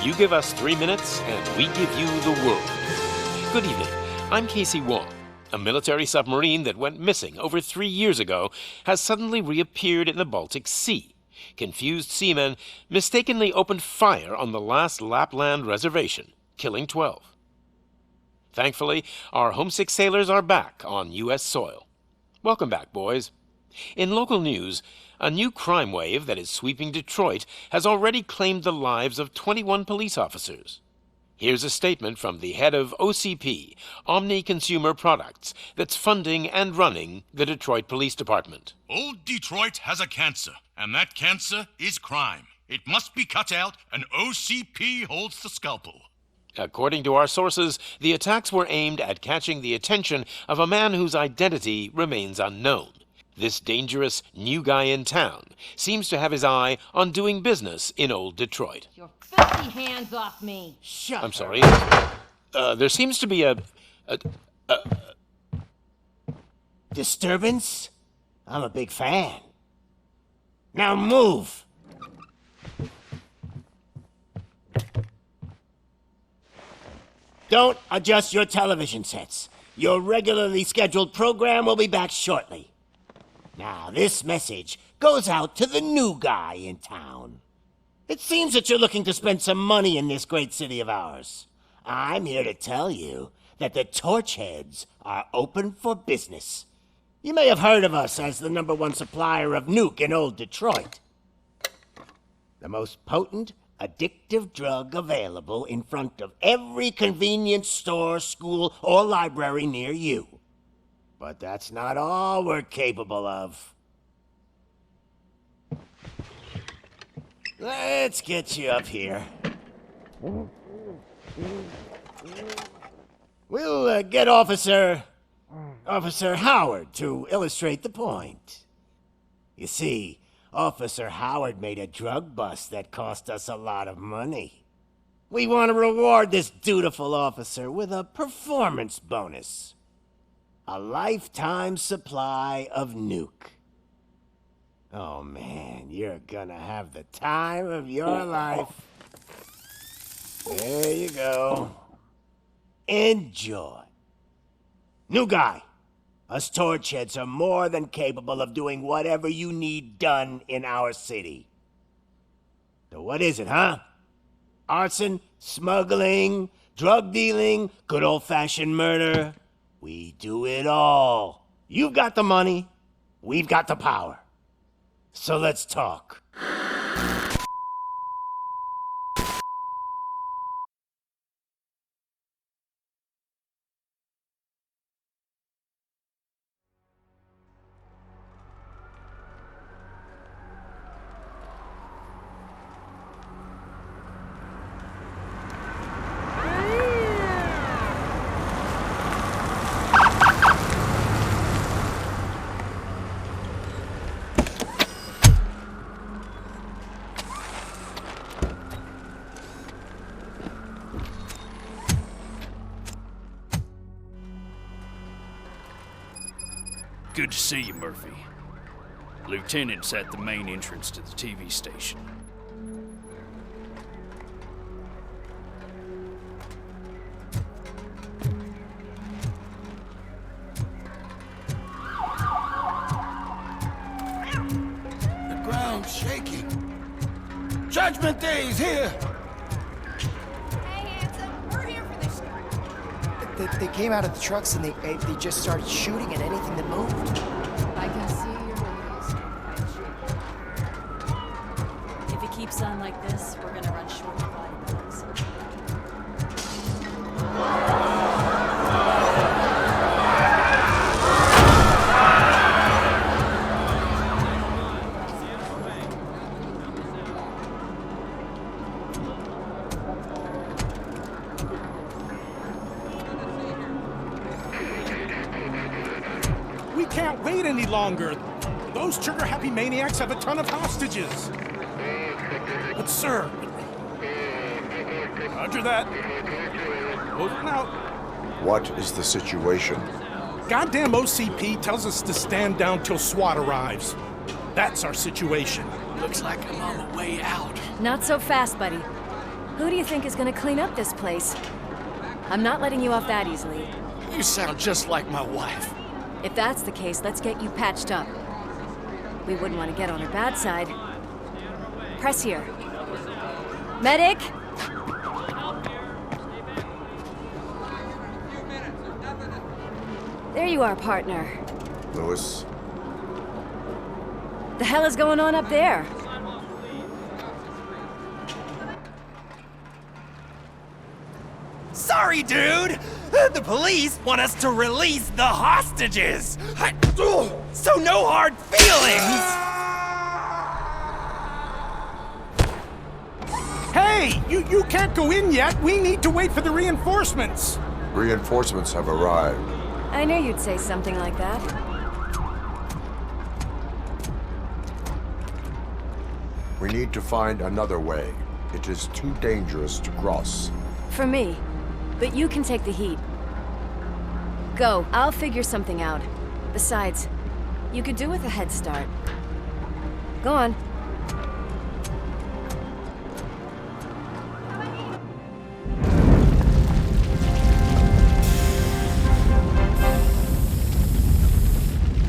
You give us 3 minutes, and we give you the world. Good evening. I'm Casey Wong. A military submarine that went missing over 3 years ago has suddenly reappeared in the Baltic Sea. Confused seamen mistakenly opened fire on the last Lapland reservation, killing 12. Thankfully, our homesick sailors are back on U.S. soil. Welcome back, boys. In local news, a new crime wave that is sweeping Detroit has already claimed the lives of 21 police officers. Here's a statement from the head of OCP, Omni Consumer Products, that's funding and running the Detroit Police Department. Old Detroit has a cancer, and that cancer is crime. It must be cut out, and OCP holds the scalpel. According to our sources, the attacks were aimed at catching the attention of a man whose identity remains unknown. This dangerous new guy in town seems to have his eye on doing business in old Detroit. Your filthy hands off me! Shut I'm sorry. There seems to be a disturbance? I'm a big fan. Now move! Don't adjust your television sets. Your regularly scheduled program will be back shortly. Now, this message goes out to the new guy in town. It seems that you're looking to spend some money in this great city of ours. I'm here to tell you that the Torchheads are open for business. You may have heard of us as the #1 supplier of nuke in old Detroit. The most potent, addictive drug available in front of every convenience store, school, or library near you. But that's not all we're capable of. Let's get you up here. We'll get Officer Howard to illustrate the point. You see, Officer Howard made a drug bust that cost us a lot of money. We want to reward this dutiful officer with a performance bonus. A lifetime supply of nuke. Oh man, you're gonna have the time of your life. There you go. Enjoy. New guy, us Torchheads are more than capable of doing whatever you need done in our city. So what is it, huh? Arson, smuggling, drug dealing, good old-fashioned murder? We do it all. You've got the money, we've got the power. So let's talk. Good to see you, Murphy. Lieutenant's at the main entrance to the TV station. The ground's shaking. Judgment Day is here! Hey, handsome, we're here for this. They came out of the trucks and they just started shooting at anything that moved. I can see you're ready to start. If it keeps on like this, we're gonna run short of body parts. We can't wait any longer. Those trigger-happy maniacs have a ton of hostages. But sir... Roger that. Over and out. What is the situation? Goddamn OCP tells us to stand down till SWAT arrives. That's our situation. Looks like I'm on the way out. Not so fast, buddy. Who do you think is gonna clean up this place? I'm not letting you off that easily. You sound just like my wife. If that's the case, let's get you patched up. We wouldn't want to get on her bad side. Press here. Medic! There you are, partner. Lewis, The hell is going on up there? Sorry, dude! The police want us to release the hostages! So no hard feelings! Hey, you can't go in yet. We need to wait for the reinforcements. reinforcements have arrived. I knew you'd say something like that. We need to find another way. It is too dangerous to cross. For me. But you can take the heat. Go. I'll figure something out. Besides, you could do with a head start. Go on.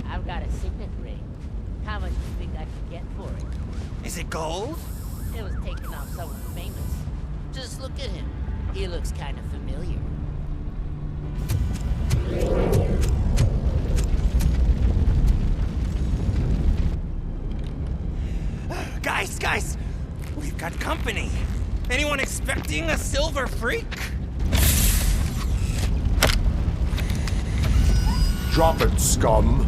I've got a signet ring. How much do you think I could get for it? Is it gold? It was taken off someone famous. Just look at him. He looks kind of familiar. Guys! We've got company. Anyone expecting a silver freak? Drop it, scum!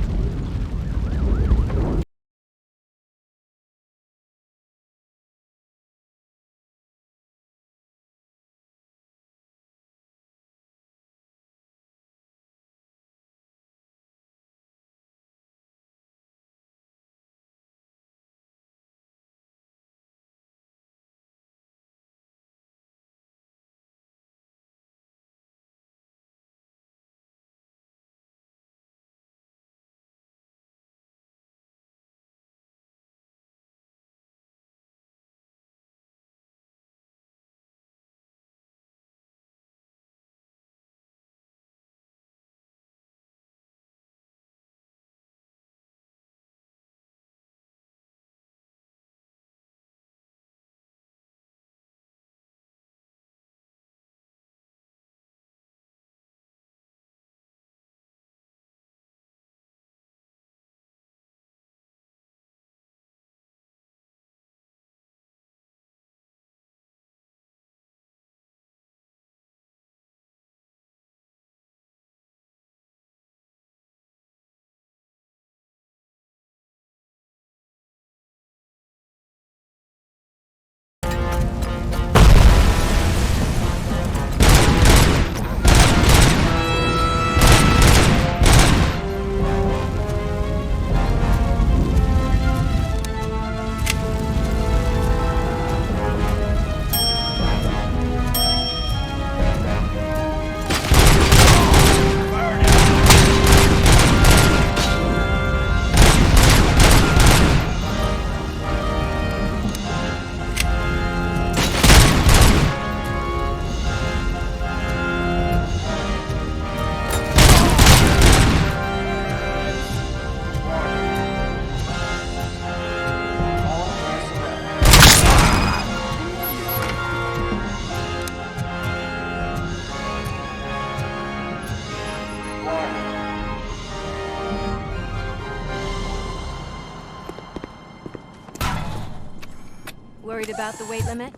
Worried about the weight limit?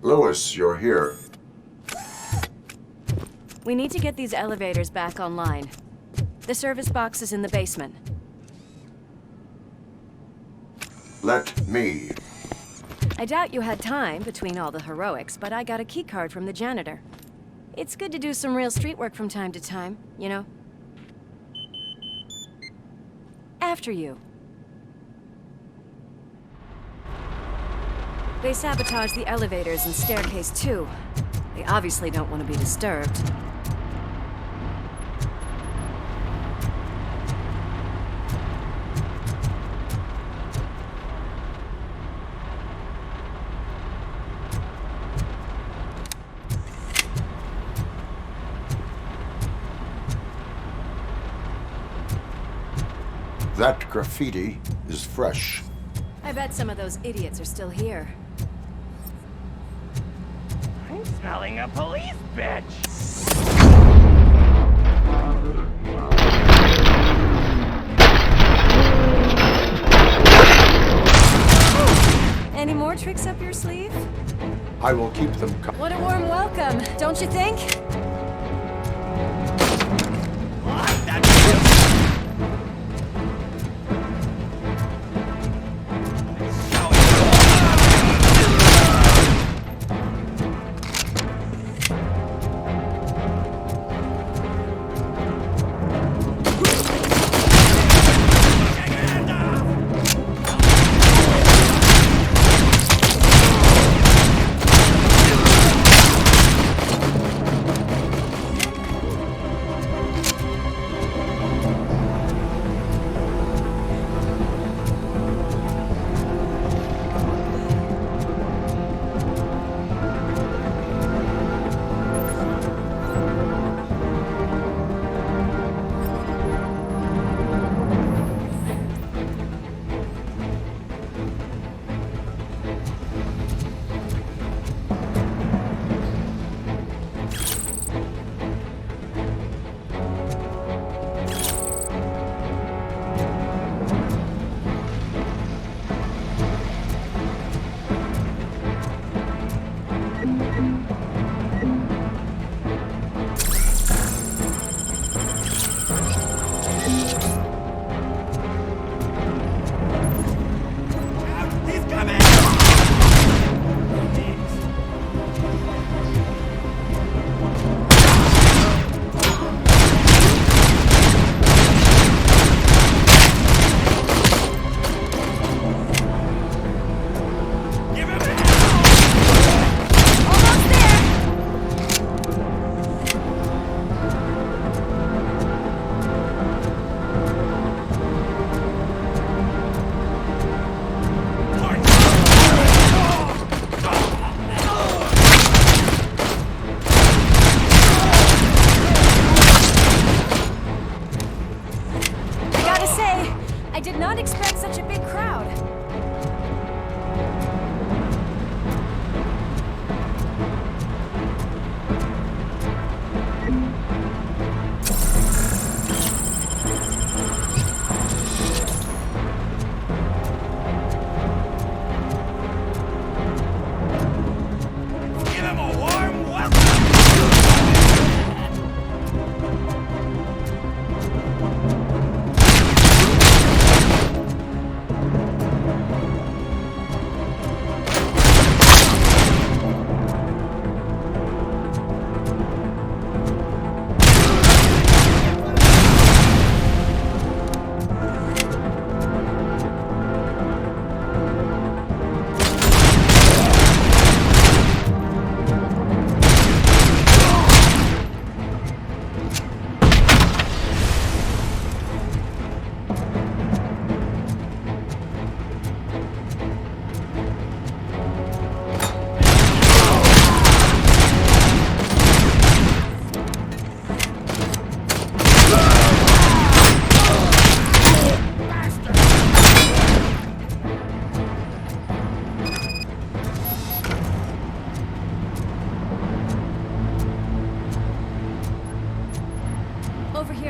Lewis, you're here. We need to get these elevators back online. The service box is in the basement. Let me. I doubt you had time between all the heroics, but I got a keycard from the janitor. It's good to do some real street work from time to time, you know? After you. They sabotage the elevators and staircase too. They obviously don't want to be disturbed. That graffiti is fresh. I bet some of those idiots are still here. I'm smelling a police bitch. Any more tricks up your sleeve? I will keep them What a warm welcome, don't you think?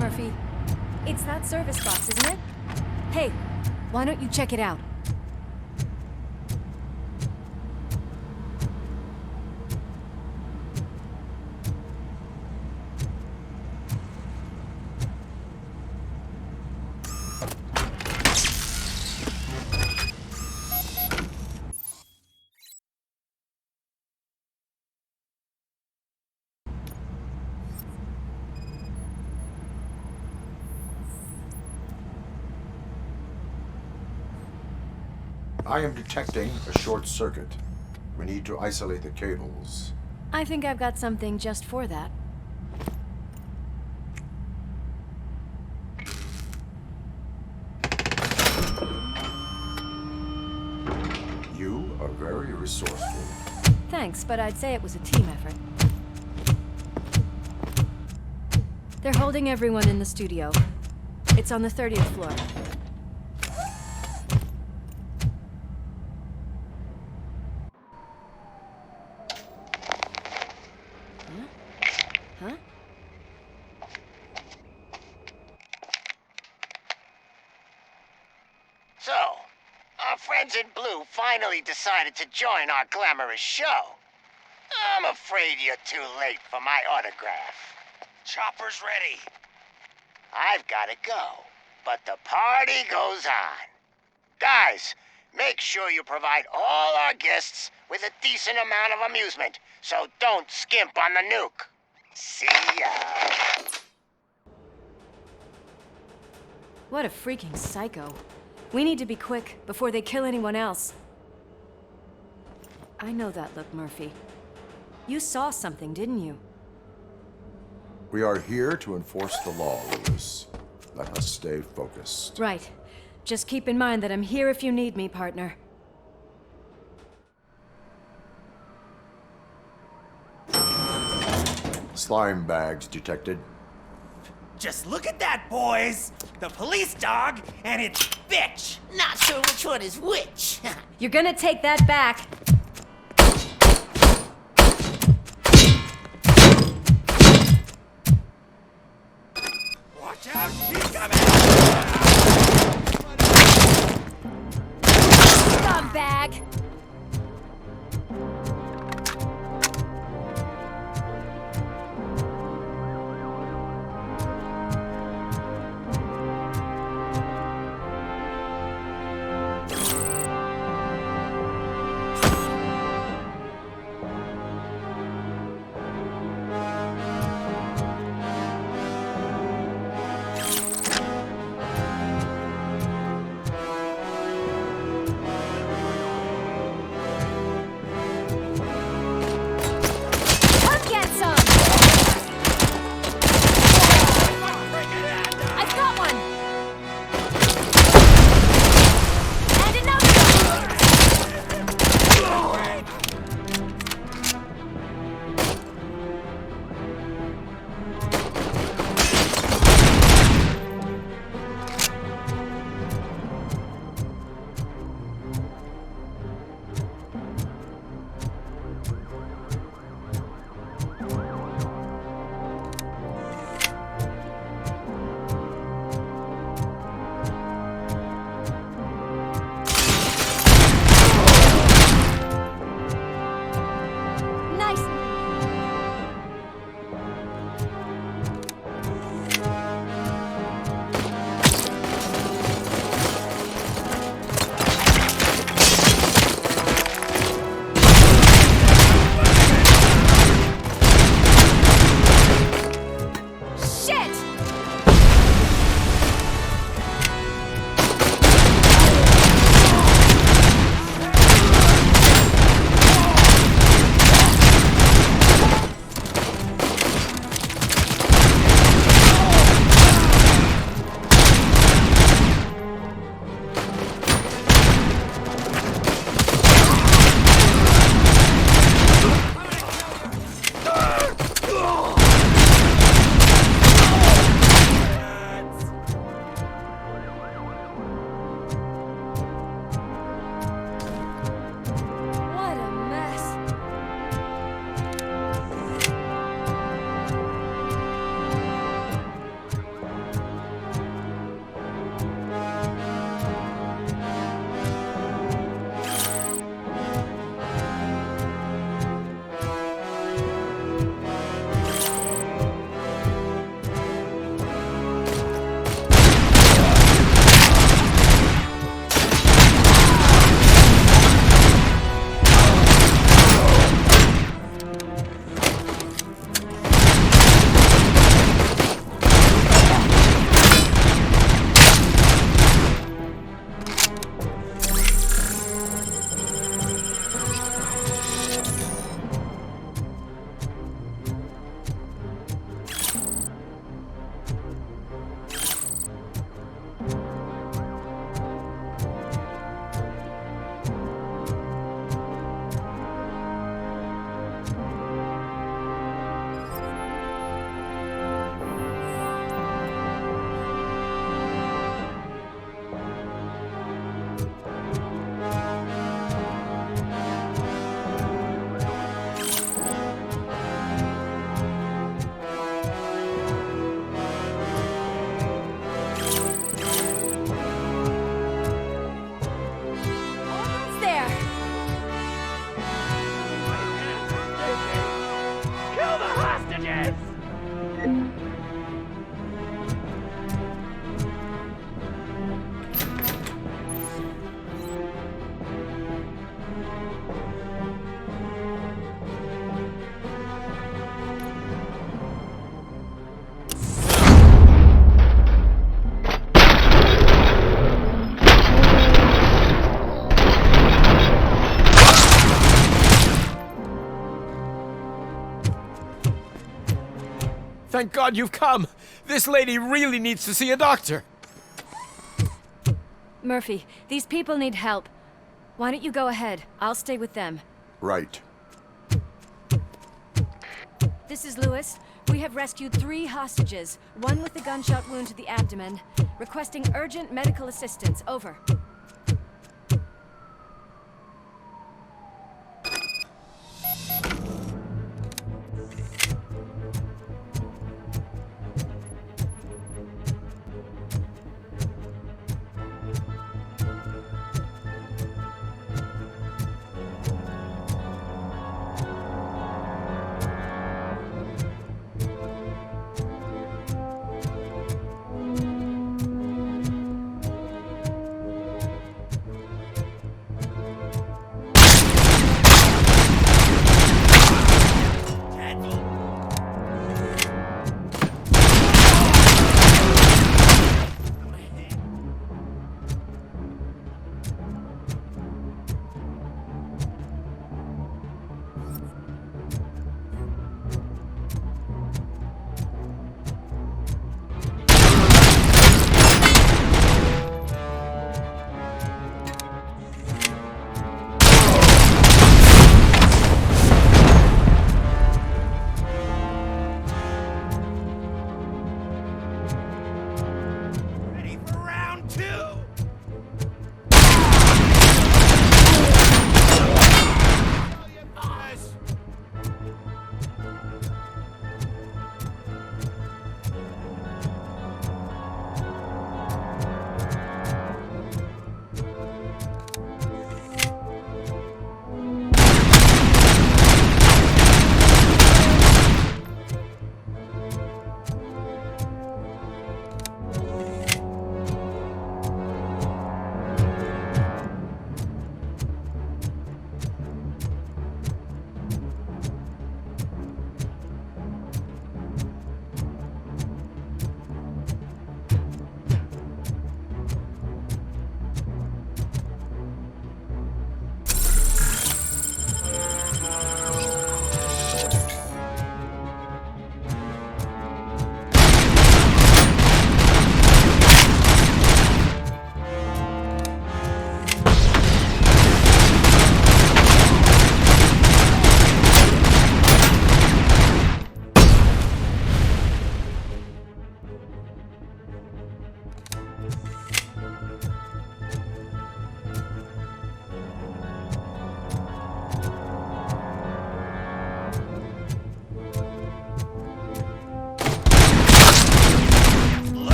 Murphy. It's that service box, isn't it? Hey, why don't you check it out? I am detecting a short circuit. We need to isolate the cables. I think I've got something just for that. You are very resourceful. Thanks, but I'd say it was a team effort. They're holding everyone in the studio. It's on the 30th floor. in Blue finally decided to join our glamorous show. I'm afraid you're too late for my autograph. Chopper's ready. I've got to go, but the party goes on. Guys, make sure you provide all our guests with a decent amount of amusement, so don't skimp on the nuke. See ya. What a freaking psycho. We need to be quick before they kill anyone else. I know that look, Murphy. You saw something, didn't you? We are here to enforce the law, Lewis. Let us stay focused. Right. Just keep in mind that I'm here if you need me, partner. Slime bags detected. Just look at that, boys! The police dog and its bitch! Not sure which one is which. You're gonna take that back. Watch out, she's coming! Scumbag! Thank God you've come. This lady really needs to see a doctor. Murphy, these people need help. Why don't you go ahead? I'll stay with them. Right. This is Lewis. We have rescued 3 hostages, one with a gunshot wound to the abdomen. Requesting urgent medical assistance. Over.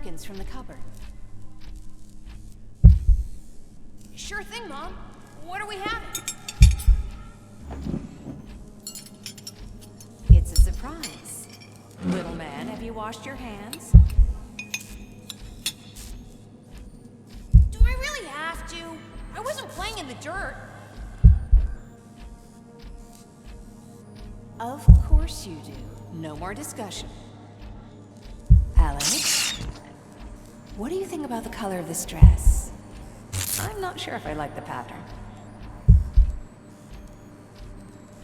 napkins from the cupboard. Sure thing, Mom. What are we having? It's a surprise. Little man, have you washed your hands? Do I really have to? I wasn't playing in the dirt. Of course you do. No more discussion. Alex, what do you think about the color of this dress? I'm not sure if I like the pattern.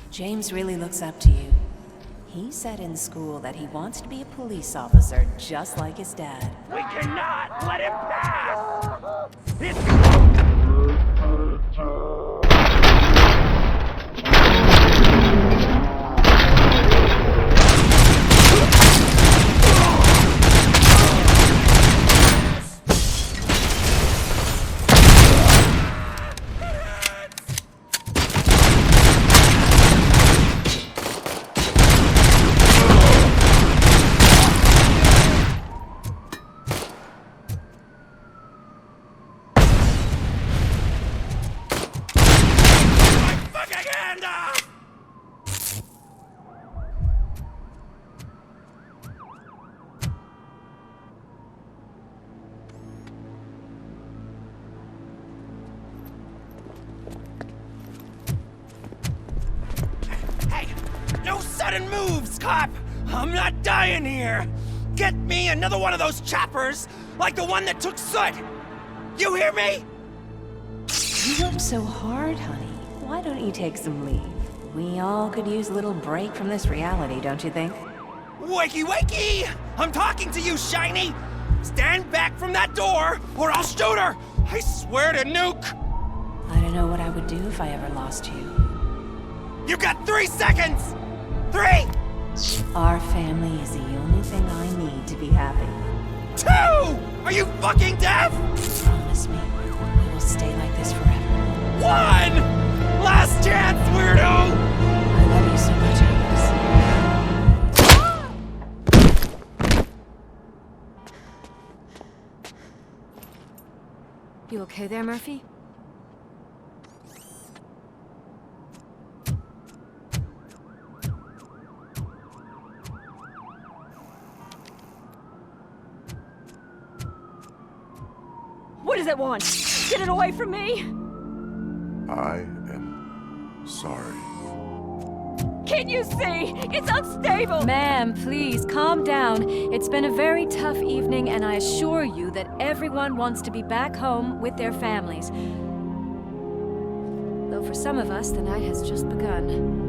James really looks up to you. He said in school that he wants to be a police officer just like his dad. We cannot let him pass! No sudden moves, cop! I'm not dying here! Get me another one of those choppers, like the one that took Soot! You hear me? You work so hard, honey. Why don't you take some leave? We all could use a little break from this reality, don't you think? Wakey, wakey! I'm talking to you, Shiny! Stand back from that door, or I'll shoot her! I swear to nuke! I don't know what I would do if I ever lost you. You got 3 seconds! 3! Our family is the only thing I need to be happy. 2! Are you fucking deaf? Promise me, we will stay like this forever. 1! Last chance, weirdo! I love you so much, Alex. You okay there, Murphy? What does it want? Get it away from me! I am sorry. Can't you see? It's unstable! Ma'am, please, calm down. It's been a very tough evening, and I assure you that everyone wants to be back home with their families. Though for some of us, the night has just begun.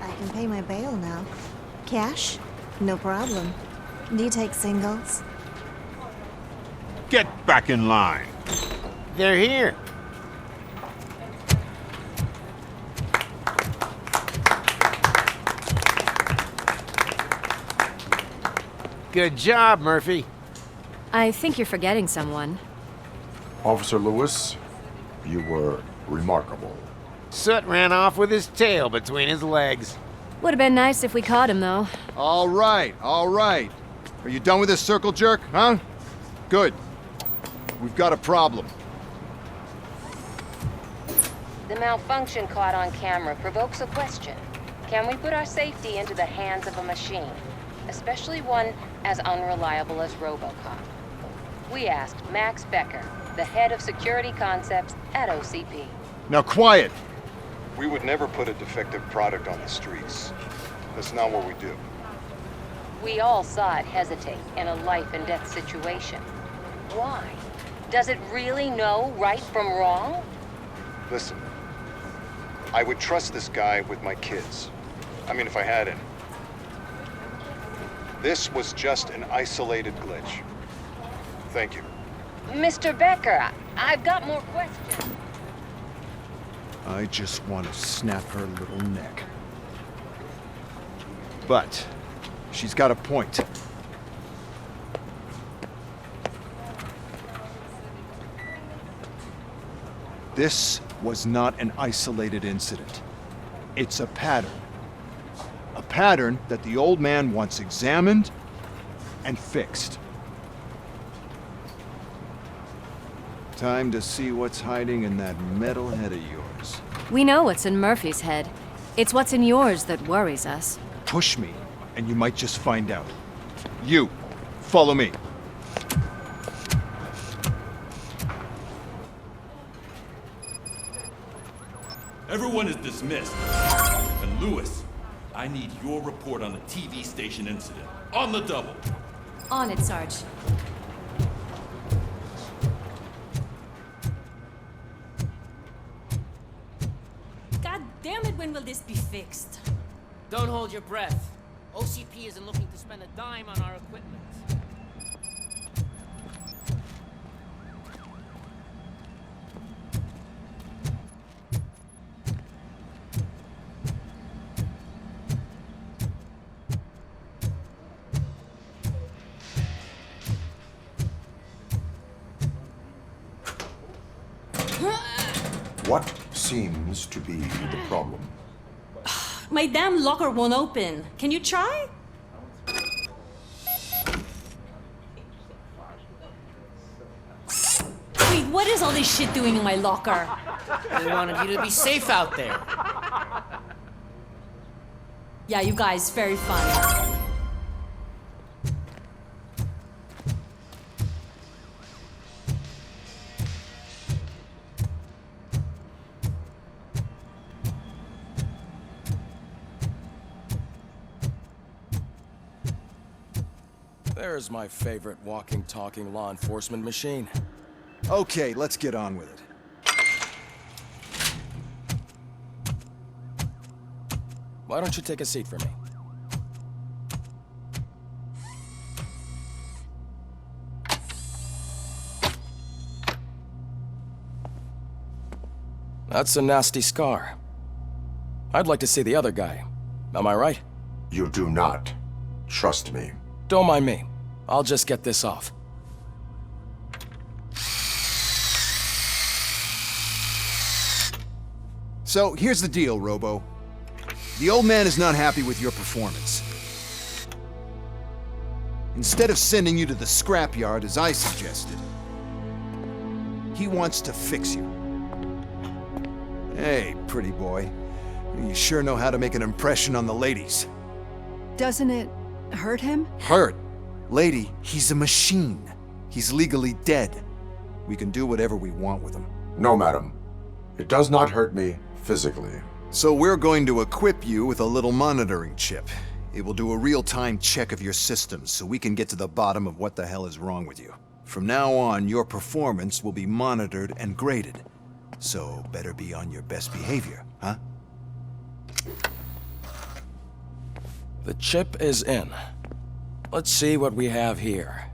I can pay my bail now. Cash? No problem. Do you take singles? Get back in line. They're here. Good job, Murphy. I think you're forgetting someone. Officer Lewis, you were remarkable. Soot ran off with his tail between his legs. Would have been nice if we caught him, though. All right, all right. Are you done with this circle jerk, huh? Good. We've got a problem. The malfunction caught on camera provokes a question. Can we put our safety into the hands of a machine? Especially one as unreliable as RoboCop. We asked Max Becker, the head of security concepts at OCP. Now quiet! We would never put a defective product on the streets. That's not what we do. We all saw it hesitate in a life-and-death situation. Why? Does it really know right from wrong? Listen, I would trust this guy with my kids. I mean, if I had any. This was just an isolated glitch. Thank you. Mr. Becker, I've got more questions. I just want to snap her little neck. But she's got a point. This was not an isolated incident. It's a pattern. A pattern that the old man wants examined and fixed. Time to see what's hiding in that metal head of yours. We know what's in Murphy's head. It's what's in yours that worries us. Push me, and you might just find out. You, follow me. Everyone is dismissed. And Lewis, I need your report on the TV station incident. On the double. On it, Sarge. God damn it, when will this be fixed? Don't hold your breath. OCP isn't looking to spend a dime on our equipment. What seems to be the problem? My damn locker won't open. Can you try? Wait, what is all this shit doing in my locker? They wanted you to be safe out there. Yeah, you guys, very fun. There's my favorite walking, talking law enforcement machine. Okay, let's get on with it. Why don't you take a seat for me? That's a nasty scar. I'd like to see the other guy. Am I right? You do not. Trust me. Don't mind me. I'll just get this off. So, here's the deal, Robo. The old man is not happy with your performance. Instead of sending you to the scrapyard as I suggested, he wants to fix you. Hey, pretty boy. You sure know how to make an impression on the ladies. Doesn't it hurt him? Hurt? Lady, he's a machine. He's legally dead. We can do whatever we want with him. No, madam. It does not hurt me physically. So we're going to equip you with a little monitoring chip. It will do a real-time check of your systems so we can get to the bottom of what the hell is wrong with you. From now on, your performance will be monitored and graded. So better be on your best behavior, huh? The chip is in. Let's see what we have here.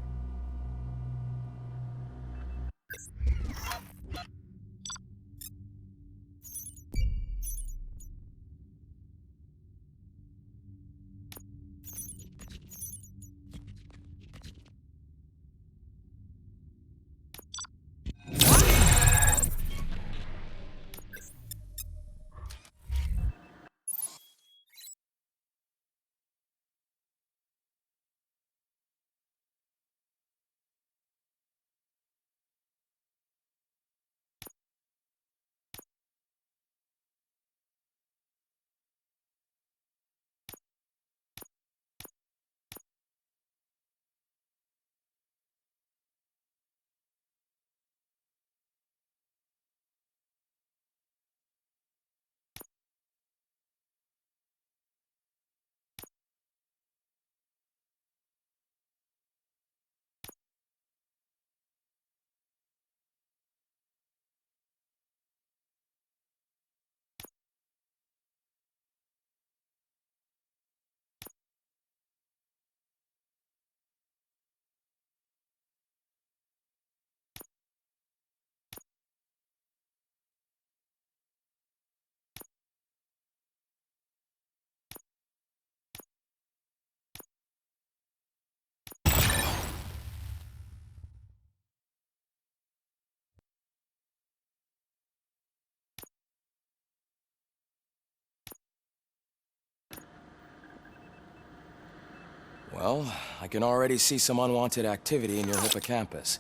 Well, I can already see some unwanted activity in your hippocampus.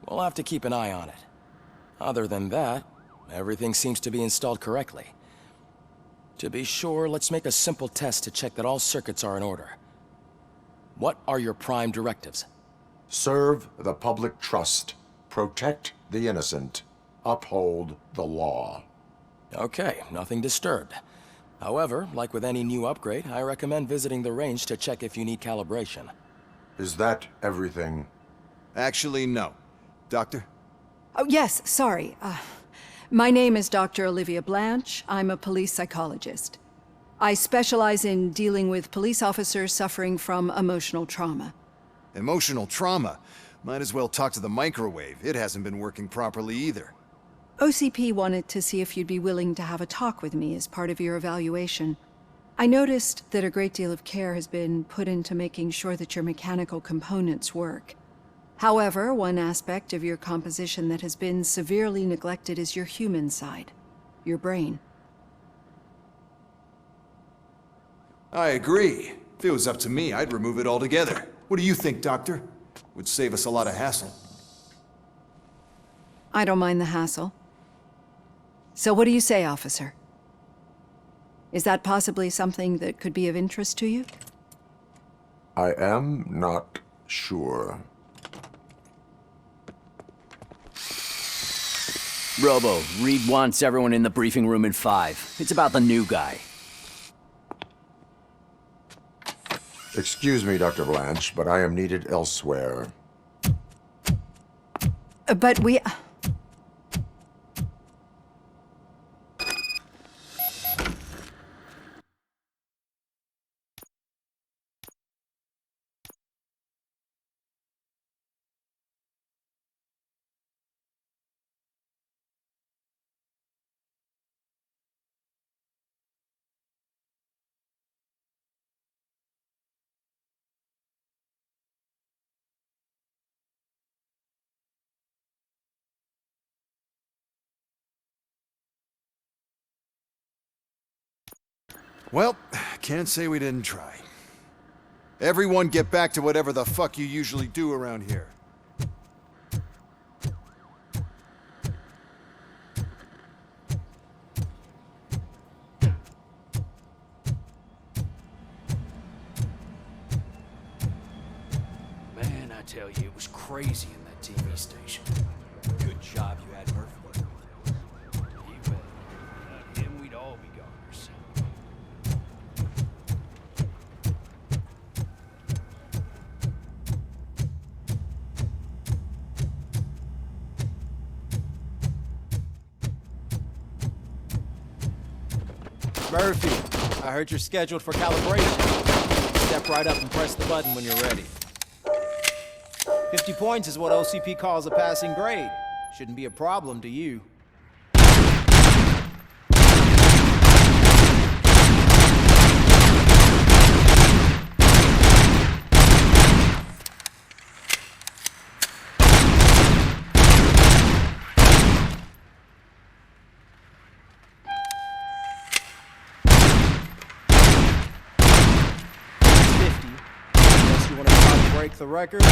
We'll have to keep an eye on it. Other than that, everything seems to be installed correctly. To be sure, let's make a simple test to check that all circuits are in order. What are your prime directives? Serve the public trust. Protect the innocent. Uphold the law. Okay, nothing disturbed. However, like with any new upgrade, I recommend visiting the range to check if you need calibration. Is that everything? Actually, no. Doctor? Oh, yes, sorry. My name is Dr. Olivia Blanche. I'm a police psychologist. I specialize in dealing with police officers suffering from emotional trauma. Emotional trauma? Might as well talk to the microwave. It hasn't been working properly either. OCP wanted to see if you'd be willing to have a talk with me as part of your evaluation. I noticed that a great deal of care has been put into making sure that your mechanical components work. However, one aspect of your composition that has been severely neglected is your human side, your brain. I agree. If it was up to me, I'd remove it altogether. What do you think, Doctor? Would save us a lot of hassle. I don't mind the hassle. So what do you say, officer? Is that possibly something that could be of interest to you? I am not sure. Robo, Reed wants everyone in the briefing room in 5. It's about the new guy. Excuse me, Dr. Blanche, but I am needed elsewhere. But we... Well, can't say we didn't try. Everyone get back to whatever the fuck you usually do around here. Man, I tell you, it was crazy in that TV station. Good job you had Murphy. You bet. Without him, we'd all be goners. Murphy, I heard you're scheduled for calibration. Step right up and press the button when you're ready. 50 points is what OCP calls a passing grade. Shouldn't be a problem to you. Break the record.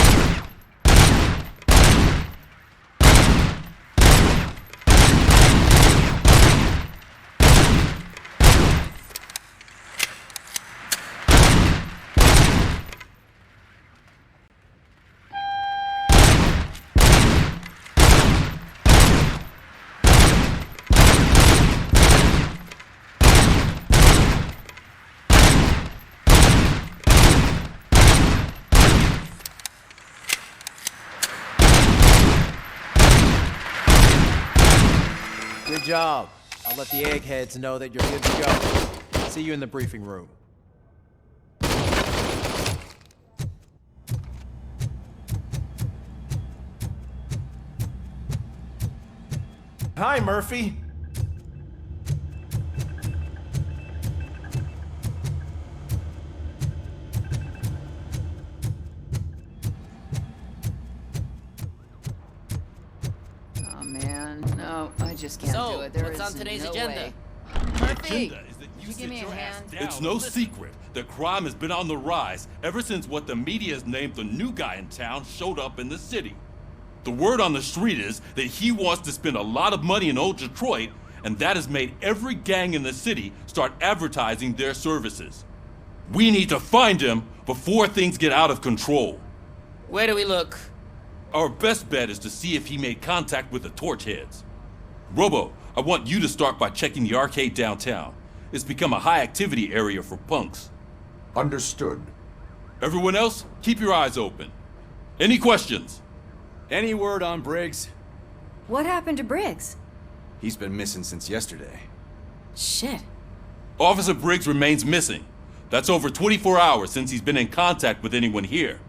Good job. I'll let the eggheads know that you're good to go. See you in the briefing room. Hi, Murphy. Oh man, no, I just can't do it. There what's is on today's no agenda? way. Murphy! Agenda is that you you give me a hand? It's no secret that crime has been on the rise ever since what the media has named the new guy in town showed up in the city. The word on the street is that he wants to spend a lot of money in old Detroit, and that has made every gang in the city start advertising their services. We need to find him before things get out of control. Where do we look? Our best bet is to see if he made contact with the torch heads. Robo, I want you to start by checking the arcade downtown. It's become a high-activity area for punks. Understood. Everyone else, keep your eyes open. Any questions? Any word on Briggs? What happened to Briggs? He's been missing since yesterday. Shit. Officer Briggs remains missing. That's over 24 hours since he's been in contact with anyone here.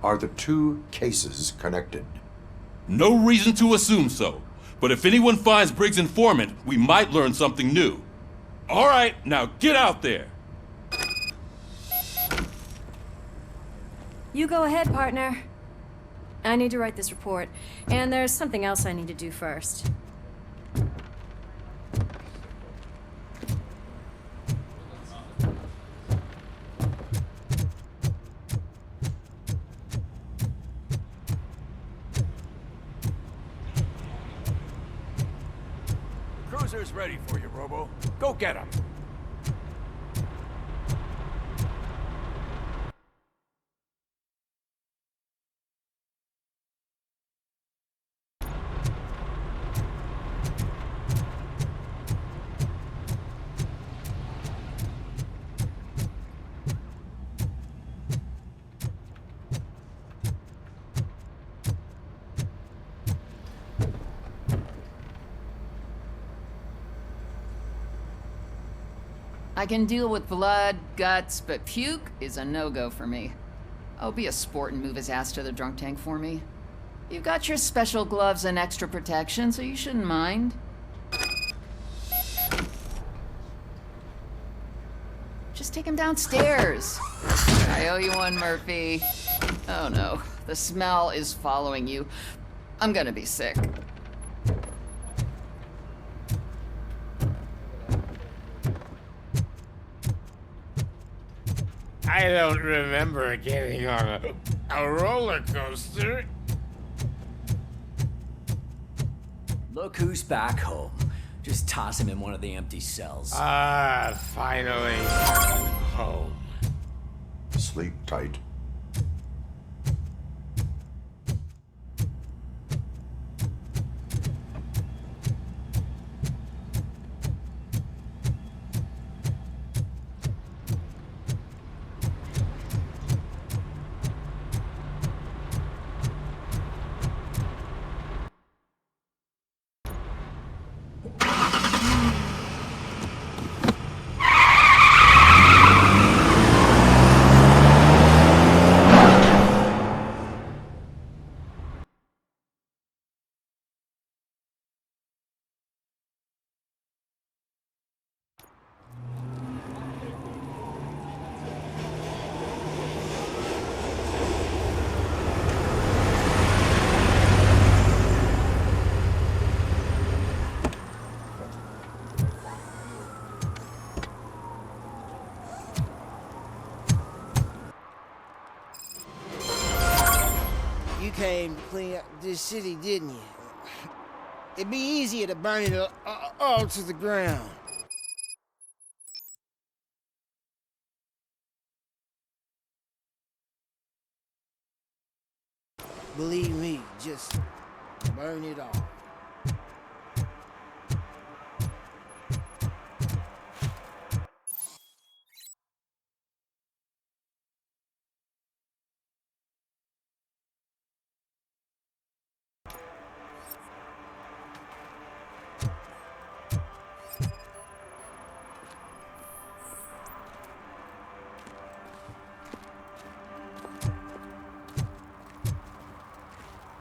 Are the two cases connected? No reason to assume so. But if anyone finds Briggs' informant, we might learn something new. All right, now get out there. You go ahead, partner. I need to write this report, and there's something else I need to do first. Cruiser's ready for you, Robo. Go get him. I can deal with blood, guts, but puke is a no-go for me. Oh, be a sport and move his ass to the drunk tank for me. You've got your special gloves and extra protection, so you shouldn't mind. Just take him downstairs. I owe you one, Murphy. Oh no, the smell is following you. I'm gonna be sick. I don't remember getting on a roller coaster. Look who's back home. Just toss him in one of the empty cells. Finally home. Sleep tight. You came to clean up this city, didn't you? It'd be easier to burn it all to the ground. Believe me, just burn it all.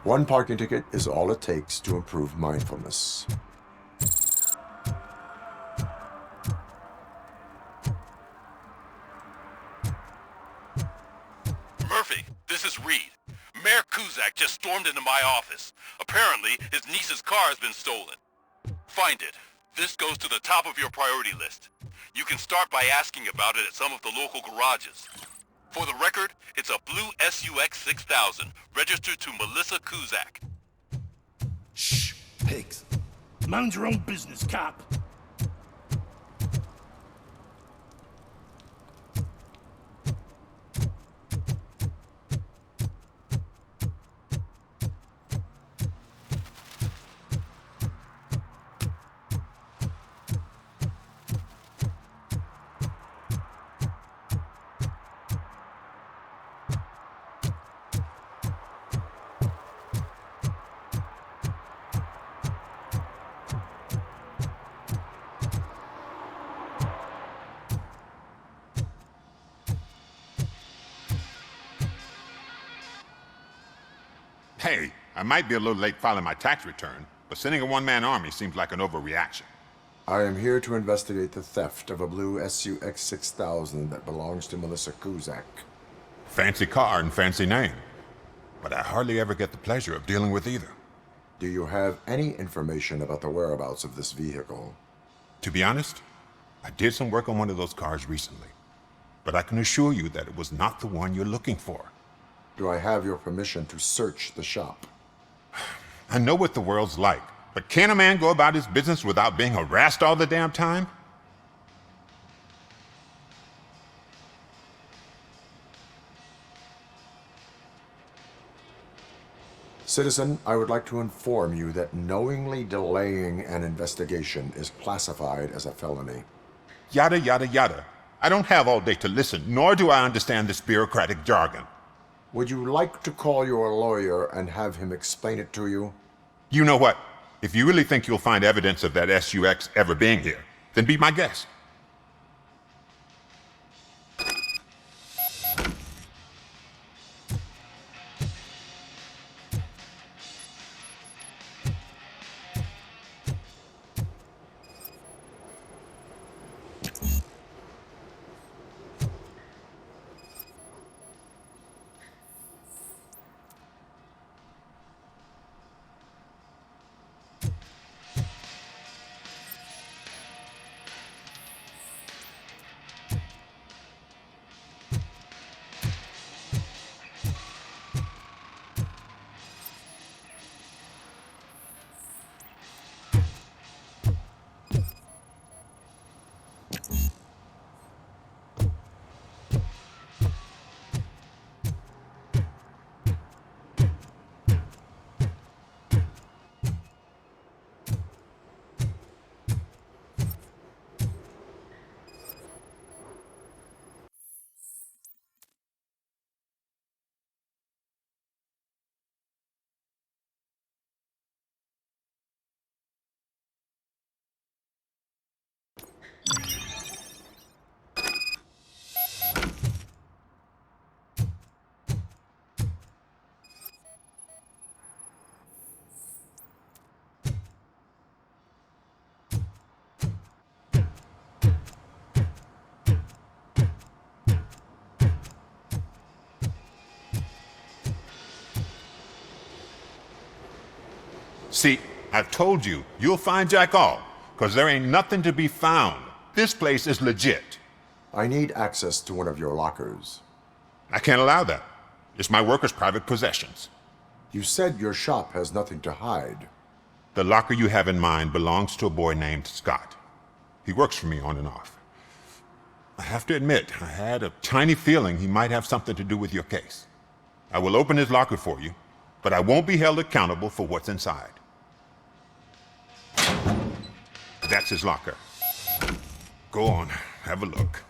One parking ticket is all it takes to improve mindfulness. Murphy, this is Reed. Mayor Kuzak just stormed into my office. Apparently, his niece's car has been stolen. Find it. This goes to the top of your priority list. You can start by asking about it at some of the local garages. For the record, it's a blue SUX 6000, registered to Melissa Kuzak. Shh, pigs. Mind your own business, cop. Hey, I might be a little late filing my tax return, but sending a one-man army seems like an overreaction. I am here to investigate the theft of a blue SUX 6000 that belongs to Melissa Kuzak. Fancy car and fancy name, but I hardly ever get the pleasure of dealing with either. Do you have any information about the whereabouts of this vehicle? To be honest, I did some work on one of those cars recently, but I can assure you that it was not the one you're looking for. Do I have your permission to search the shop? I know what the world's like, but can a man go about his business without being harassed all the damn time? Citizen, I would like to inform you that knowingly delaying an investigation is classified as a felony. Yada, yada, yada. I don't have all day to listen, nor do I understand this bureaucratic jargon. Would you like to call your lawyer and have him explain it to you? You know what? If you really think you'll find evidence of that SUX ever being here, then be my guest. See, I've told you, you'll find Jack all, because there ain't nothing to be found. This place is legit. I need access to one of your lockers. I can't allow that. It's my workers' private possessions. You said your shop has nothing to hide. The locker you have in mind belongs to a boy named Scott. He works for me on and off. I have to admit, I had a tiny feeling he might have something to do with your case. I will open his locker for you, but I won't be held accountable for what's inside. That's his locker. Go on, have a look.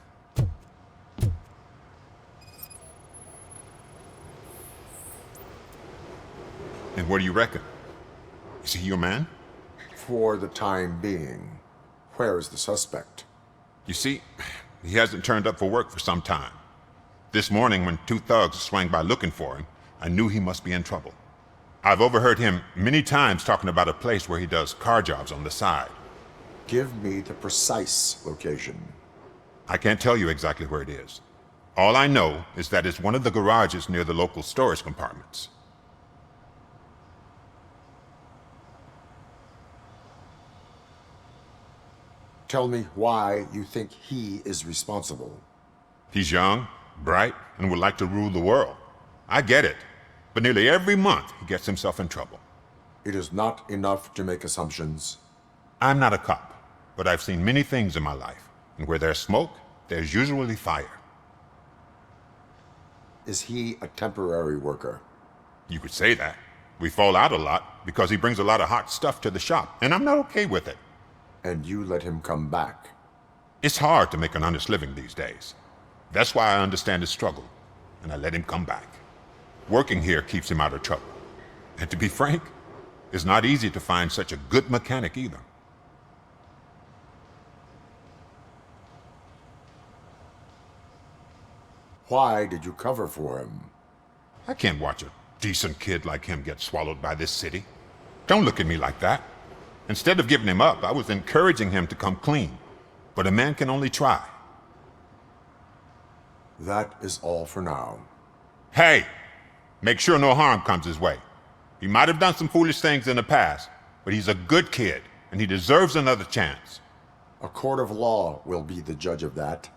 And what do you reckon? Is he your man? For the time being. Where is the suspect? You see, he hasn't turned up for work for some time. This morning, when two thugs swang by looking for him, I knew he must be in trouble. I've overheard him many times talking about a place where he does car jobs on the side. Give me the precise location. I can't tell you exactly where it is. All I know is that it's one of the garages near the local storage compartments. Tell me why you think he is responsible. He's young, bright, and would like to rule the world. I get it. But nearly every month, he gets himself in trouble. It is not enough to make assumptions. I'm not a cop, but I've seen many things in my life. And where there's smoke, there's usually fire. Is he a temporary worker? You could say that. We fall out a lot because he brings a lot of hot stuff to the shop, and I'm not okay with it. And you let him come back? It's hard to make an honest living these days. That's why I understand his struggle, and I let him come back. Working here keeps him out of trouble. And to be frank, it's not easy to find such a good mechanic either. Why did you cover for him? I can't watch a decent kid like him get swallowed by this city. Don't look at me like that. Instead of giving him up, I was encouraging him to come clean. But a man can only try. That is all for now. Hey! Make sure no harm comes his way. He might have done some foolish things in the past, but he's a good kid, and he deserves another chance. A court of law will be the judge of that.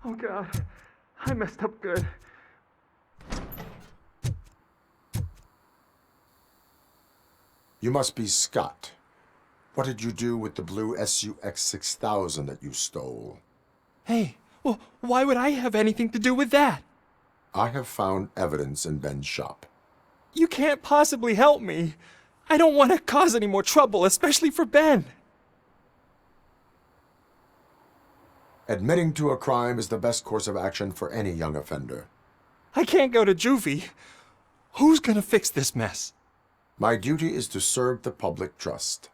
Oh God, I messed up good. You must be Scott. What did you do with the blue SUX 6000 that you stole? Hey, well, why would I have anything to do with that? I have found evidence in Ben's shop. You can't possibly help me. I don't want to cause any more trouble, especially for Ben. Admitting to a crime is the best course of action for any young offender. I can't go to juvie. Who's gonna fix this mess? My duty is to serve the public trust.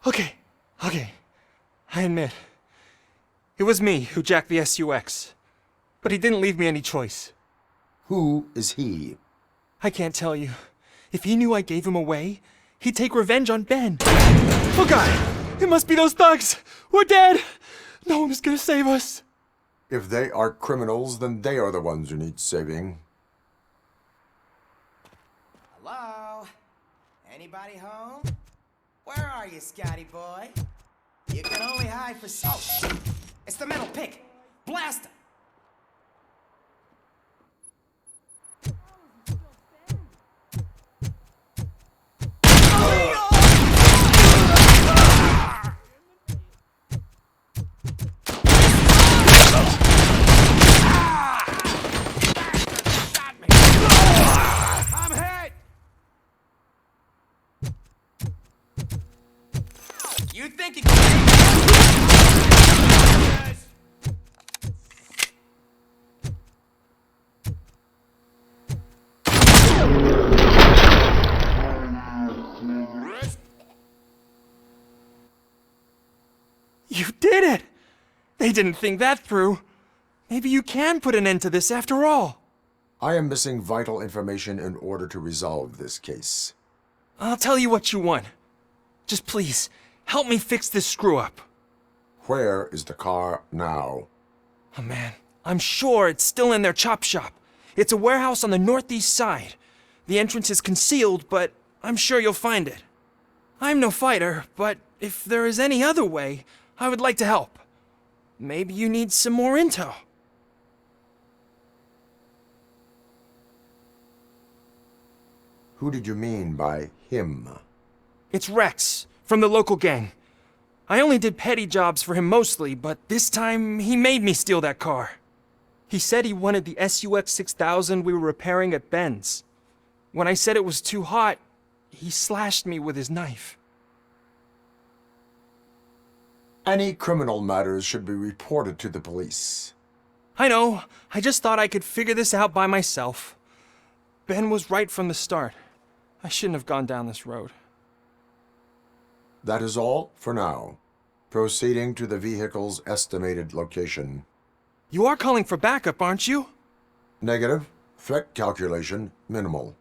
Okay. I admit. It was me who jacked the SUX. But he didn't leave me any choice. Who is he? I can't tell you. If he knew I gave him away, he'd take revenge on Ben. Oh God! It must be those thugs! We're dead! No one is gonna save us. If they are criminals, then they are the ones who need saving. Hello? Anybody home? Where are you, Scotty boy? You can only hide for so. Oh, it's the metal pick. Blast him! You think you can... You did it! They didn't think that through. Maybe you can put an end to this after all. I am missing vital information in order to resolve this case. I'll tell you what you want. Just please, Help me fix this screw-up. Where is the car now? Oh man, I'm sure it's still in their chop shop. It's a warehouse on the northeast side. The entrance is concealed, but I'm sure you'll find it. I'm no fighter, but if there is any other way, I would like to help. Maybe you need some more intel. Who did you mean by him? It's Rex, from the local gang. I only did petty jobs for him mostly, but this time he made me steal that car. He said he wanted the SUX 6000 we were repairing at Ben's. When I said it was too hot, he slashed me with his knife. Any criminal matters should be reported to the police. I know. I just thought I could figure this out by myself. Ben was right from the start. I shouldn't have gone down this road. That is all for now. Proceeding to the vehicle's estimated location. You are calling for backup, aren't you? Negative. Threat calculation minimal.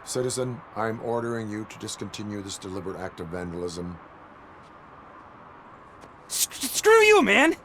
Citizen, I'm ordering you to discontinue this deliberate act of vandalism. Screw you, man!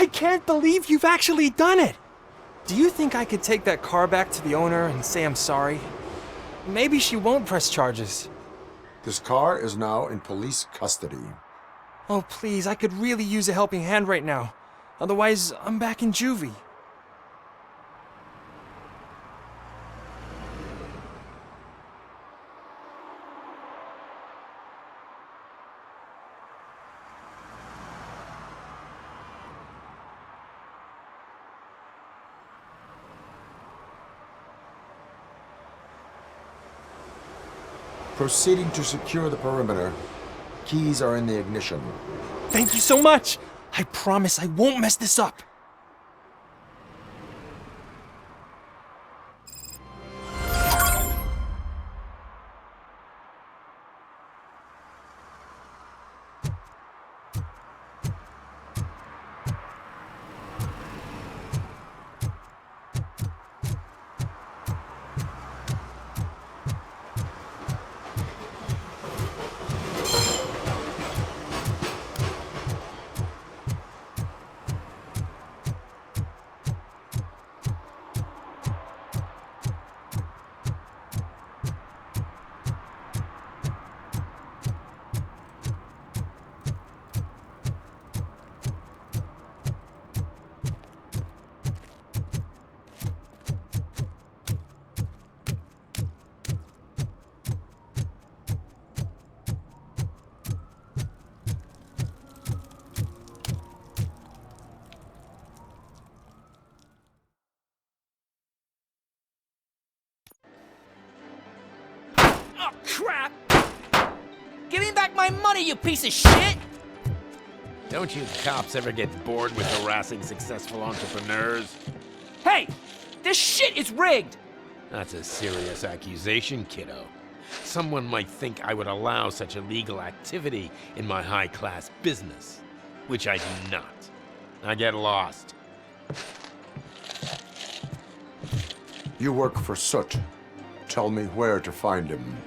I can't believe you've actually done it! Do you think I could take that car back to the owner and say I'm sorry? Maybe she won't press charges. This car is now in police custody. Oh, please, I could really use a helping hand right now. Otherwise, I'm back in juvie. Proceeding to secure the perimeter. Keys are in the ignition. Thank you so much! I promise I won't mess this up. Oh, crap! Give me back my money, you piece of shit! Don't you cops ever get bored with harassing successful entrepreneurs? Hey! This shit is rigged! That's a serious accusation, kiddo. Someone might think I would allow such illegal activity in my high-class business, which I do not. I get lost. You work for Soot. Tell me where to find him.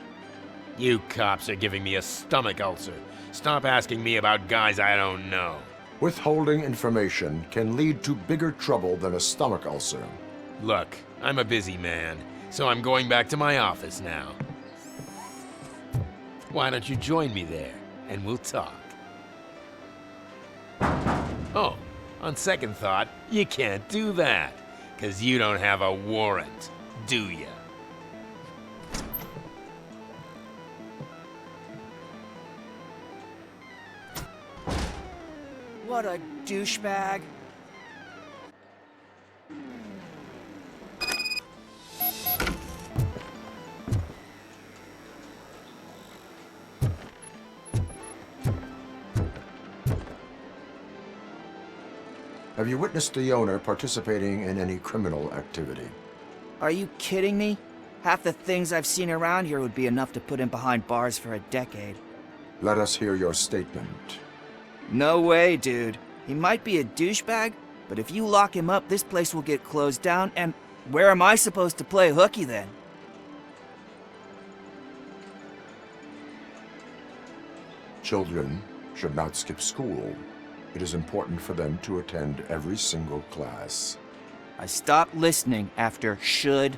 You cops are giving me a stomach ulcer. Stop asking me about guys I don't know. Withholding information can lead to bigger trouble than a stomach ulcer. Look, I'm a busy man, so I'm going back to my office now. Why don't you join me there, and we'll talk. Oh, on second thought, you can't do that, 'cause you don't have a warrant, do ya? What a douchebag. Have you witnessed the owner participating in any criminal activity? Are you kidding me? Half the things I've seen around here would be enough to put him behind bars for a decade. Let us hear your statement. No way, dude. He might be a douchebag, but if you lock him up, this place will get closed down, and where am I supposed to play hooky then? Children should not skip school. It is important for them to attend every single class. I stopped listening after should.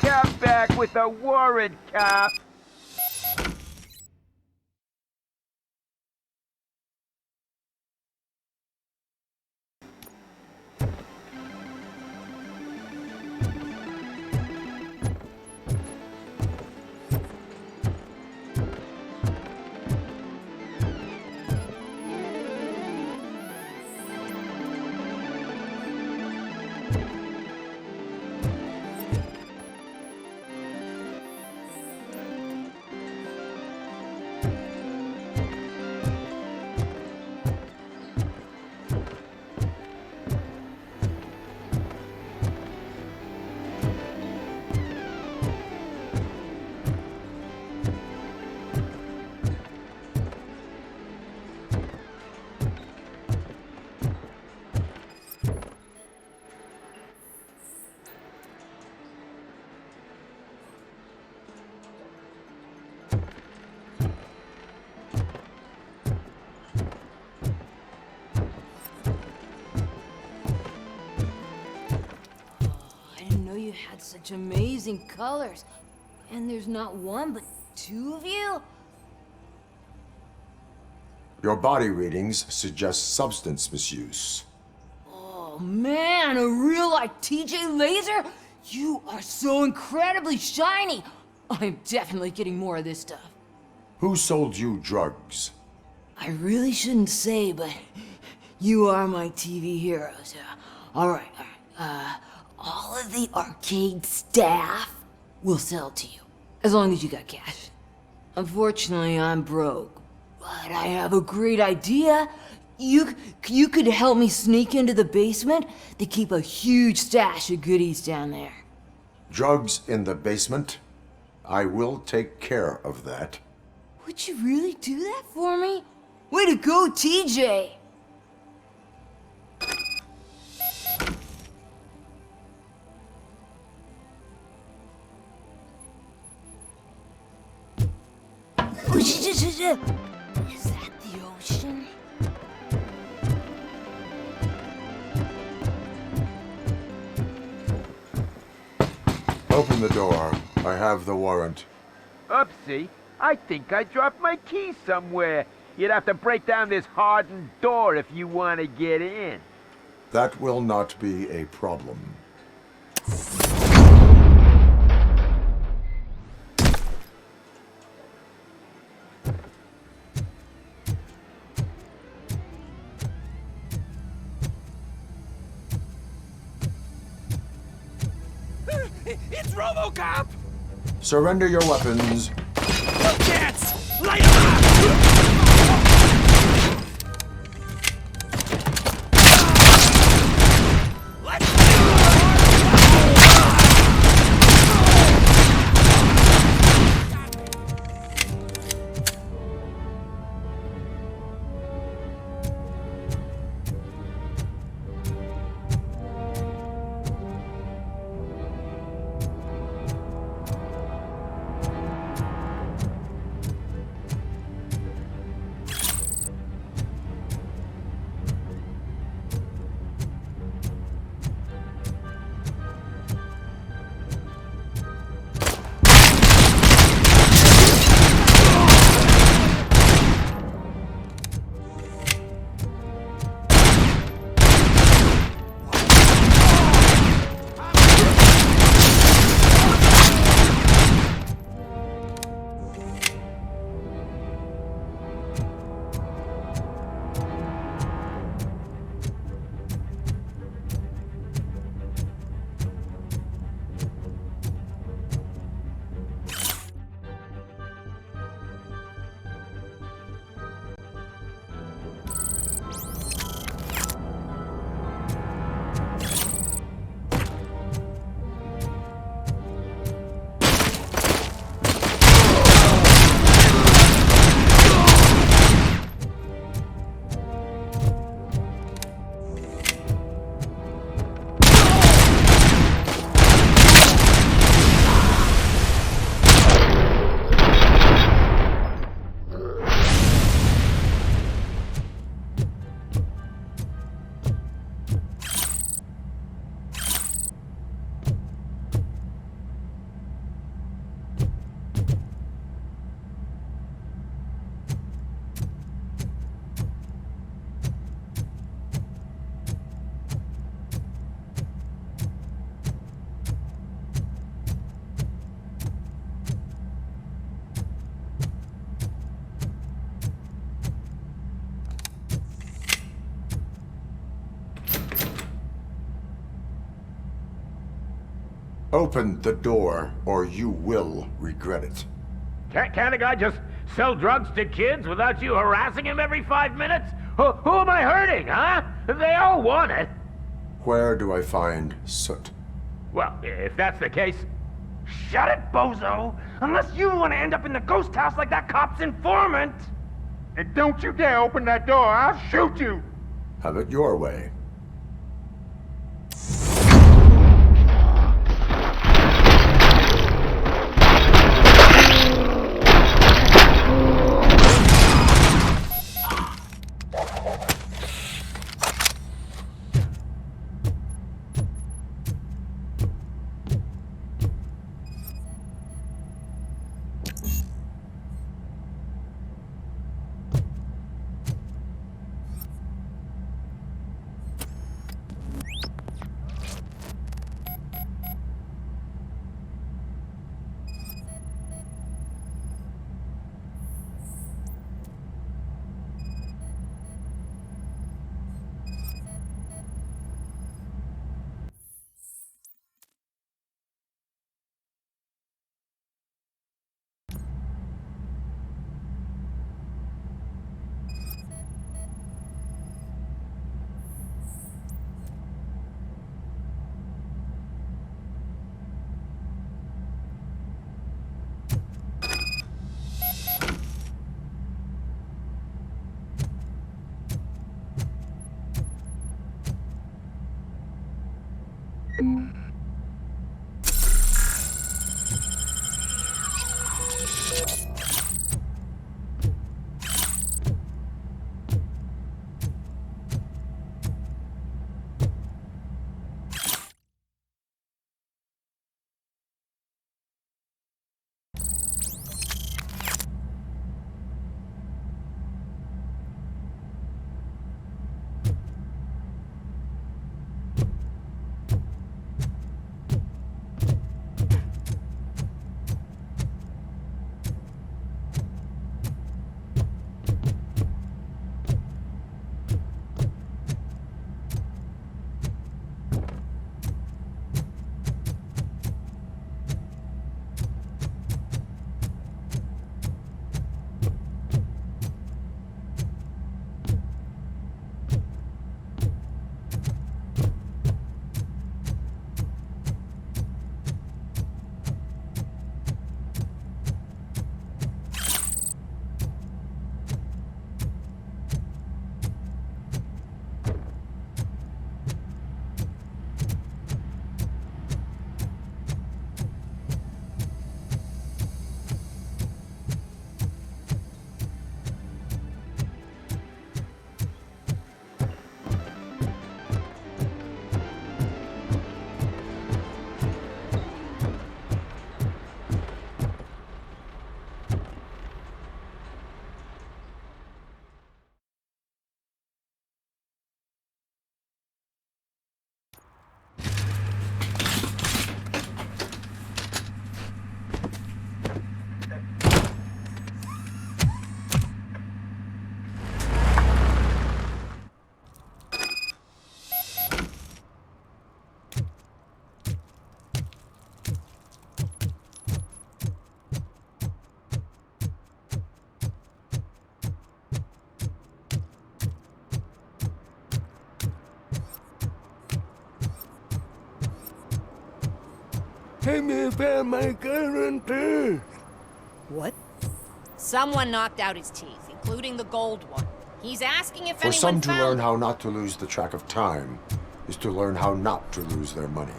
Come back with a warrant, cop! got such amazing colors. And there's not one, but two of you? Your body readings suggest substance misuse. Oh man, a real like TJ Laser? You are so incredibly shiny. I'm definitely getting more of this stuff. Who sold you drugs? I really shouldn't say, but you are my TV heroes. Alright. All of the arcade staff will sell to you, as long as you got cash. Unfortunately, I'm broke, but I have a great idea. You could help me sneak into the basement. They keep a huge stash of goodies down there. Drugs in the basement? I will take care of that. Would you really do that for me? Way to go, TJ! Is that the ocean? Open the door. I have the warrant. Oopsie. I think I dropped my key somewhere. You'd have to break down this hardened door if you want to get in. That will not be a problem. It's RoboCop! Surrender your weapons. Jets! Light 'em up! Open the door, or you will regret it. Can't a guy just sell drugs to kids without you harassing him every 5 minutes? Who am I hurting, huh? They all want it. Where do I find Soot? Well, if that's the case, shut it, bozo! Unless you want to end up in the ghost house like that cop's informant! And don't you dare open that door, I'll shoot you! Have it your way. me pay my guarantee. What? Someone knocked out his teeth, including the gold one. He's asking if For anyone some to found learn it. how not to lose the track of time is to learn how not to lose their money.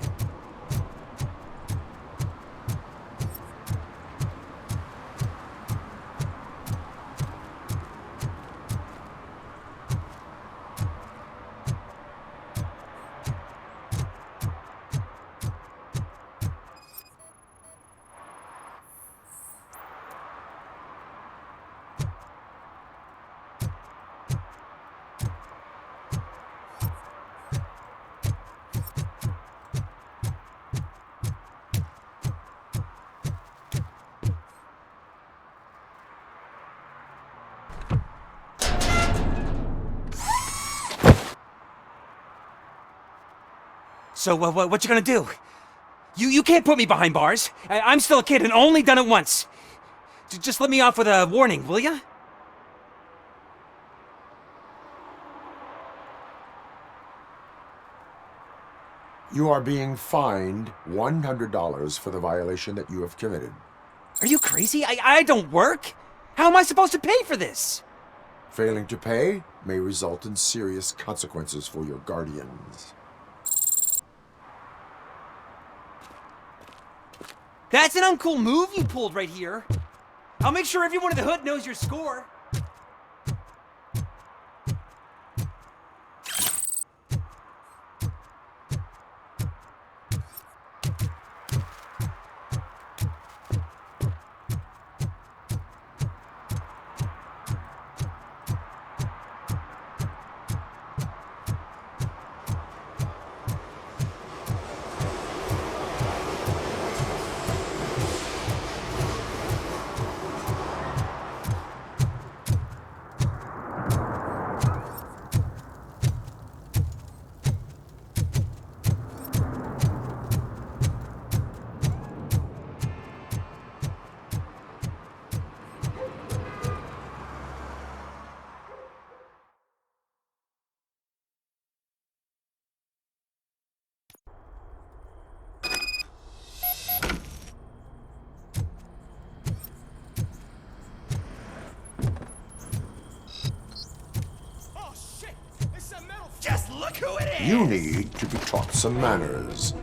So, what you gonna do? You can't put me behind bars. I'm still a kid and only done it once. Just let me off with a warning, will ya? You are being fined $100 for the violation that you have committed. Are you crazy? I don't work. How am I supposed to pay for this? Failing to pay may result in serious consequences for your guardians. That's an uncool move you pulled right here. I'll make sure everyone in the hood knows your score. Just look who it is! You need to be taught some manners.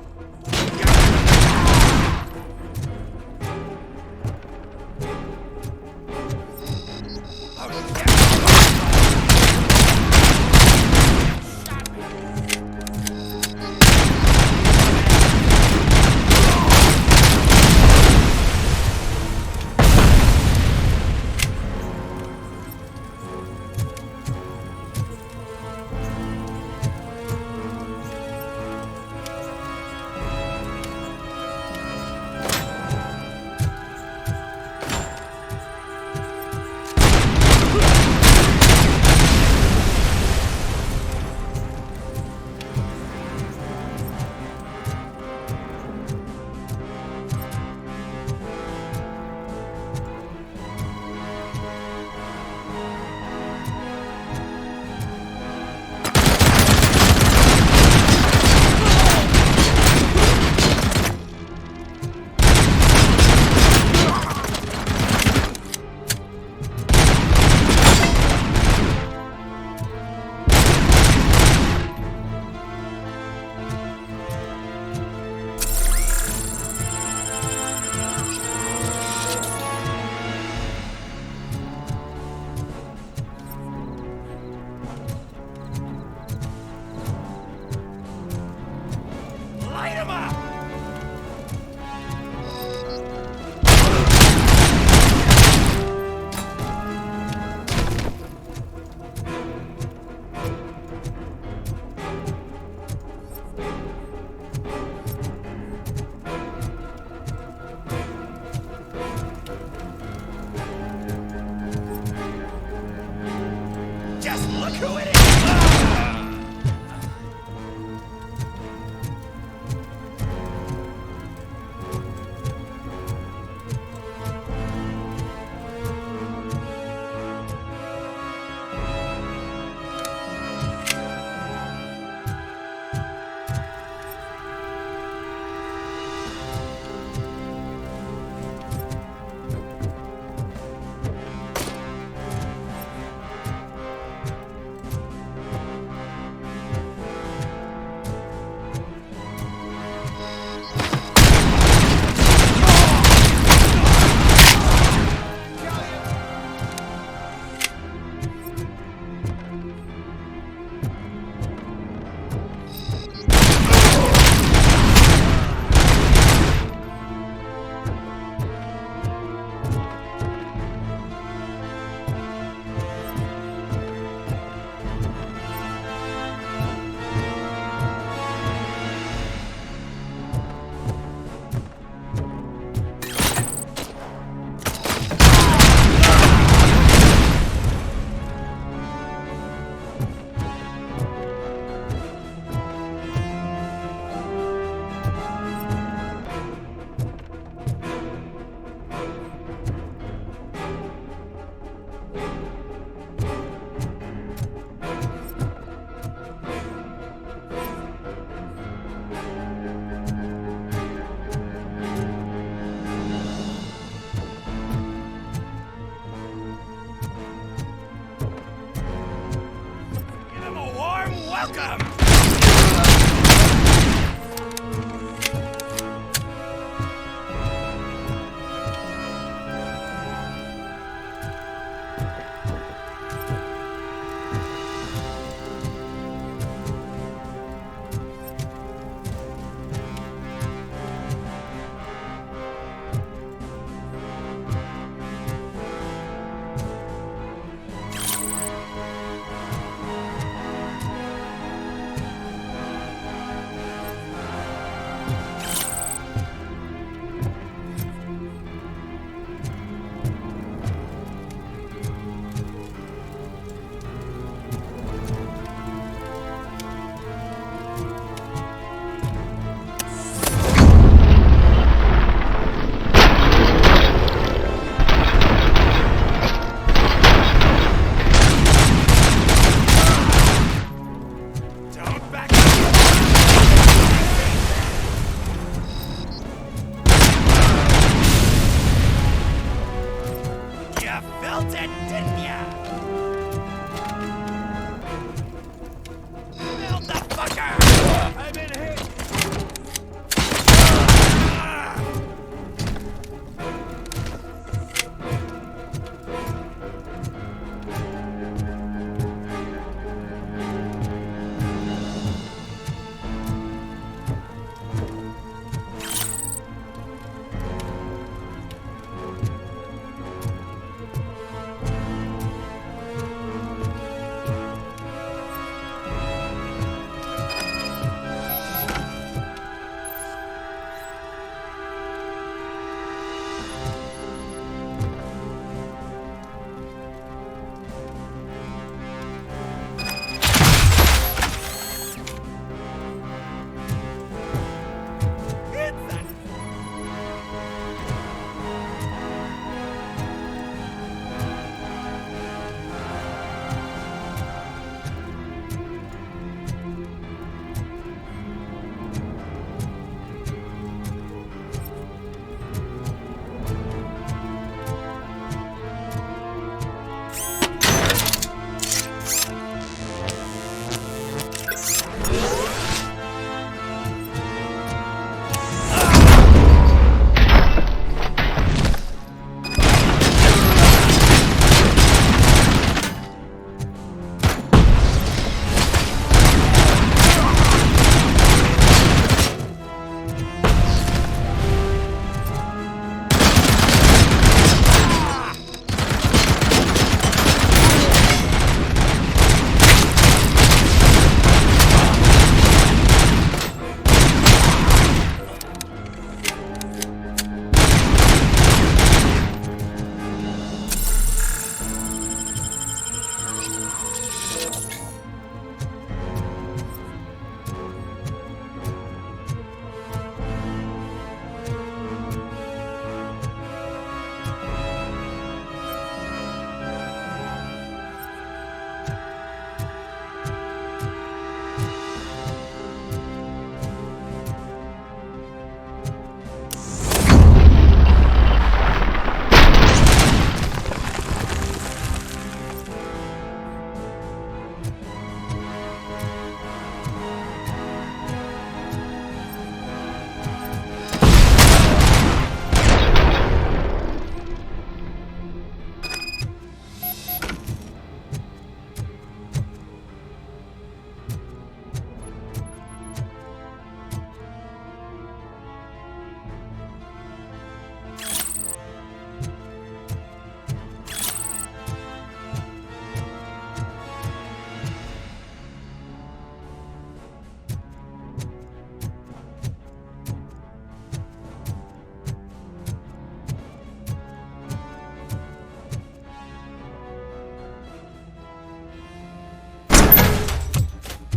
Light him up! Just look who it is! welcome!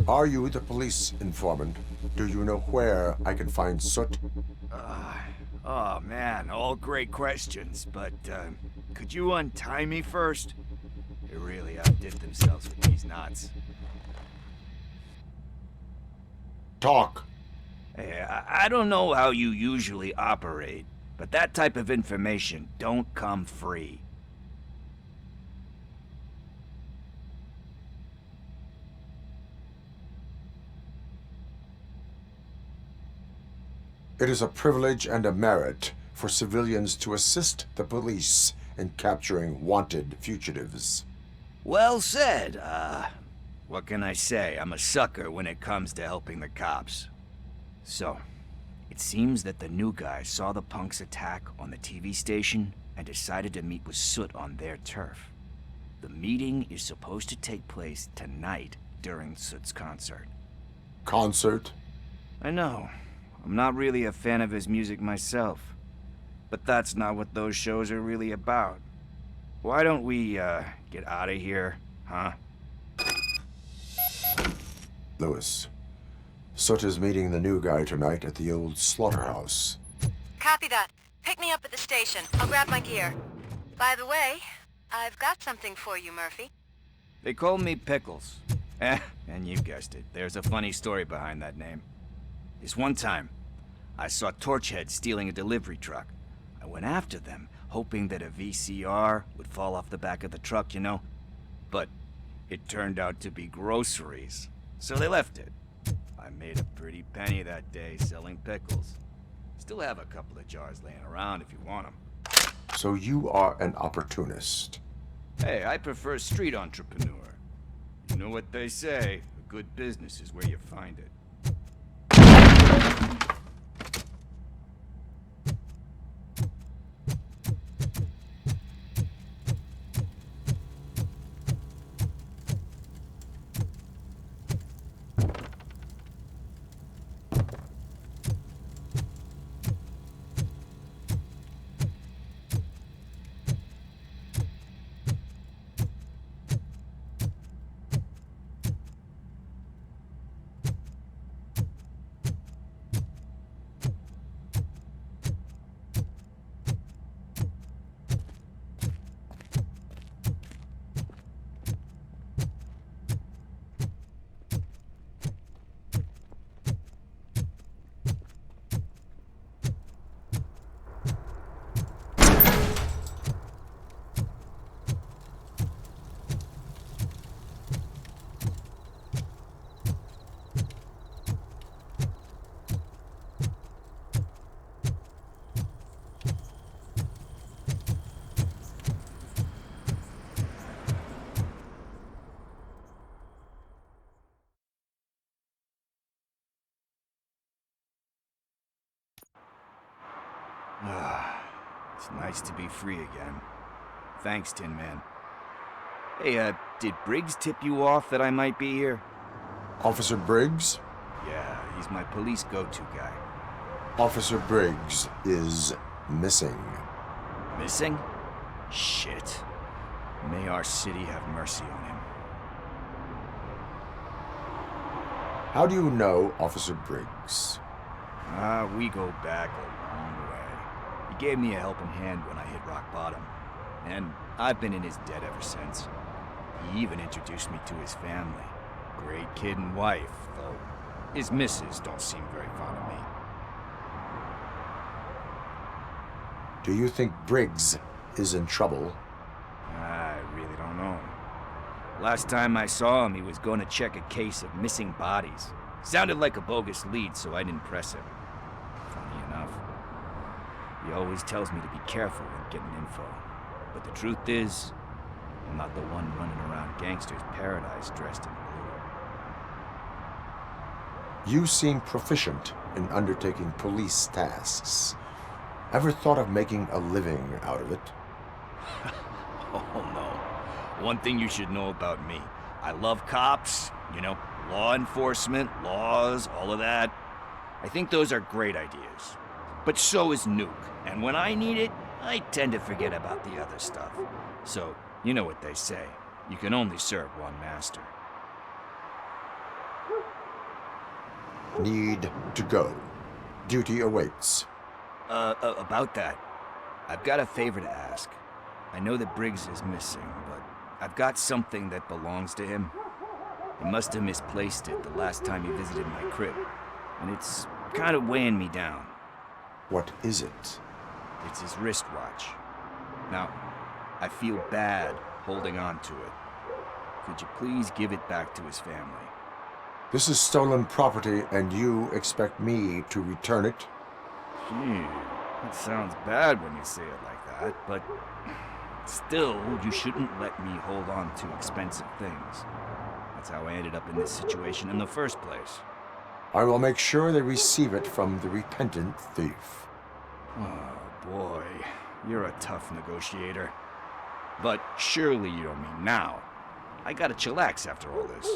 Are you the police informant? Do you know where I can find Soot? Oh man, all great questions, but could you untie me first? They really outdid themselves with these knots. Talk. Hey, I don't know how you usually operate, but that type of information don't come free. It is a privilege and a merit for civilians to assist the police in capturing wanted fugitives. Well said. What can I say? I'm a sucker when it comes to helping the cops. So, it seems that the new guy saw the punks attack on the TV station and decided to meet with Soot on their turf. The meeting is supposed to take place tonight during Soot's concert. Concert? I know. I'm not really a fan of his music myself. But that's not what those shows are really about. Why don't we, get out of here, huh? Lewis, Soot is meeting the new guy tonight at the old slaughterhouse. Copy that. Pick me up at the station. I'll grab my gear. By the way, I've got something for you, Murphy. They call me Pickles. And you guessed it. There's a funny story behind that name. This one time, I saw Torchhead stealing a delivery truck. I went after them, hoping that a VCR would fall off the back of the truck, you know? But it turned out to be groceries. So they left it. I made a pretty penny that day selling pickles. Still have a couple of jars laying around if you want them. So you are an opportunist. Hey, I prefer street entrepreneur. You know what they say, a good business is where you find it. It's nice to be free again. Thanks, Tin Man. Hey, did Briggs tip you off that I might be here? Officer Briggs? Yeah, he's my police go-to guy. Officer Briggs is missing. Missing? Shit. May our city have mercy on him. How do you know Officer Briggs? We go back a long way. He gave me a helping hand when I hit rock bottom, and I've been in his debt ever since. He even introduced me to his family. Great kid and wife, though his missus don't seem very fond of me. Do you think Briggs is in trouble? I really don't know. Last time I saw him, he was going to check a case of missing bodies. Sounded like a bogus lead, so I didn't press him. Funny enough. He always tells me to be careful when getting info. But the truth is, I'm not the one running around gangster's paradise dressed in blue. You seem proficient in undertaking police tasks. Ever thought of making a living out of it? Oh no. One thing you should know about me. I love cops, you know, law enforcement, laws, all of that. I think those are great ideas. But so is Nuke, and when I need it, I tend to forget about the other stuff. So, you know what they say. You can only serve one master. Need to go. Duty awaits. About that, I've got a favor to ask. I know that Briggs is missing, but I've got something that belongs to him. He must have misplaced it the last time he visited my crib, and it's kind of weighing me down. What is it? It's his wristwatch. Now, I feel bad holding on to it. Could you please give it back to his family? This is stolen property, and you expect me to return it? Gee, that sounds bad when you say it like that, but still, you shouldn't let me hold on to expensive things. That's how I ended up in this situation in the first place. I will make sure they receive it from the repentant thief. Oh boy, you're a tough negotiator. But surely you don't mean now. I gotta chillax after all this.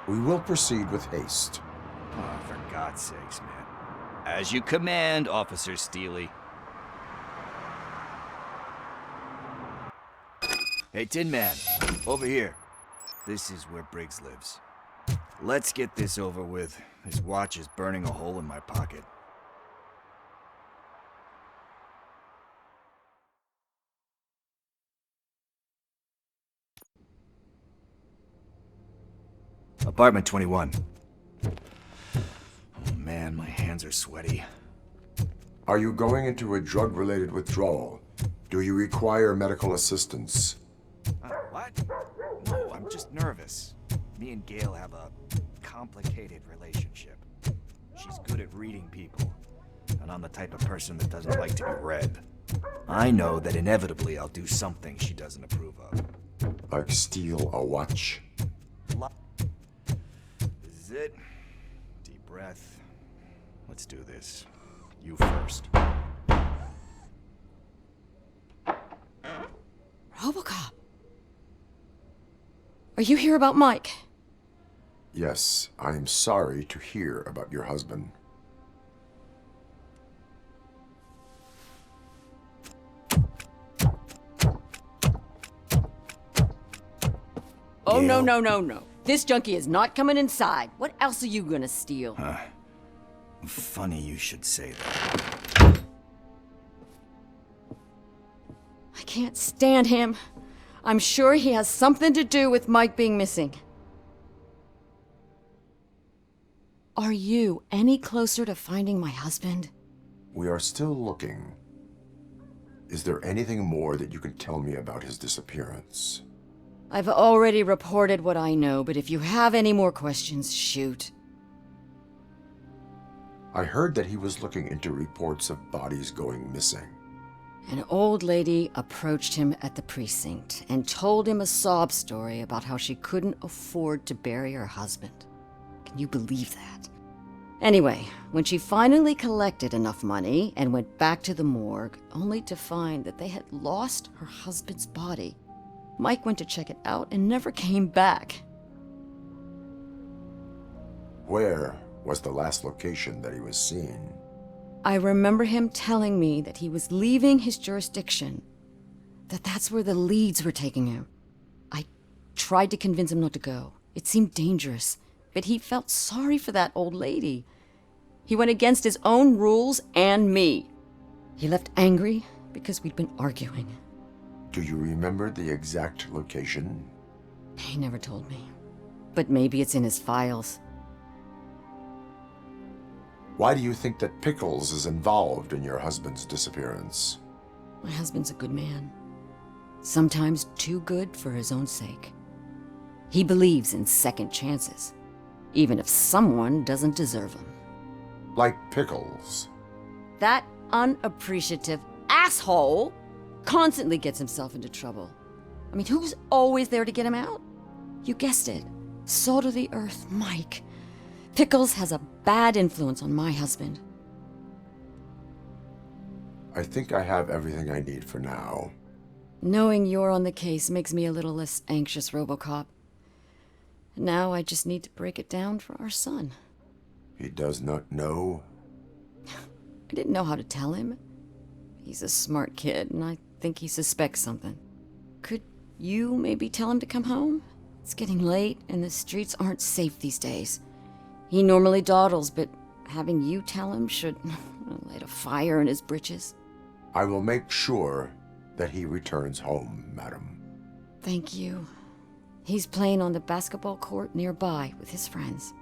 We will proceed with haste. Oh, for God's sakes, man. As you command, Officer Steely. Hey, Tin Man, over here. This is where Briggs lives. Let's get this over with. His watch is burning a hole in my pocket. Apartment 21. Oh man, my hands are sweaty. Are you going into a drug-related withdrawal? Do you require medical assistance? What? No, I'm just nervous. Me and Gail have a complicated relationship. She's good at reading people, and I'm the type of person that doesn't like to be read. I know that inevitably I'll do something she doesn't approve of. Like steal a watch? This is it. Deep breath. Let's do this. You first. RoboCop. Are you here about Mike? Yes, I am sorry to hear about your husband. Oh, no. This junkie is not coming inside. What else are you gonna steal? Funny you should say that. I can't stand him. I'm sure he has something to do with Mike being missing. Are you any closer to finding my husband? We are still looking. Is there anything more that you can tell me about his disappearance? I've already reported what I know, but if you have any more questions, shoot. I heard that he was looking into reports of bodies going missing. An old lady approached him at the precinct and told him a sob story about how she couldn't afford to bury her husband. Can you believe that? Anyway, when she finally collected enough money and went back to the morgue, only to find that they had lost her husband's body, Mike went to check it out and never came back. Where was the last location that he was seen? I remember him telling me that he was leaving his jurisdiction, that's where the leads were taking him. I tried to convince him not to go. It seemed dangerous, but he felt sorry for that old lady. He went against his own rules and me. He left angry because we'd been arguing. Do you remember the exact location? He never told me, but maybe it's in his files. Why do you think that Pickles is involved in your husband's disappearance? My husband's a good man. Sometimes too good for his own sake. He believes in second chances, even if someone doesn't deserve them. Like Pickles. That unappreciative asshole constantly gets himself into trouble. I mean, who's always there to get him out? You guessed it. Salt of the earth, Mike. Pickles has a bad influence on my husband. I think I have everything I need for now. Knowing you're on the case makes me a little less anxious, RoboCop. Now I just need to break it down for our son. He does not know? I didn't know how to tell him. He's a smart kid, and I think he suspects something. Could you maybe tell him to come home? It's getting late, and the streets aren't safe these days. He normally dawdles, but having you tell him should light a fire in his britches. I will make sure that he returns home, madam. Thank you. He's playing on the basketball court nearby with his friends.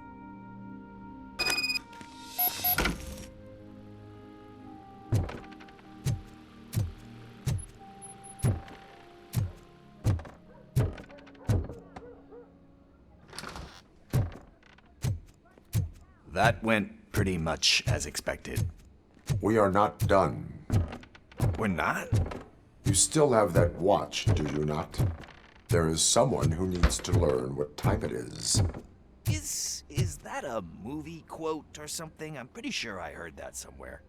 That went pretty much as expected. We are not done. We're not? You still have that watch, do you not? There is someone who needs to learn what time it is. Is that a movie quote or something? I'm pretty sure I heard that somewhere.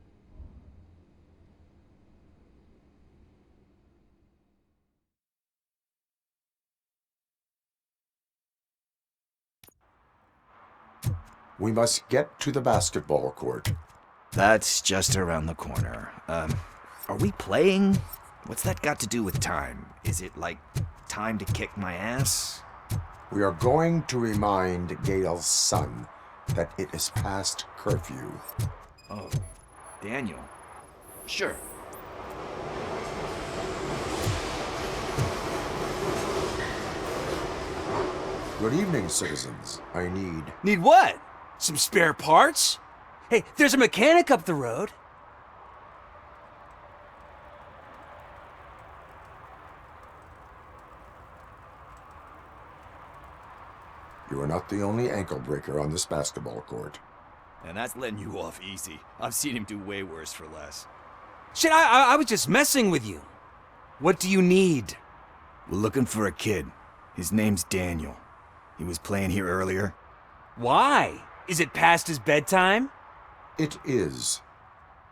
We must get to the basketball court. That's just around the corner. Are we playing? What's that got to do with time? Is it like time to kick my ass? We are going to remind Gale's son that it is past curfew. Oh, Daniel. Sure. Good evening, citizens. I need... Need what? Some spare parts? Hey, there's a mechanic up the road. You are not the only ankle breaker on this basketball court. And that's letting you off easy. I've seen him do way worse for less. Shit, I was just messing with you. What do you need? We're looking for a kid. His name's Daniel. He was playing here earlier. Why? Is it past his bedtime? It is.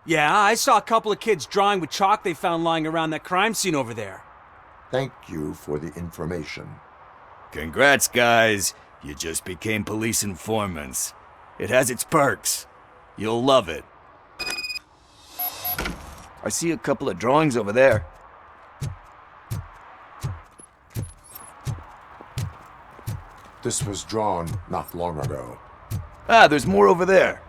Yeah, I saw a couple of kids drawing with chalk they found lying around that crime scene over there. Thank you for the information. Congrats, guys. You just became police informants. It has its perks. You'll love it. I see a couple of drawings over there. This was drawn not long ago. Ah, there's more over there.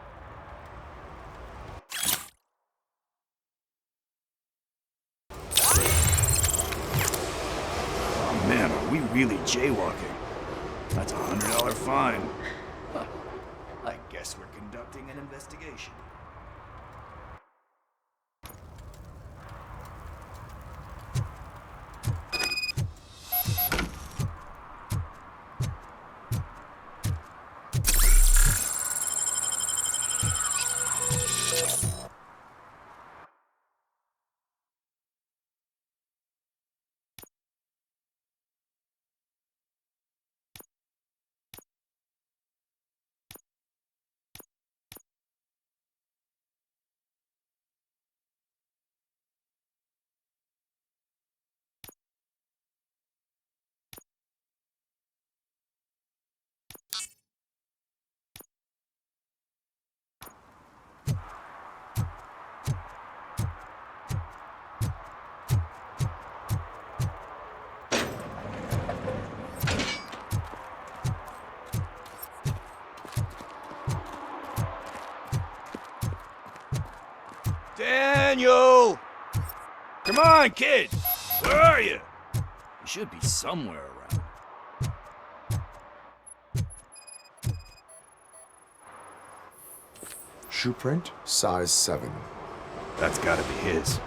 Oh man, are we really jaywalking? That's a $100 fine. Huh. I guess we're conducting an investigation. Daniel! Come on, kid! Where are you? You should be somewhere around. Shoe print, size 7. That's gotta be his.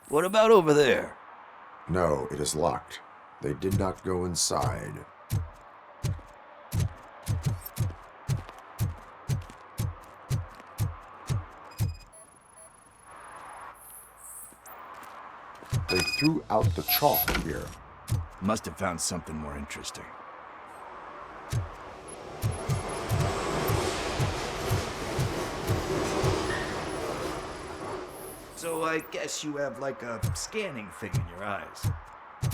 What about over there? No, it is locked. They did not go inside. They threw out the chalk here. Must have found something more interesting. So I guess you have like a scanning thing in your eyes.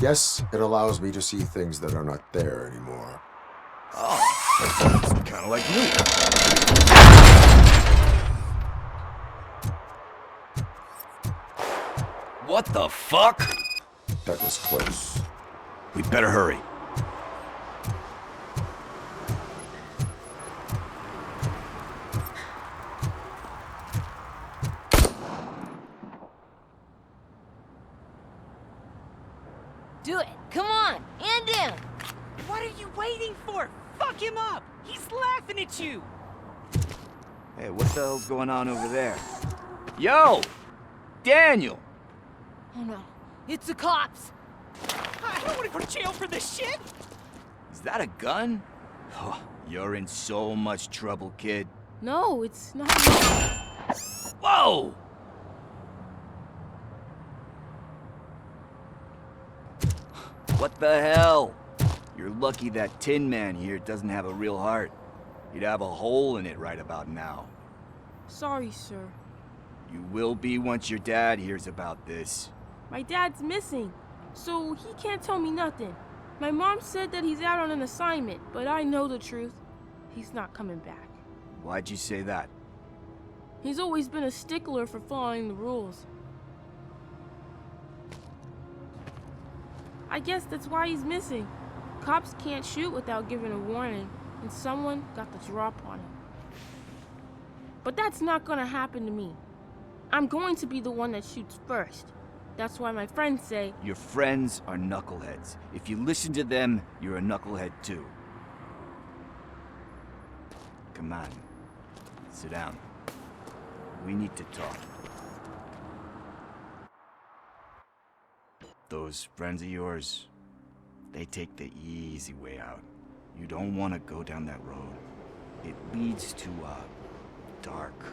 Yes, it allows me to see things that are not there anymore. Oh, that sounds kind of like me. What the fuck? That was close. We better hurry. Do it. Come on. And down. What are you waiting for? Fuck him up! He's laughing at you! Hey, what the hell's going on over there? Yo! Daniel! Oh no. It's the cops. I don't want to go to jail for this shit! Is that a gun? Oh, you're in so much trouble, kid. No, it's not. Whoa! What the hell? You're lucky that Tin Man here doesn't have a real heart. He'd have a hole in it right about now. Sorry, sir. You will be once your dad hears about this. My dad's missing, so he can't tell me nothing. My mom said that he's out on an assignment, but I know the truth. He's not coming back. Why'd you say that? He's always been a stickler for following the rules. I guess that's why he's missing. Cops can't shoot without giving a warning, and someone got the drop on him. But that's not gonna happen to me. I'm going to be the one that shoots first. That's why my friends say... Your friends are knuckleheads. If you listen to them, you're a knucklehead too. Come on. Sit down. We need to talk. Those friends of yours, they take the easy way out. You don't want to go down that road. It leads to a dark,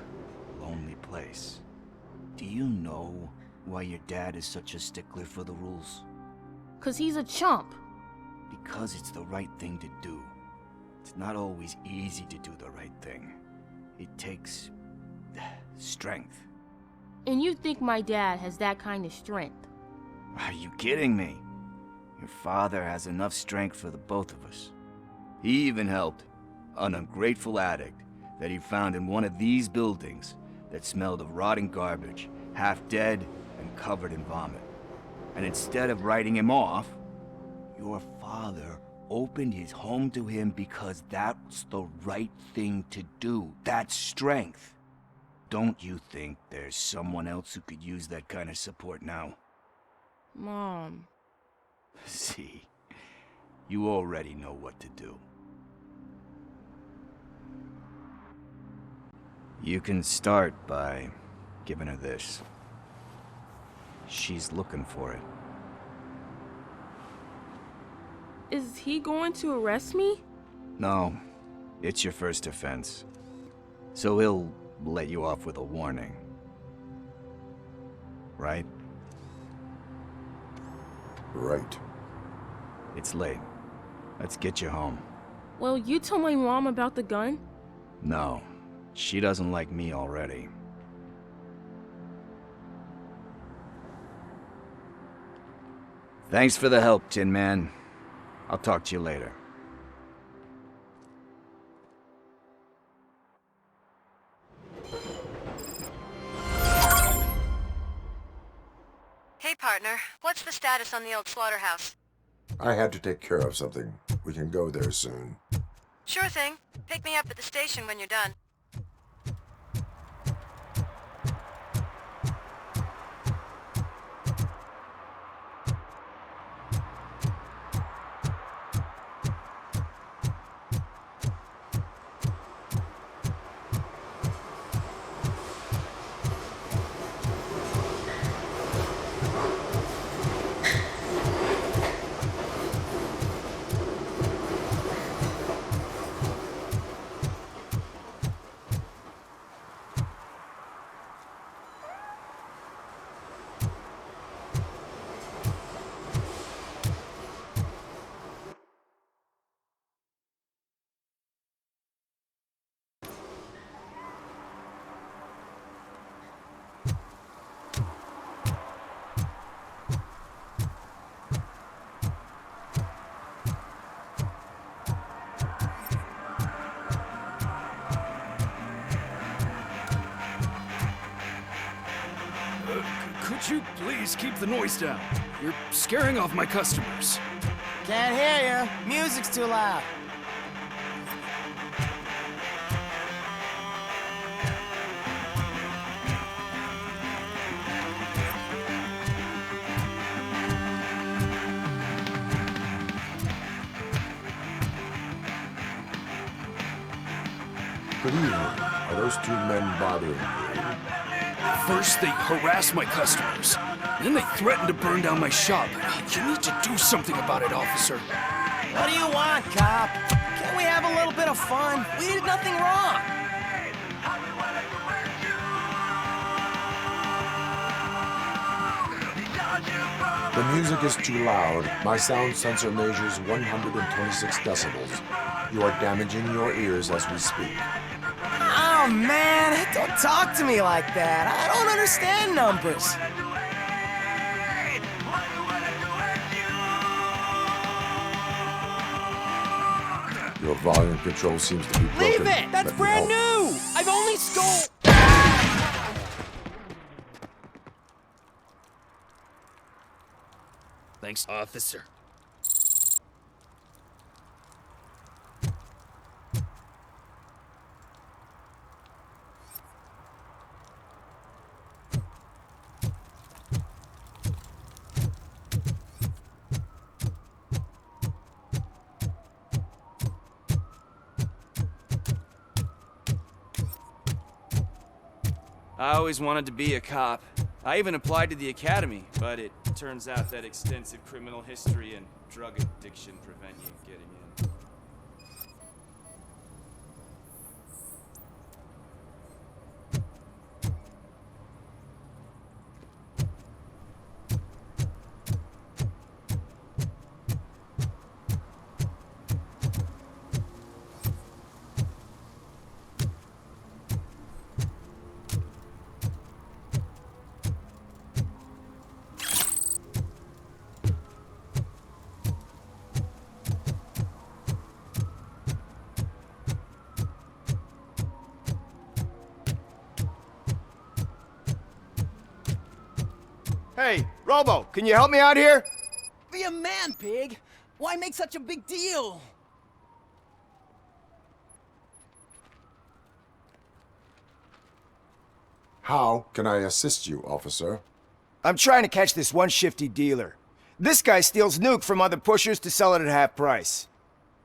lonely place. Do you know why your dad is such a stickler for the rules? 'Cause he's a chump. Because it's the right thing to do. It's not always easy to do the right thing. It takes strength. And you think my dad has that kind of strength? Are you kidding me? Your father has enough strength for the both of us. He even helped an ungrateful addict that he found in one of these buildings that smelled of rotting garbage, half dead and covered in vomit. And instead of writing him off, your father opened his home to him because that's the right thing to do. That's strength. Don't you think there's someone else who could use that kind of support now? Mom. See, you already know what to do. You can start by giving her this. She's looking for it. Is he going to arrest me? No, it's your first offense. So he'll let you off with a warning. Right? Right. It's late. Let's get you home. Well, you told my mom about the gun? No, she doesn't like me already. Thanks for the help, Tin Man. I'll talk to you later. Hey, partner. What's the status on the old slaughterhouse? I had to take care of something. We can go there soon. Sure thing. Pick me up at the station when you're done. the noise down. You're scaring off my customers. Can't hear you. Music's too loud. Good evening. Are those two men bothering you? First, they harass my customers. Then they threaten to burn down my shop. You need to do something about it, officer. What do you want, cop? Can't we have a little bit of fun? We did nothing wrong. The music is too loud. My sound sensor measures 126 decibels. You are damaging your ears as we speak. Oh, man, don't talk to me like that. I don't understand numbers. Your volume control seems to be broken. Leave it! That's Let me brand help. new! I've only stole... Thanks, officer. I always wanted to be a cop. I even applied to the academy, but it turns out that extensive criminal history and drug addiction prevent you getting in. Hey, Robo, can you help me out here? Be a man, pig. Why make such a big deal? How can I assist you, officer? I'm trying to catch this one shifty dealer. This guy steals nuke from other pushers to sell it at half price.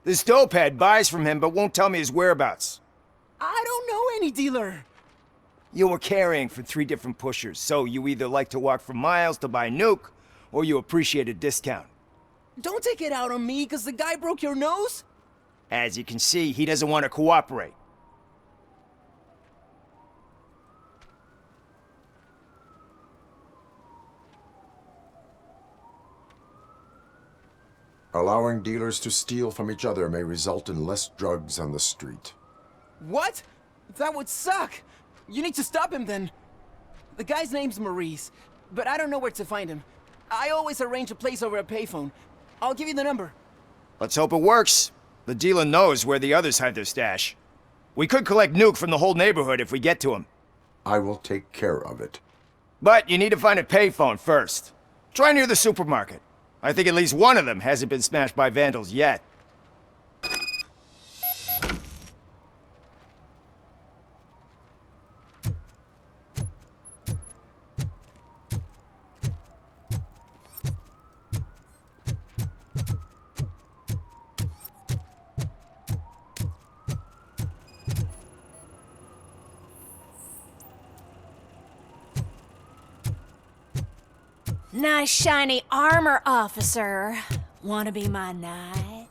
This dopehead buys from him but won't tell me his whereabouts. I don't know any dealer. You were carrying for 3 different pushers, so you either like to walk for miles to buy nuke, or you appreciate a discount. Don't take it out on me, because the guy broke your nose? As you can see, he doesn't want to cooperate. Allowing dealers to steal from each other may result in less drugs on the street. What? That would suck. You need to stop him then. The guy's name's Maurice, but I don't know where to find him. I always arrange a place over a payphone. I'll give you the number. Let's hope it works. The dealer knows where the others hide their stash. We could collect nuke from the whole neighborhood if we get to him. I will take care of it. But you need to find a payphone first. Try near the supermarket. I think at least one of them hasn't been smashed by vandals yet. Nice shiny armor, officer. Wanna be my knight?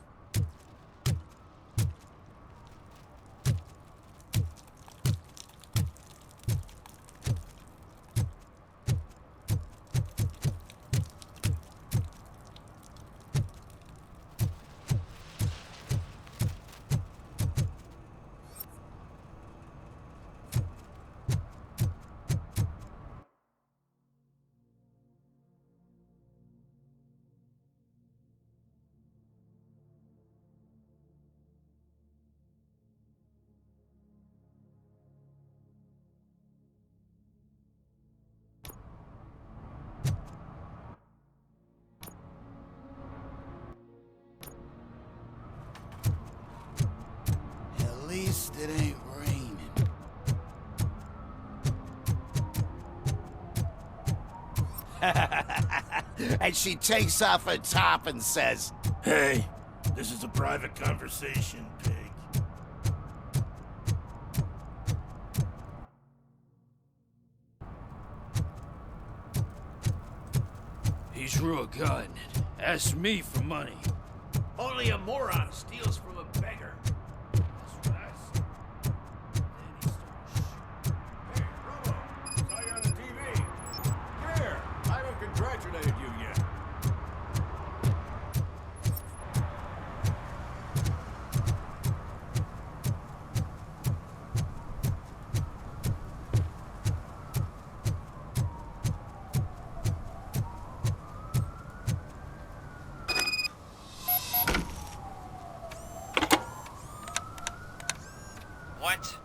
least it ain't raining. And she takes off her top and says, "Hey, this is a private conversation, pig." He's real good. Ask me for money. Only a moron steals from a beggar. That's what I said. Then he started shooting. Hey, Robo, saw you on the TV. Come here. I haven't congratulated you yet. What?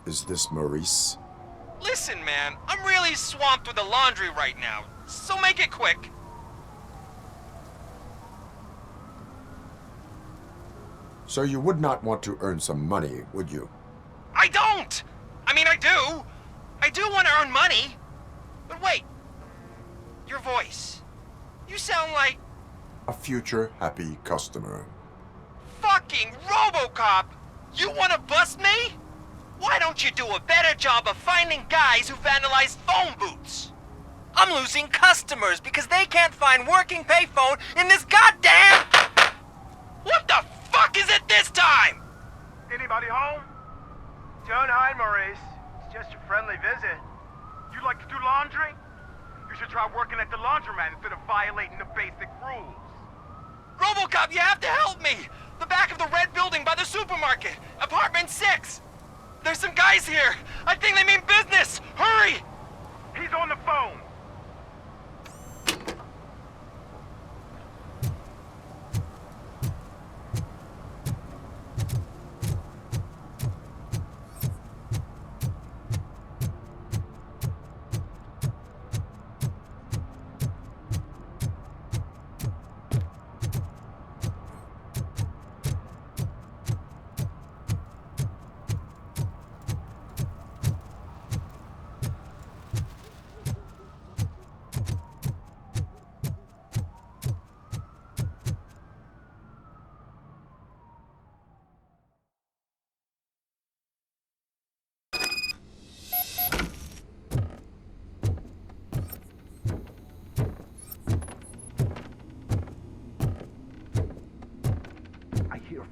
Is this Maurice? Listen, man, I'm really swamped with the laundry right now, so make it quick. So you would not want to earn some money, would you? I don't! I mean, I do. I do want to earn money. But wait. Your voice. You sound like... A future happy customer. fucking RoboCop! You want to bust me? Why don't you do a better job of finding guys who vandalize phone booths? I'm losing customers because they can't find working payphone in this goddamn... What the fuck is it this time? Anybody home? Don't hide, Maurice. It's just a friendly visit. You like to do laundry? You should try working at the laundromat instead of violating the basic rules. RoboCop, you have to help me! The back of the red building by the supermarket. Apartment 6. There's some guys here. I think they mean business. Hurry! He's on the phone.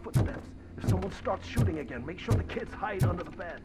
Footsteps. If someone starts shooting again, make sure the kids hide under the bed.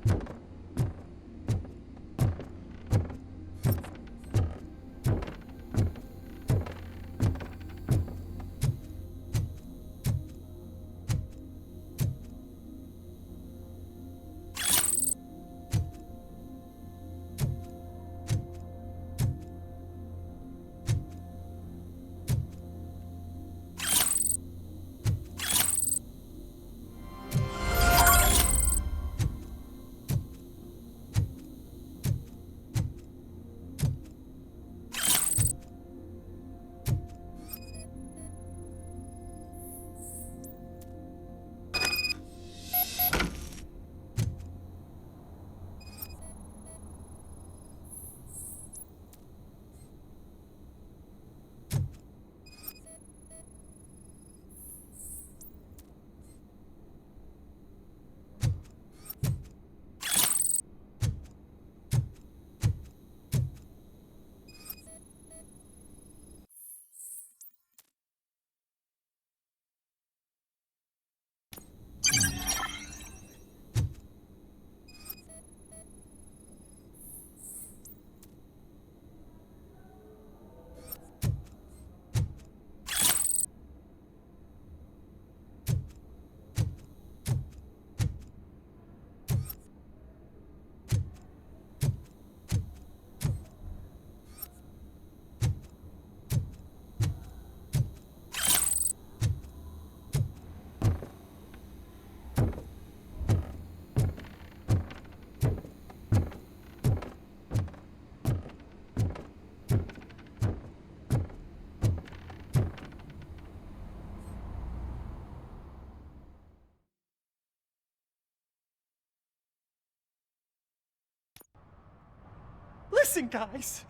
Listen, guys.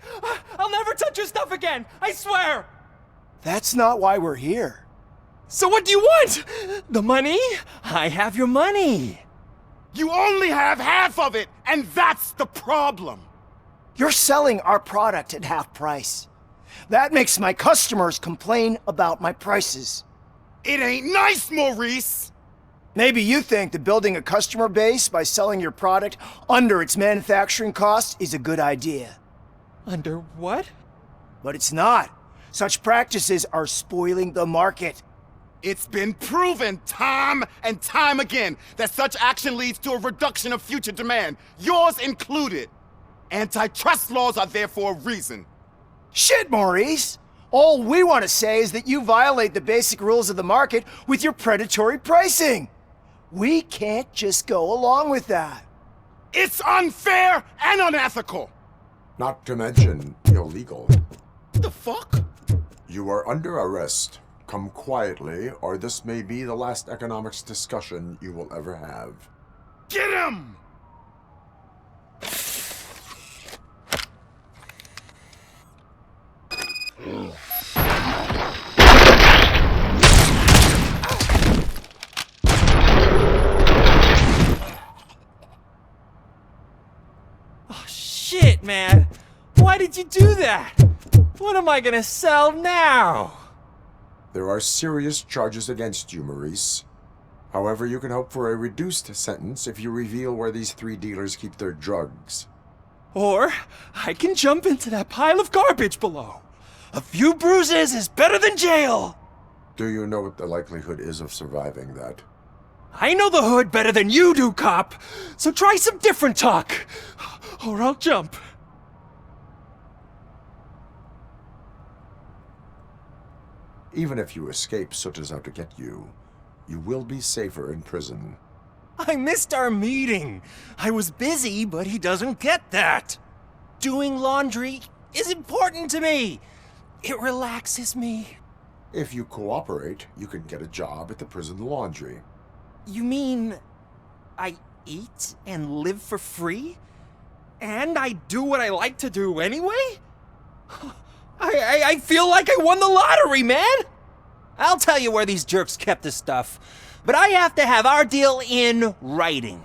I'll never touch your stuff again. I swear. That's not why we're here. So what do you want? The money? I have your money. You only have half of it, and that's the problem. You're selling our product at half price. That makes my customers complain about my prices. It ain't nice, Maurice! Maybe you think that building a customer base by selling your product under its manufacturing cost is a good idea. Under what? But it's not. Such practices are spoiling the market. It's been proven time and time again that such action leads to a reduction of future demand, yours included. Antitrust laws are there for a reason. Shit, Maurice! All we want to say is that you violate the basic rules of the market with your predatory pricing. We can't just go along with that. It's unfair and unethical! Not to mention illegal. The fuck? You are under arrest. Come quietly, or this may be the last economics discussion you will ever have. Get him! Oh, shit, man. Why did you do that? What am I gonna sell now? There are serious charges against you, Maurice. However, you can hope for a reduced sentence if you reveal where these 3 dealers keep their drugs. Or I can jump into that pile of garbage below. A few bruises is better than jail. Do you know what the likelihood is of surviving that? I know the hood better than you do, cop. So try some different talk, or I'll jump. Even if you escape Soot is out to get you, you will be safer in prison. I missed our meeting. I was busy, but he doesn't get that. Doing laundry is important to me. It relaxes me. If you cooperate, you can get a job at the prison laundry. You mean I eat and live for free? And I do what I like to do anyway? I feel like I won the lottery, man! I'll tell you where these jerks kept the stuff, but I have to have our deal in writing.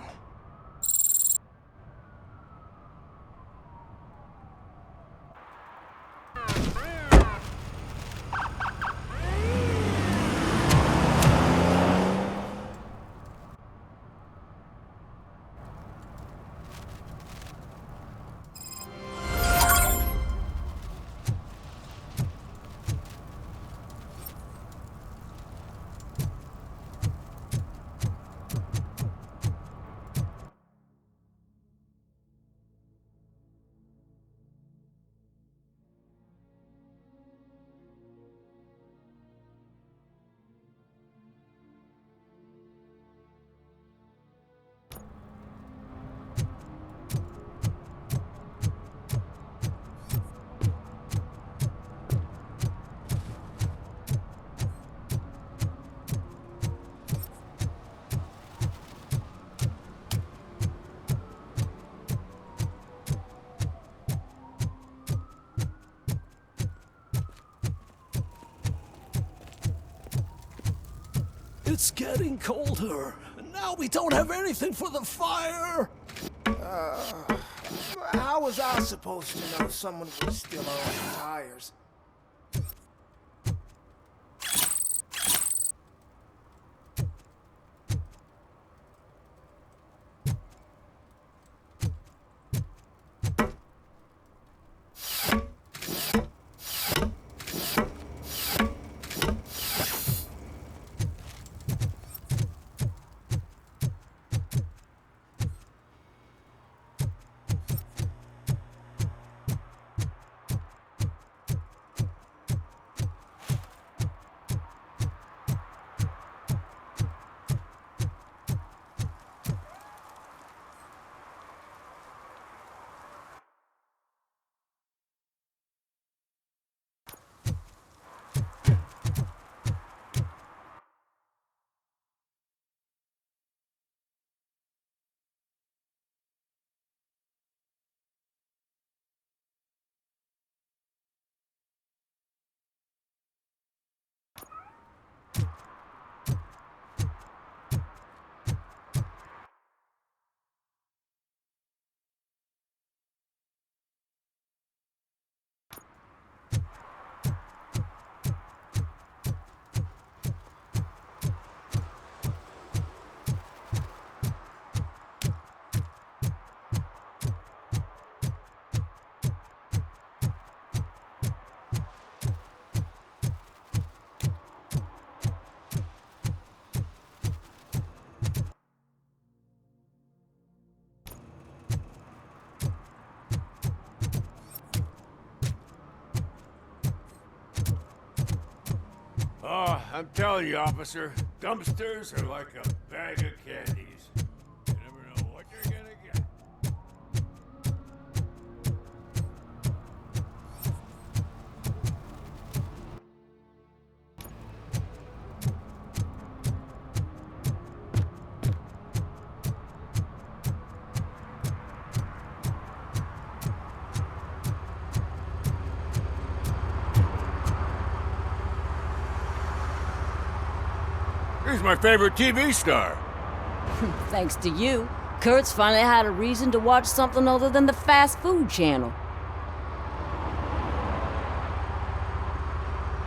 It's getting colder, and now we don't have anything for the fire. How was I supposed to know someone would steal our own tires? Oh, I'm telling you, officer, dumpsters are like a bag of candies. You never know what you're gonna get. He's my favorite TV star. Thanks to you, Kurt's finally had a reason to watch something other than the fast food channel.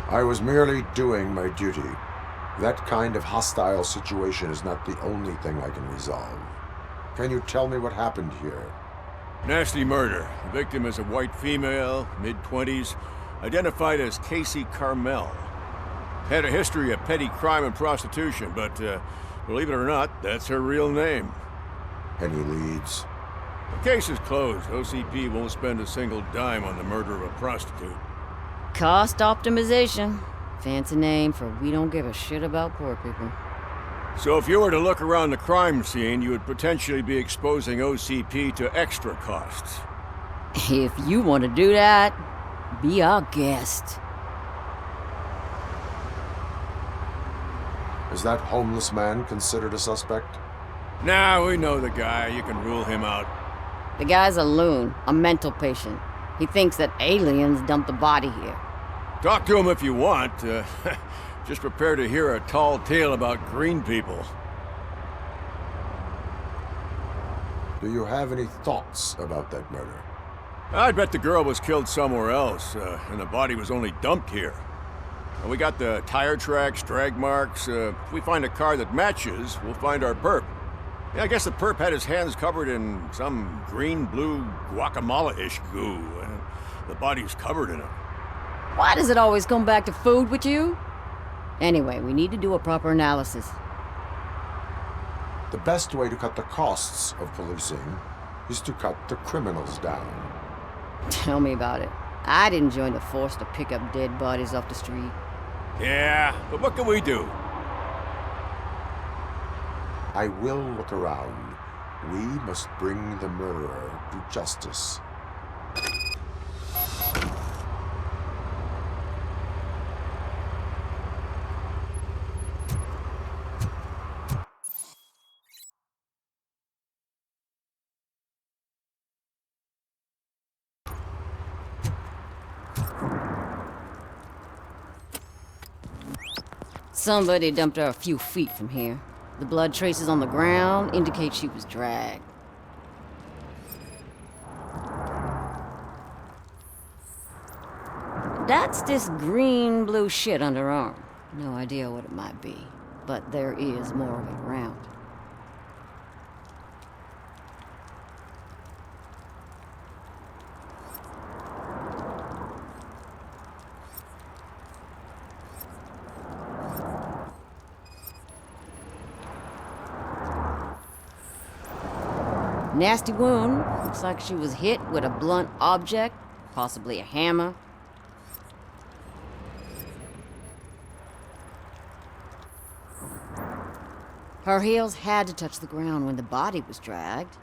I was merely doing my duty. That kind of hostile situation is not the only thing I can resolve. Can you tell me what happened here? Nasty murder. The victim is a white female, mid-20s, identified as Casey Carmel. Had a history of petty crime and prostitution, but believe it or not, that's her real name. Any leads? The case is closed. OCP won't spend a single dime on the murder of a prostitute. Cost optimization. Fancy name for we don't give a shit about poor people. So if you were to look around the crime scene, you would potentially be exposing OCP to extra costs. If you want to do that, be our guest. Is that homeless man considered a suspect? Nah, we know the guy. You can rule him out. The guy's a loon, a mental patient. He thinks that aliens dumped the body here. Talk to him if you want. Just prepare to hear a tall tale about green people. Do you have any thoughts about that murder? I'd bet the girl was killed somewhere else, and the body was only dumped here. And we got the tire tracks, drag marks. If we find a car that matches, we'll find our perp. Yeah, I guess the perp had his hands covered in some green-blue guacamole-ish goo, and the body's covered in it. Why does it always come back to food with you? Anyway, we need to do a proper analysis. The best way to cut the costs of policing is to cut the criminals down. Tell me about it. I didn't join the force to pick up dead bodies off the street. Yeah, but what can we do? I will look around. We must bring the murderer to justice. Somebody dumped her a few feet from here. The blood traces on the ground indicate she was dragged. That's this green-blue shit under her arm. No idea what it might be, but there is more of it around. Nasty wound. Looks like she was hit with a blunt object, possibly a hammer. Her heels had to touch the ground when the body was dragged.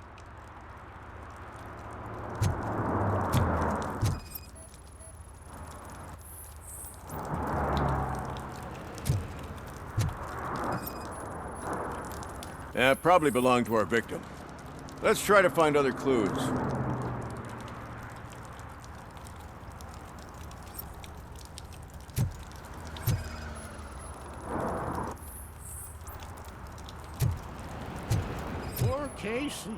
Probably belonged to our victim. Let's try to find other clues. Poor Casey.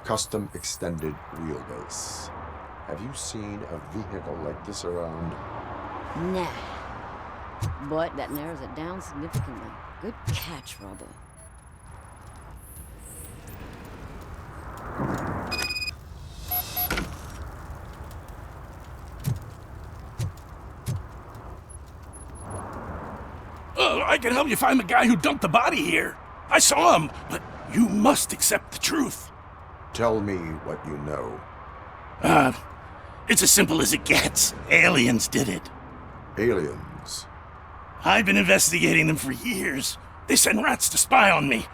Custom extended wheelbase. Have you seen a vehicle like this around? Nah. But that narrows it down significantly. Good catch, Robo. I can help you find the guy who dumped the body here. I saw him, but you must accept the truth. Tell me what you know. It's as simple as it gets. Aliens did it. Aliens? I've been investigating them for years. They send rats to spy on me.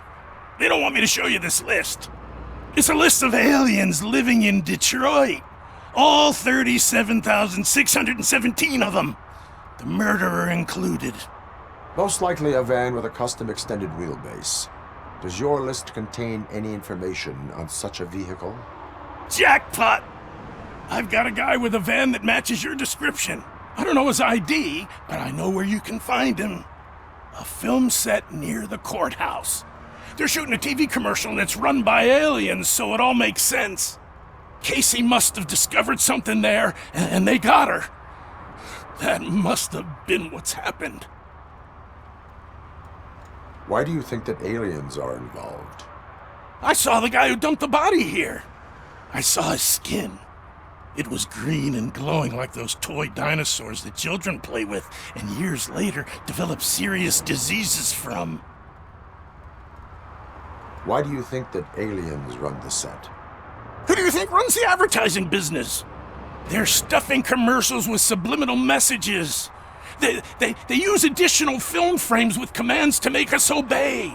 They don't want me to show you this list. It's a list of aliens living in Detroit. All 37,617 of them. The murderer included. Most likely a van with a custom extended wheelbase. Does your list contain any information on such a vehicle? Jackpot! I've got a guy with a van that matches your description. I don't know his ID, but I know where you can find him. A film set near the courthouse. They're shooting a TV commercial and it's run by aliens, so it all makes sense. Casey must have discovered something there, and they got her. That must have been what's happened. Why do you think that aliens are involved? I saw the guy who dumped the body here. I saw his skin. It was green and glowing like those toy dinosaurs that children play with and years later develop serious diseases from. Why do you think that aliens run the set? Who do you think runs the advertising business? They're stuffing commercials with subliminal messages. They use additional film frames with commands to make us obey.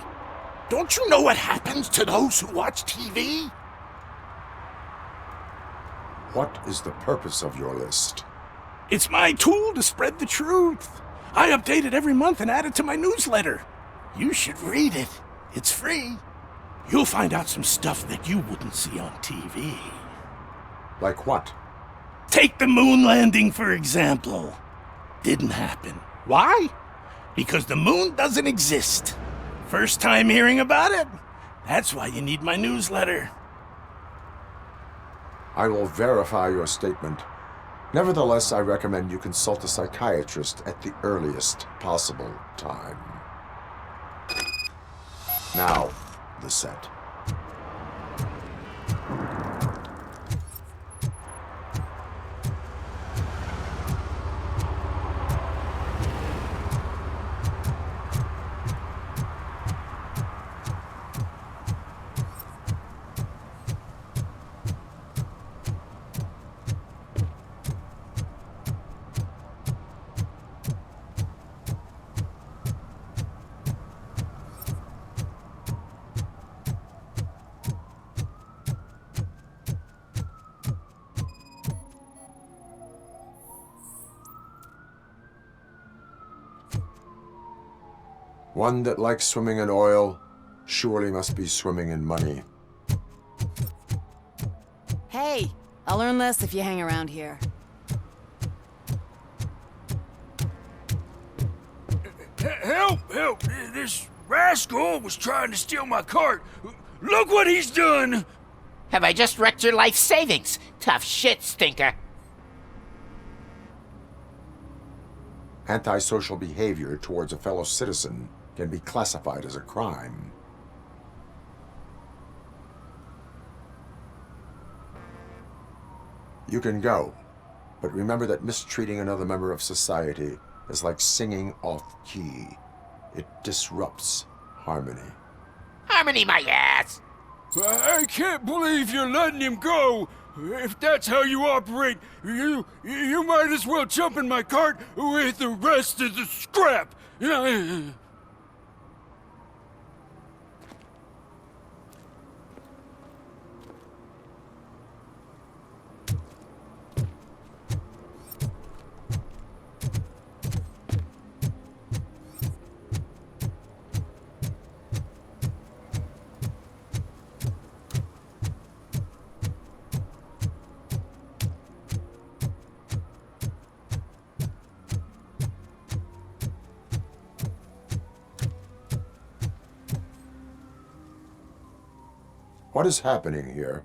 Don't you know what happens to those who watch TV? What is the purpose of your list? It's my tool to spread the truth. I update it every month and add it to my newsletter. You should read it. It's free. You'll find out some stuff that you wouldn't see on TV. Like what? Take the moon landing, for example. Didn't happen. Why? Because the moon doesn't exist. First time hearing about it? That's why you need my newsletter. I will verify your statement. Nevertheless, I recommend you consult a psychiatrist at the earliest possible time. Now, the set. One that likes swimming in oil surely must be swimming in money. Hey, I'll earn less if you hang around here. Help! Help! This rascal was trying to steal my cart. Look what he's done! Have I just wrecked your life savings? Tough shit, stinker. Antisocial behavior towards a fellow citizen can be classified as a crime. You can go, but remember that mistreating another member of society is like singing off key. It disrupts harmony. Harmony my ass! I can't believe you're letting him go! If that's how you operate, you might as well jump in my cart with the rest of the scrap! What is happening here?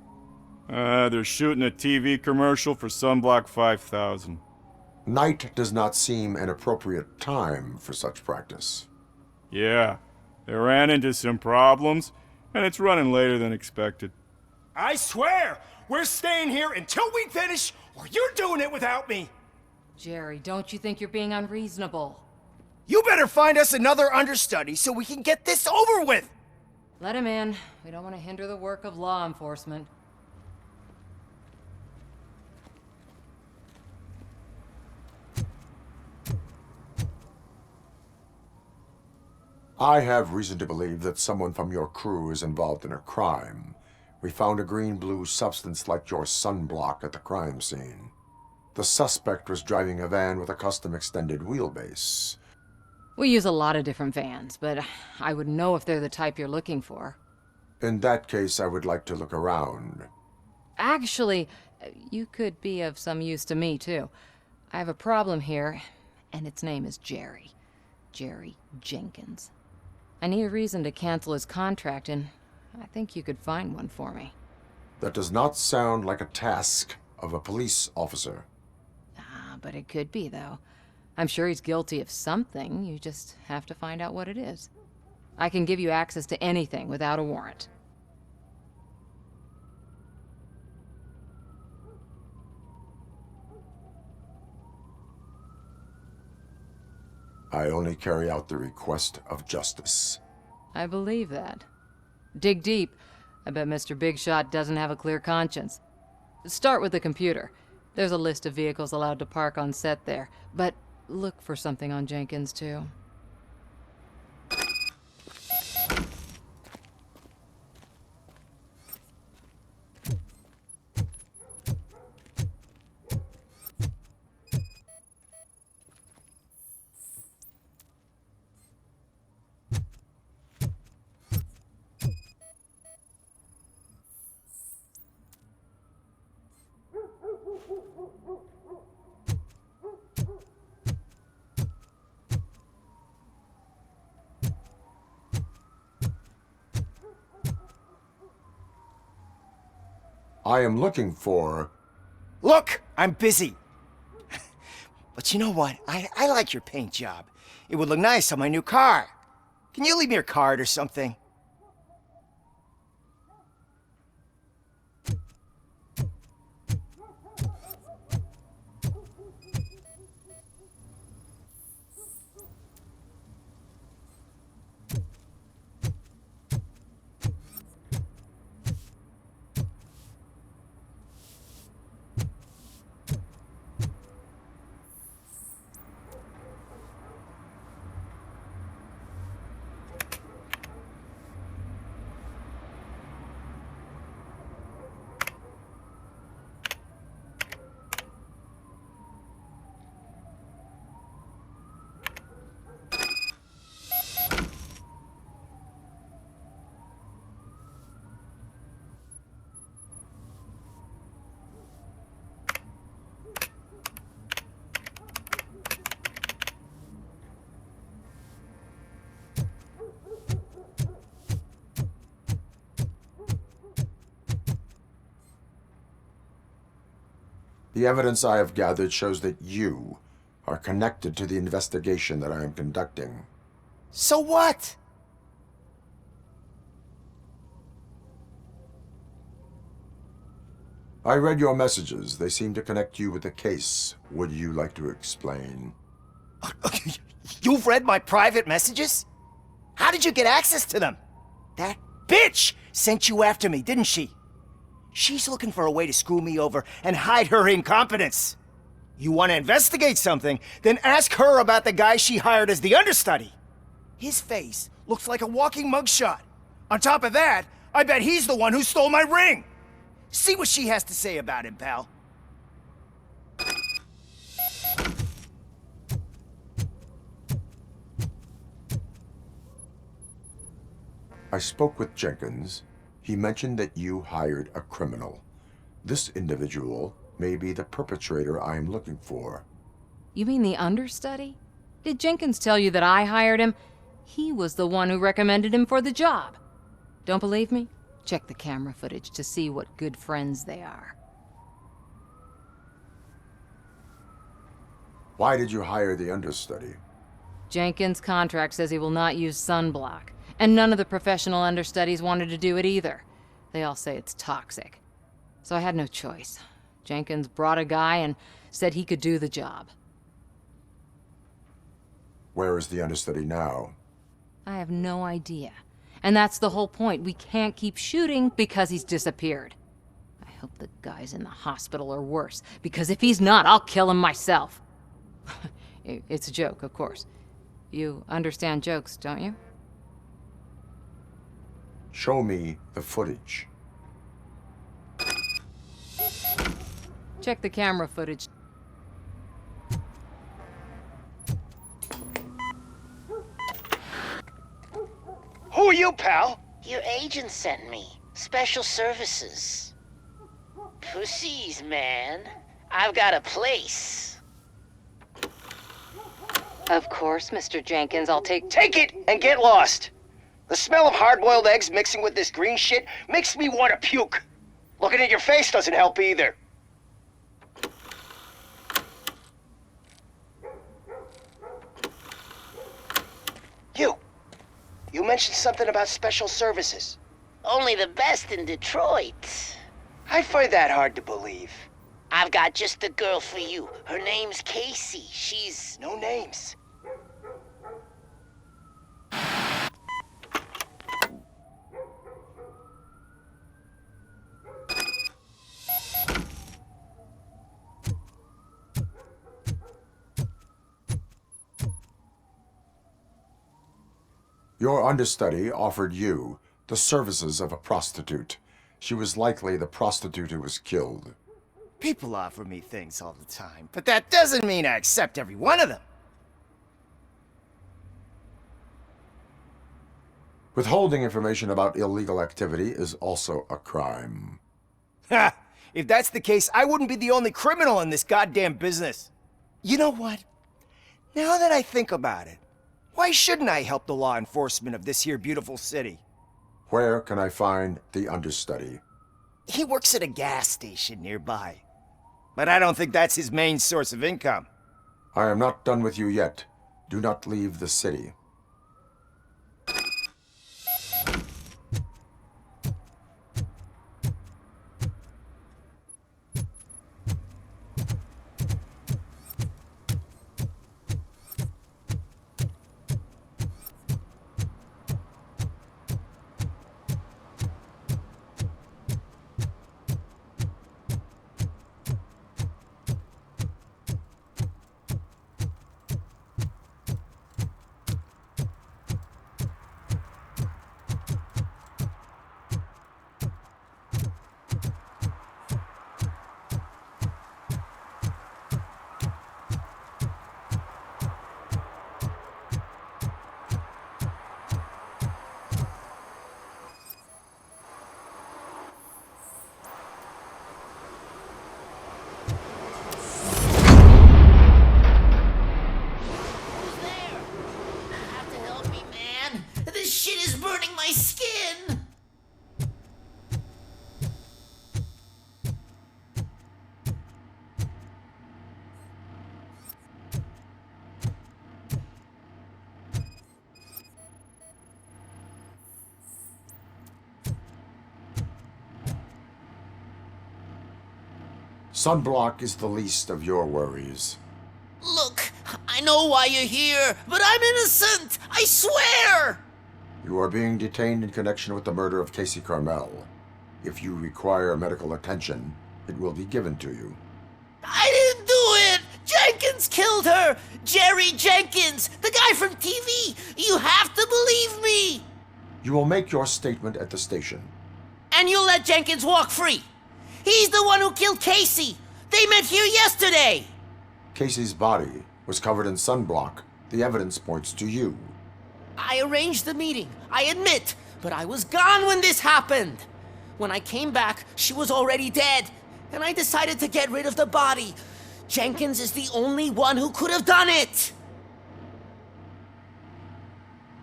They're shooting a TV commercial for Sunblock 5000. Night does not seem an appropriate time for such practice. Yeah, they ran into some problems, and it's running later than expected. I swear, we're staying here until we finish, or you're doing it without me! Jerry, don't you think you're being unreasonable? You better find us another understudy so we can get this over with! Let him in. We don't want to hinder the work of law enforcement. I have reason to believe that someone from your crew is involved in a crime. We found a green-blue substance like your sunblock at the crime scene. The suspect was driving a van with a custom extended wheelbase. We use a lot of different vans, but I wouldn't know if they're the type you're looking for. In that case, I would like to look around. Actually, you could be of some use to me, too. I have a problem here, and its name is Jerry. Jerry Jenkins. I need a reason to cancel his contract, and I think you could find one for me. That does not sound like a task of a police officer. But it could be, though. I'm sure he's guilty of something. You just have to find out what it is. I can give you access to anything without a warrant. I only carry out the request of justice. I believe that. Dig deep. I bet Mr. Big Shot doesn't have a clear conscience. Start with the computer. There's a list of vehicles allowed to park on set there, but look for something on Jenkins, too. I am looking for... Look, I'm busy. But you know what? I like your paint job. It would look nice on my new car. Can you leave me your card or something? The evidence I have gathered shows that you are connected to the investigation that I am conducting. So what? I read your messages. They seem to connect you with the case. Would you like to explain? You've read my private messages? How did you get access to them? That bitch sent you after me, didn't she? She's looking for a way to screw me over and hide her incompetence. You want to investigate something, then ask her about the guy she hired as the understudy. His face looks like a walking mugshot. On top of that, I bet he's the one who stole my ring. See what she has to say about him, pal. I spoke with Jenkins. He mentioned that you hired a criminal. This individual may be the perpetrator I am looking for. You mean the understudy? Did Jenkins tell you that I hired him? He was the one who recommended him for the job. Don't believe me? Check the camera footage to see what good friends they are. Why did you hire the understudy? Jenkins' contract says he will not use sunblock, and none of the professional understudies wanted to do it either. They all say it's toxic. So I had no choice. Jenkins brought a guy and said he could do the job. Where is the understudy now? I have no idea. And that's the whole point. We can't keep shooting because he's disappeared. I hope the guy's in the hospital or worse, because if he's not, I'll kill him myself. It's a joke, of course. You understand jokes, don't you? Show me the footage. Check the camera footage. Who are you, pal? Your agent sent me. Special services. Pussies, man. I've got a place. Of course, Mr. Jenkins, I'll take... Take it and get lost. The smell of hard-boiled eggs mixing with this green shit makes me want to puke. Looking at your face doesn't help either. You mentioned something about special services. Only the best in Detroit. I find that hard to believe. I've got just the girl for you. Her name's Casey. She's... No names. Your understudy offered you the services of a prostitute. She was likely the prostitute who was killed. People offer me things all the time, but that doesn't mean I accept every one of them. Withholding information about illegal activity is also a crime. Ha! If that's the case, I wouldn't be the only criminal in this goddamn business. You know what? Now that I think about it, why shouldn't I help the law enforcement of this here beautiful city? Where can I find the understudy? He works at a gas station nearby. But I don't think that's his main source of income. I am not done with you yet. Do not leave the city. Sunblock is the least of your worries. Look, I know why you're here, but I'm innocent! I swear! You are being detained in connection with the murder of Casey Carmel. If you require medical attention, it will be given to you. I didn't do it! Jenkins killed her! Jerry Jenkins, the guy from TV! You have to believe me! You will make your statement at the station. And you'll let Jenkins walk free! He's the one who killed Casey! They met here yesterday! Casey's body was covered in sunblock. The evidence points to you. I arranged the meeting, I admit, but I was gone when this happened. When I came back, she was already dead, and I decided to get rid of the body. Jenkins is the only one who could have done it!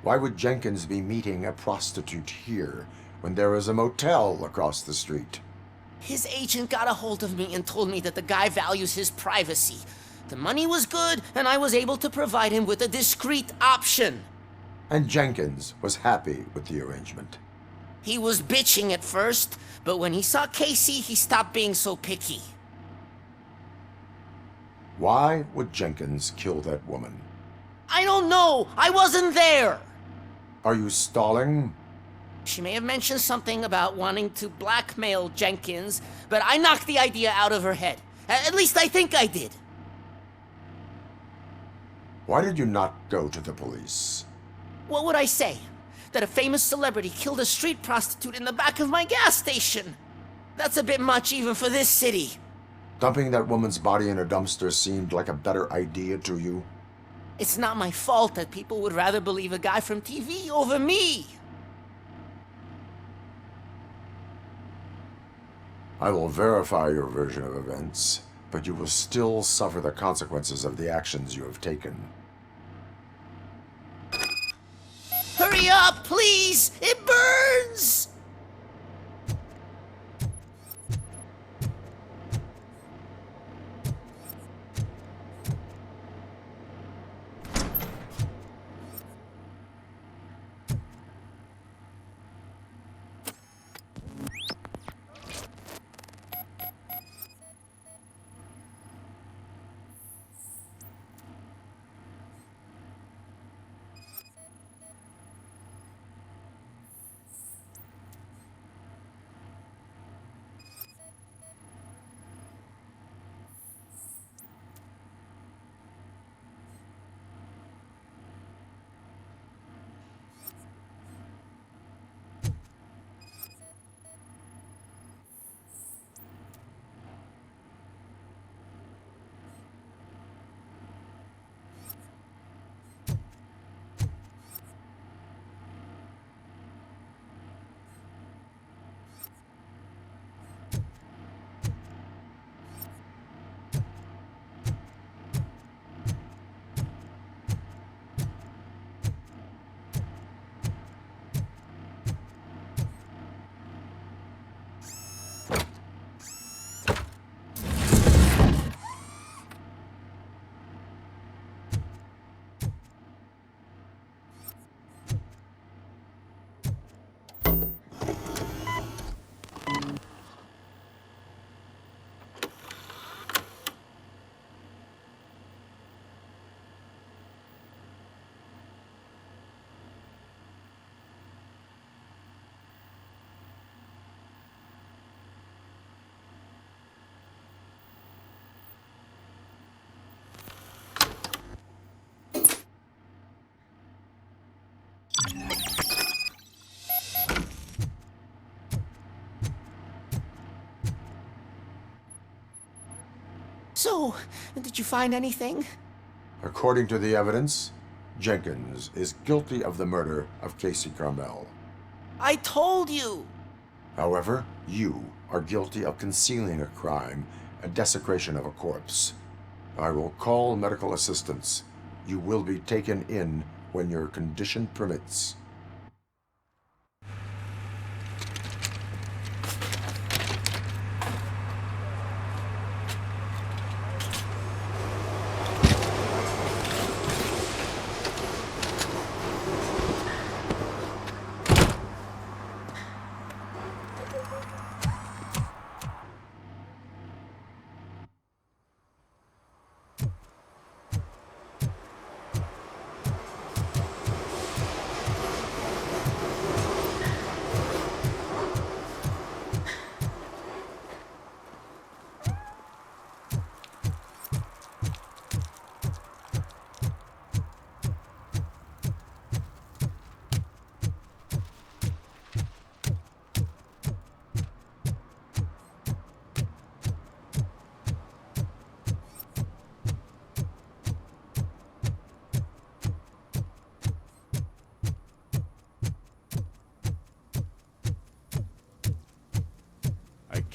Why would Jenkins be meeting a prostitute here when there is a motel across the street? His agent got a hold of me and told me that the guy values his privacy. The money was good, and I was able to provide him with a discreet option. And Jenkins was happy with the arrangement. He was bitching at first, but when he saw Casey, he stopped being so picky. Why would Jenkins kill that woman? I don't know! I wasn't there! Are you stalling? She may have mentioned something about wanting to blackmail Jenkins, but I knocked the idea out of her head. At least I think I did. Why did you not go to the police? What would I say? that a famous celebrity killed a street prostitute in the back of my gas station. That's a bit much even for this city. Dumping that woman's body in a dumpster seemed like a better idea to you? It's not my fault that people would rather believe a guy from TV over me. I will verify your version of events, but you will still suffer the consequences of the actions you have taken. Hurry up, please! It burns! So, did you find anything? According to the evidence, Jenkins is guilty of the murder of Casey Carmel. I told you! However, you are guilty of concealing a crime and desecration of a corpse. I will call medical assistance. You will be taken in when your condition permits.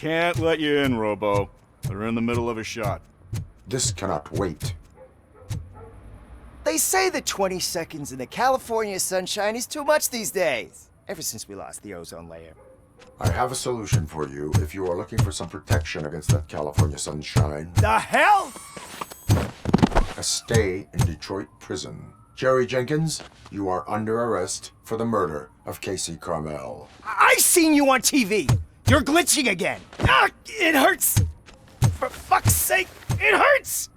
Can't let you in, Robo. They're in the middle of a shot. This cannot wait. They say the 20 seconds in the California sunshine is too much these days. Ever since we lost the ozone layer. I have a solution for you if you are looking for some protection against that California sunshine. The hell? A stay in Detroit prison. Jerry Jenkins, you are under arrest for the murder of Casey Carmel. I seen you on TV! You're glitching again! Ah, it hurts! For fuck's sake, it hurts!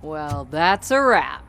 Well, that's a wrap.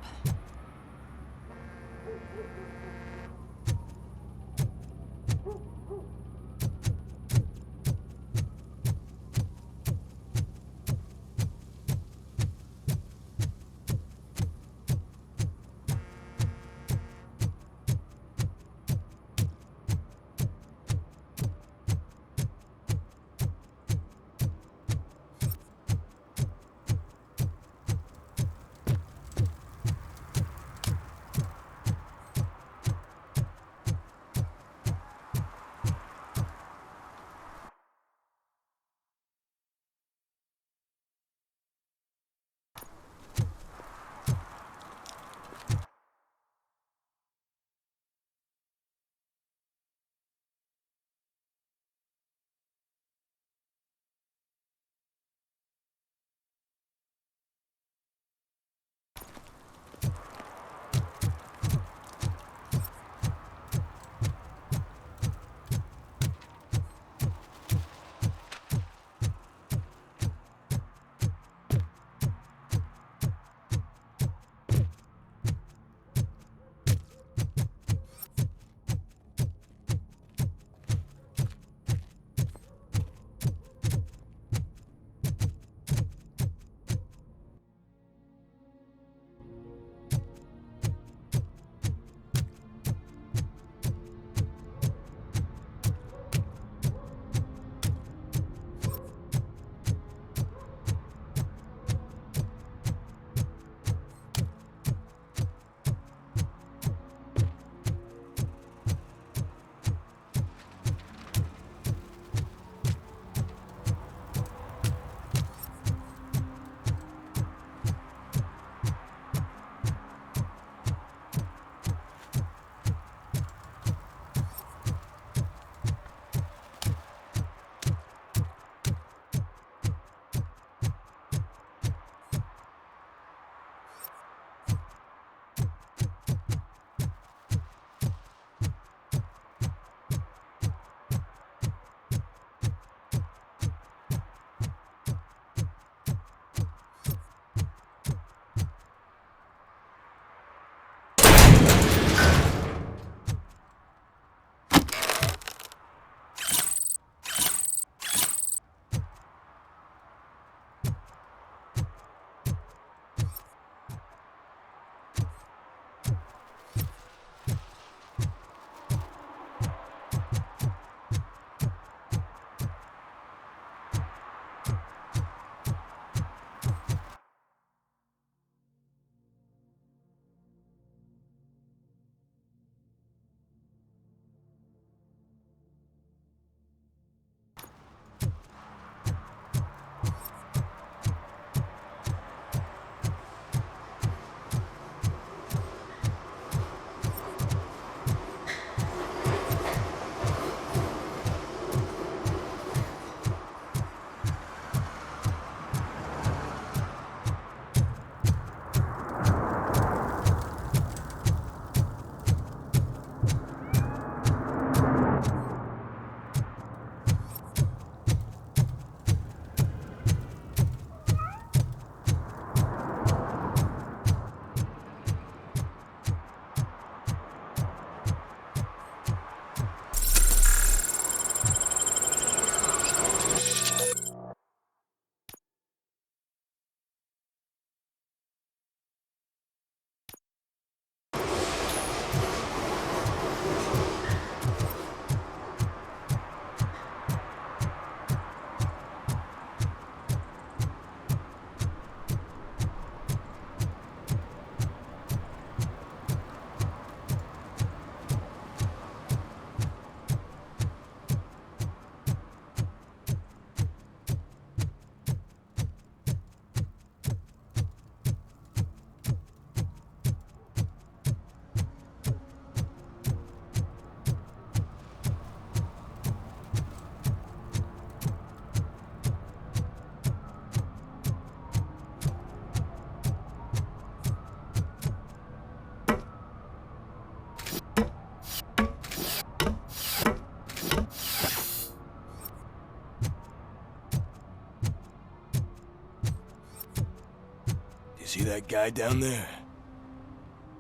that guy down there?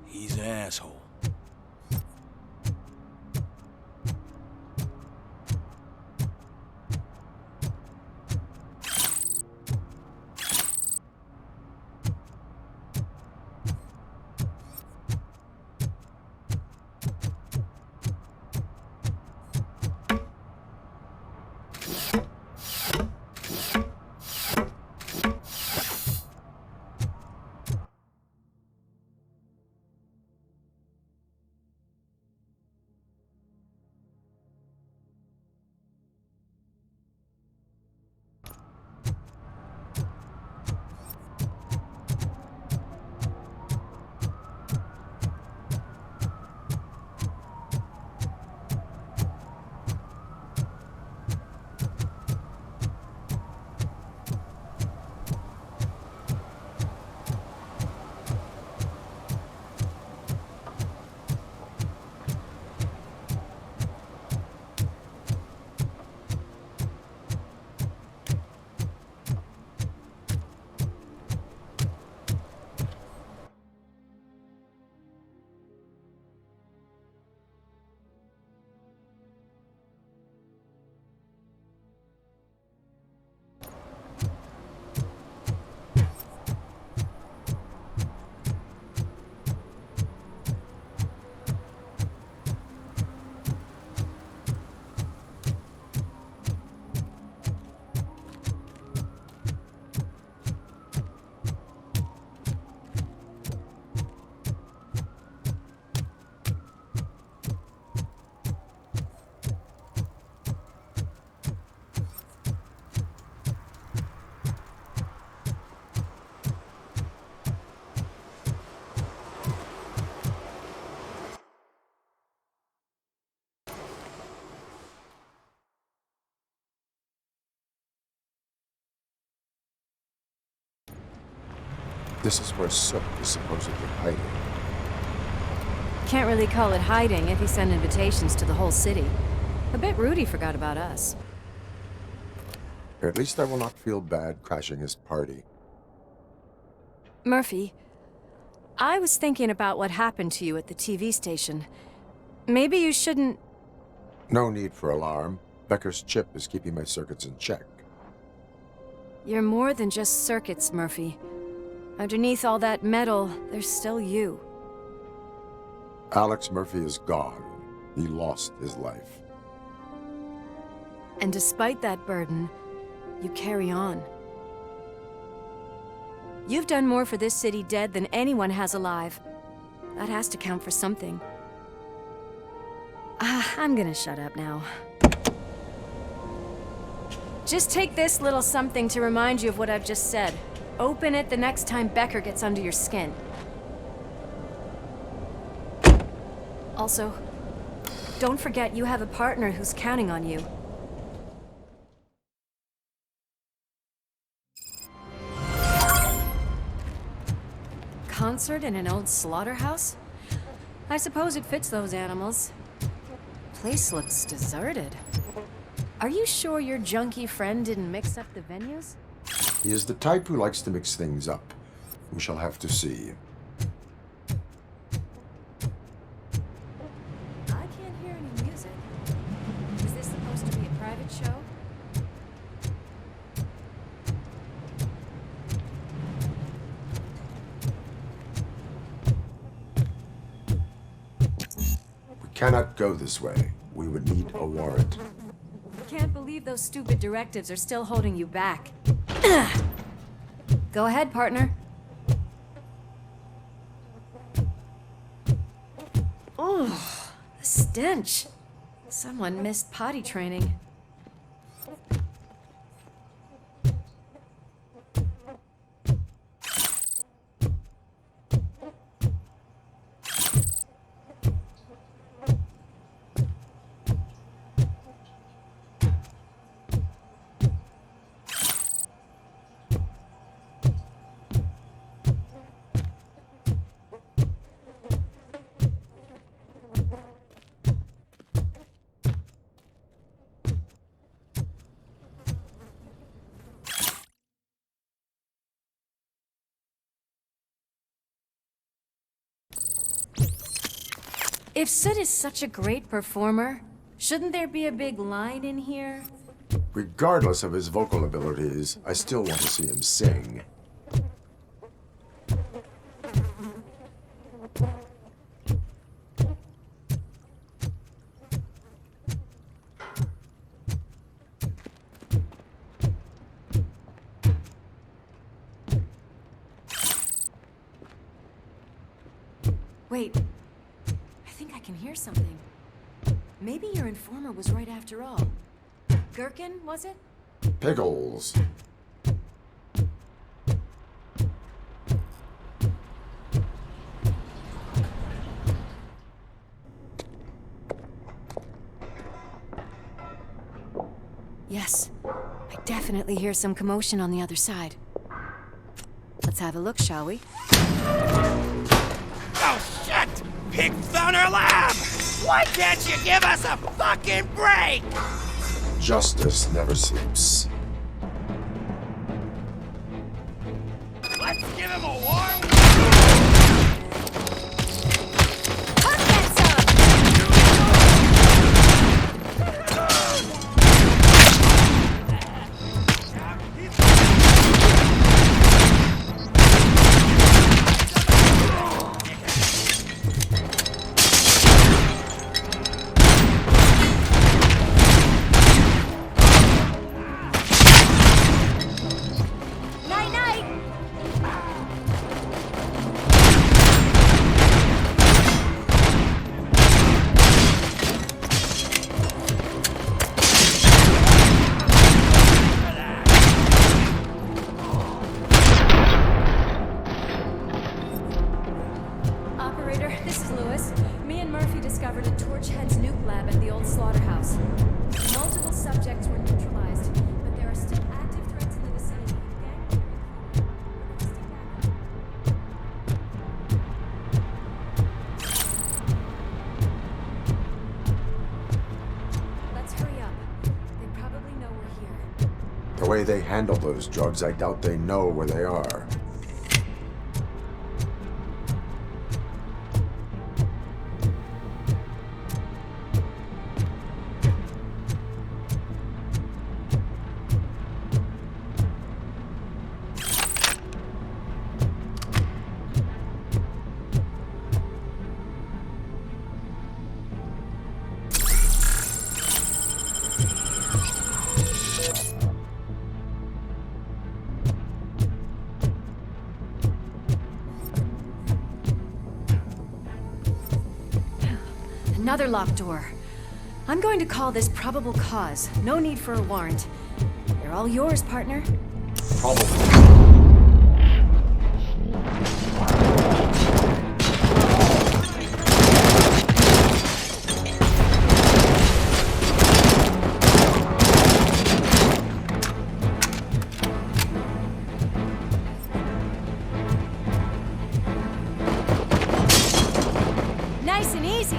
He's an asshole. This is where Sook is supposedly hiding. Can't really call it hiding if he sent invitations to the whole city. A bit rude he forgot about us. At least I will not feel bad crashing his party. Murphy, I was thinking about what happened to you at the TV station. Maybe you shouldn't... No need for alarm. Becker's chip is keeping my circuits in check. You're more than just circuits, Murphy. Underneath all that metal, there's still you. Alex Murphy is gone. He lost his life. And despite that burden, you carry on. You've done more for this city dead than anyone has alive. That has to count for something. I'm gonna shut up now. Just take this little something to remind you of what I've just said. Open it the next time Becker gets under your skin. Also, don't forget you have a partner who's counting on you. Concert in an old slaughterhouse? I suppose it fits those animals. Place looks deserted. Are you sure your junkie friend didn't mix up the venues? He is the type who likes to mix things up. We shall have to see. I can't hear any music. Is this supposed to be a private show? We cannot go this way. We would need a warrant. Can't believe those stupid directives are still holding you back. Go ahead, partner. Oh, the stench. Someone missed potty training. If Sid is such a great performer, shouldn't there be a big line in here? Regardless of his vocal abilities, I still want to see him sing. Wait, I think I can hear something. Maybe your informer was right after all. Gherkin, was it? Pickles. Yes, I definitely hear some commotion on the other side. Let's have a look, shall we? Oh, shit! Pig Thunder Lab! Why can't you give us a fucking break? Justice never sleeps. Let's give him a warm... The way they handle those drugs, I doubt they know where they are. Another locked door. I'm going to call this probable cause. No need for a warrant. They're all yours, partner. Probable. Nice and easy.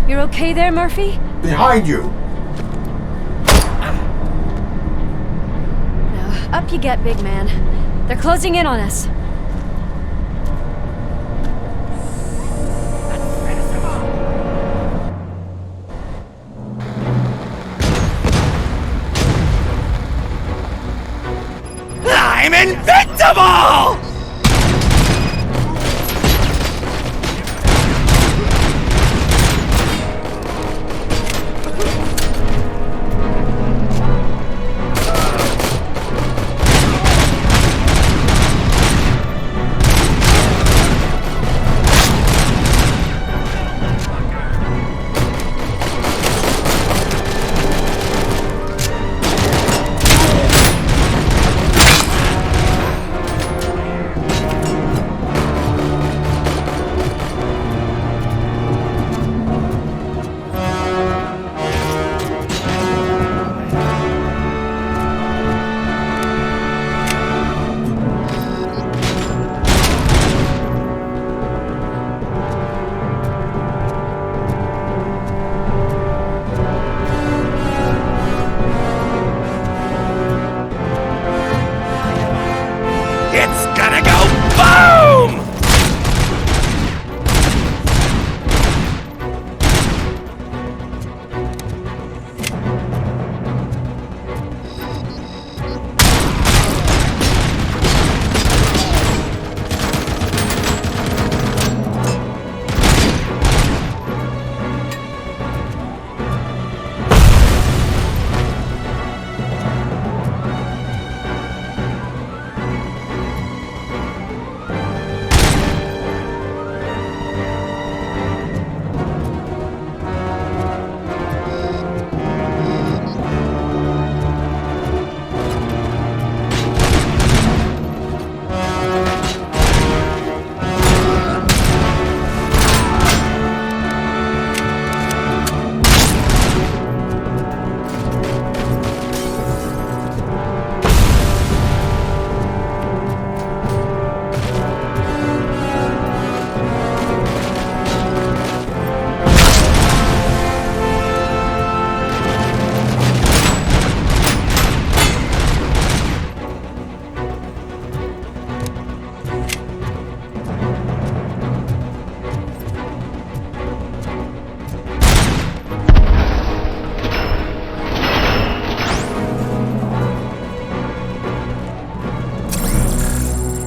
You're okay there, Murphy? Behind you! Now, up you get, big man. They're closing in on us. I'm invincible!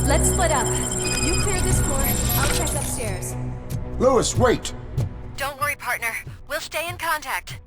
Let's split up. You clear this floor, I'll check upstairs. Lewis, wait! Don't worry, partner. We'll stay in contact.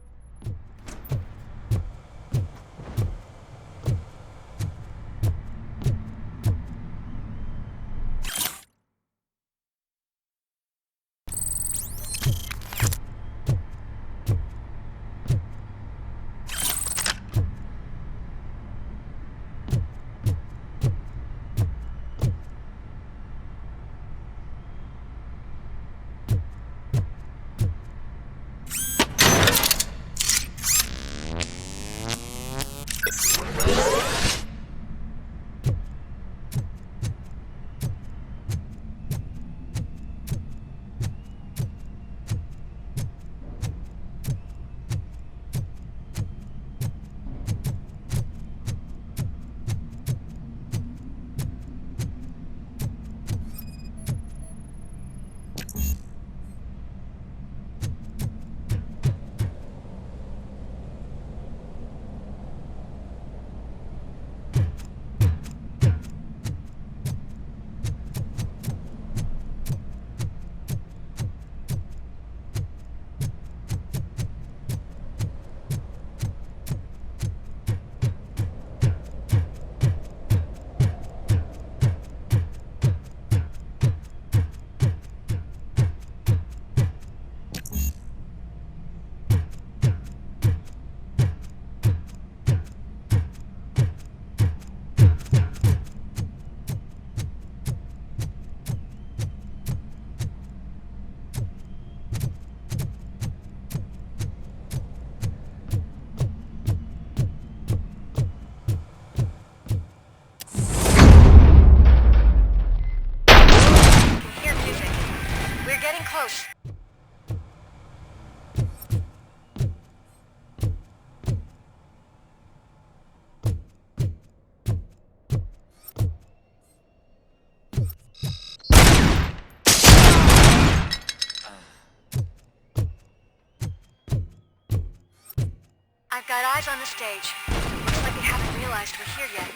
I've got eyes on the stage. Looks like they haven't realized we're here yet.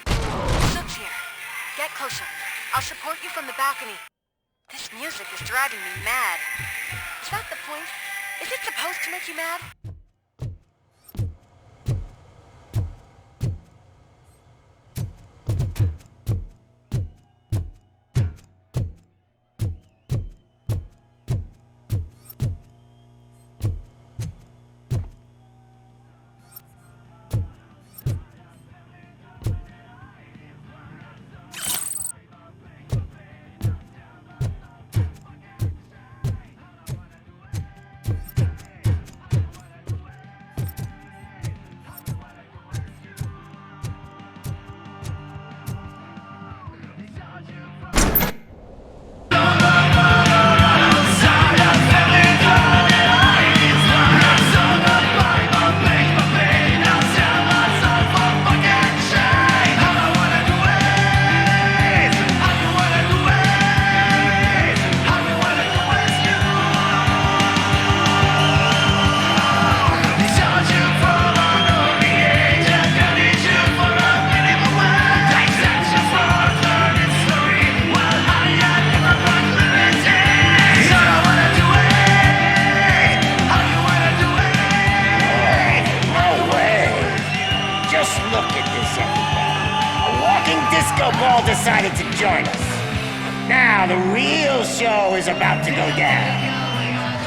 Sook's here. Get closer. I'll support you from the balcony. This music is driving me mad. Is that the point? Is it supposed to make you mad? Decided to join us. Now the real show is about to go down.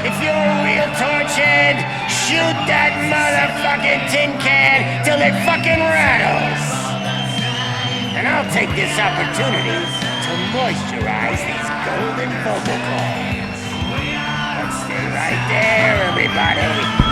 If you're a real torchhead, shoot that motherfucking tin can till it fucking rattles. And I'll take this opportunity to moisturize these golden vocal cords. But stay right there, everybody.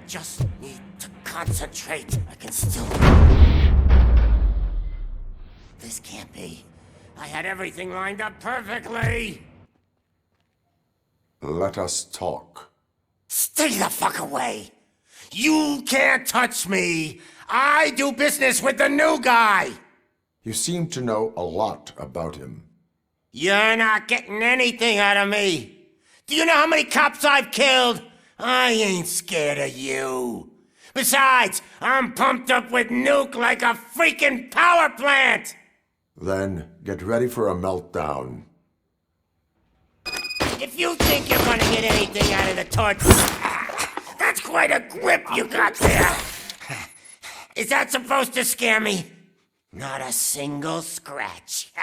just need to concentrate. I can still... This can't be. I had everything lined up perfectly. Let us talk. Stay the fuck away. You can't touch me. I do business with the new guy. You seem to know a lot about him. You're not getting anything out of me. Do you know how many cops I've killed? I ain't scared of you. Besides, I'm pumped up with nuke like a freaking power plant. Then get ready for a meltdown. If you think you're gonna get anything out of the torch, that's quite a grip you got there. Is that supposed to scare me? Not a single scratch.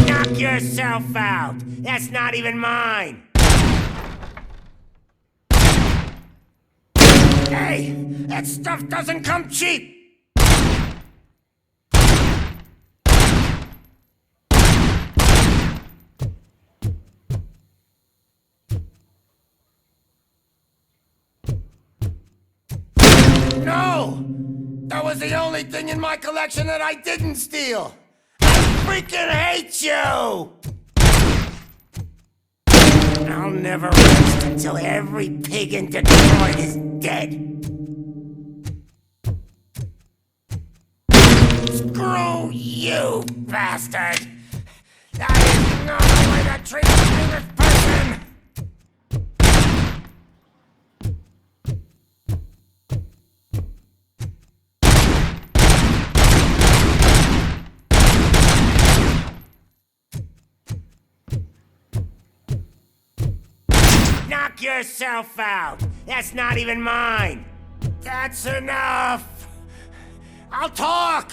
Knock yourself out. That's not even mine. Hey, that stuff doesn't come cheap. No! That was the only thing in my collection that I didn't steal. Freaking hate you! I'll never rest until every pig in Detroit is dead. Screw you, bastard! That is not the way to treat a famous person! Knock yourself out. That's not even mine. That's enough. I'll talk.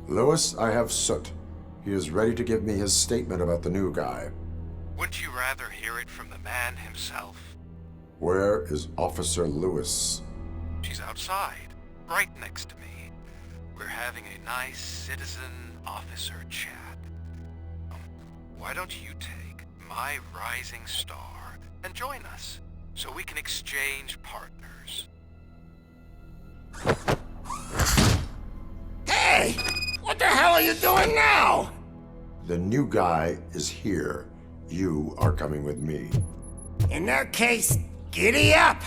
Lewis, I have Soot. He is ready to give me his statement about the new guy. Wouldn't you rather hear it from the man himself? Where is Officer Lewis? She's outside, right next to me. We're having a nice citizen-officer chat. why don't you take my rising star and join us so we can exchange partners? Hey! What the hell are you doing now? The new guy is here. You are coming with me. In that case, giddy up!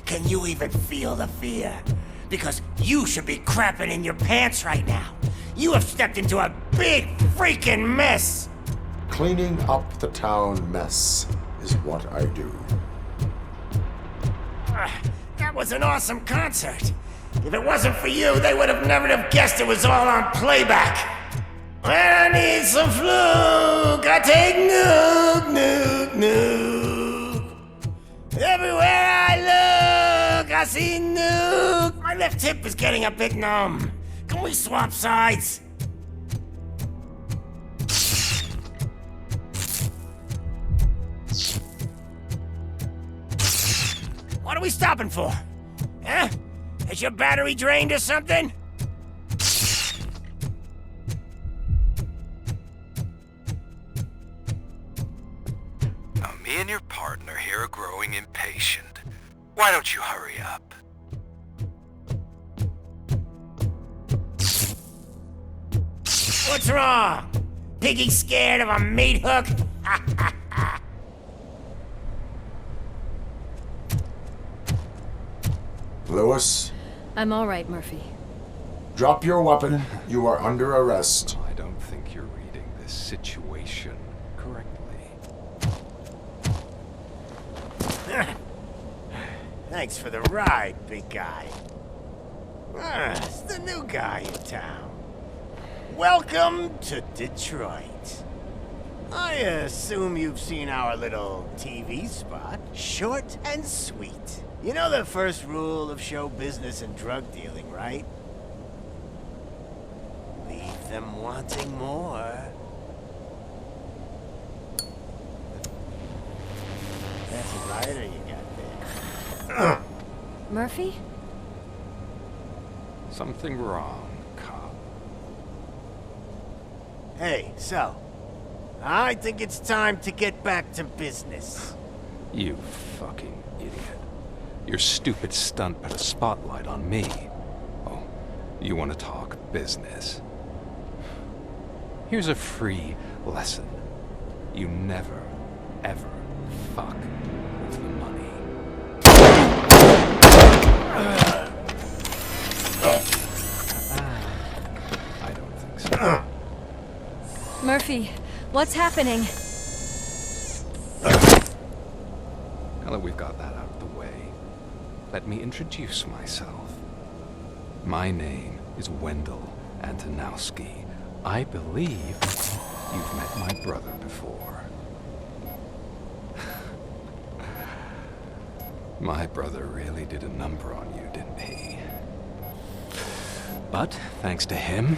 Can you even feel the fear? Because you should be crapping in your pants right now. You have stepped into a big freaking mess! Cleaning up the town mess is what I do. That was an awesome concert. If it wasn't for you, they would have never have guessed it was all on playback. When I need some fluke, I take nuke, nuke, nuke. Everywhere I look, I see nuke. My left hip is getting a bit numb. Can we swap sides? What are we stopping for? Huh? Is your battery drained or something? Now, me and your partner here are growing impatient. Why don't you hurry up? What's wrong? Piggy scared of a meat hook? Lewis, I'm all right, Murphy. drop your weapon. You are under arrest. I don't think you're reading this situation correctly. Thanks for the ride, big guy. It's the new guy in town. Welcome to Detroit. I assume you've seen our little TV spot. Short and sweet. You know the first rule of show business and drug dealing, right? Leave them wanting more. That's a rider you got there. Murphy? Something wrong, cop. Hey, so, I think it's time to get back to business. You fucking idiot. Your stupid stunt put a spotlight on me. Oh, you want to talk business? Here's a free lesson. You never, ever fuck with the money. I don't think so. Murphy, what's happening? Now that we've got that out of the way, let me introduce myself. My name is Wendell Antonowski. I believe you've met my brother before. My brother really did a number on you, didn't he? But thanks to him,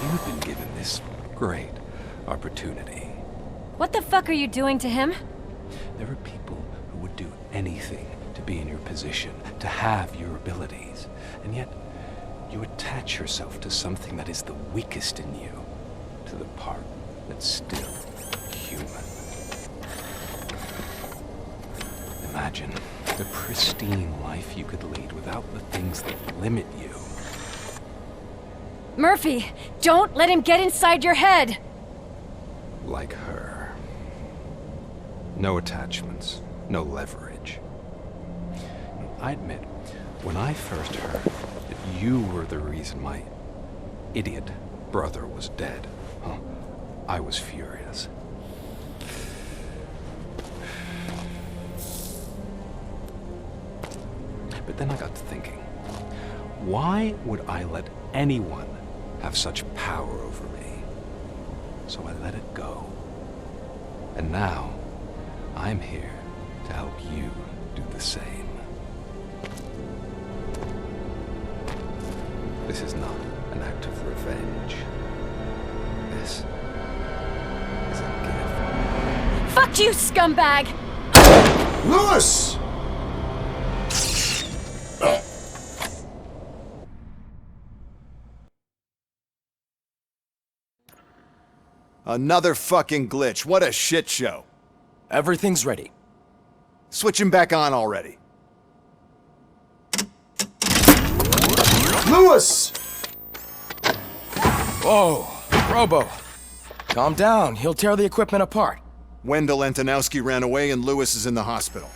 you've been given this great opportunity. What the fuck are you doing to him? There are people who would do anything to be in your position, to have your abilities, and yet you attach yourself to something that is the weakest in you, to the part that's still human. Imagine the pristine life you could lead without the things that limit you. Murphy, don't let him get inside your head! Like her. No attachments, no leverage. I admit, when I first heard that you were the reason my idiot brother was dead, I was furious. But then I got to thinking, why would I let anyone have such power over me? So I let it go. And now, I'm here to help you do the same. This is not an act of revenge. This is a gift. Fuck you, scumbag! Lewis! Another fucking glitch. What a shit show. Everything's ready. Switch him back on already. Lewis! Whoa, Robo. Calm down. He'll tear the equipment apart. Wendell Antonowski ran away and Lewis is in the hospital.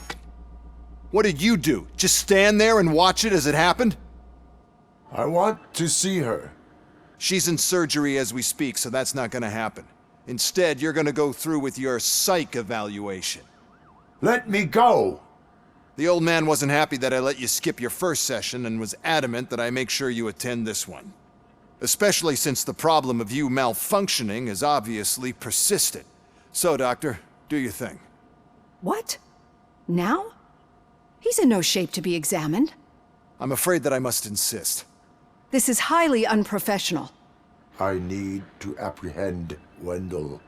What did you do? Just stand there and watch it as it happened? I want to see her. She's in surgery as we speak, so that's not gonna happen. Instead, you're gonna go through with your psych evaluation. Let me go! The old man wasn't happy that I let you skip your first session and was adamant that I make sure you attend this one. Especially since the problem of you malfunctioning is obviously persistent. So, Doctor, do your thing. What? Now? He's in no shape to be examined. I'm afraid that I must insist. This is highly unprofessional. I need to apprehend Wendell.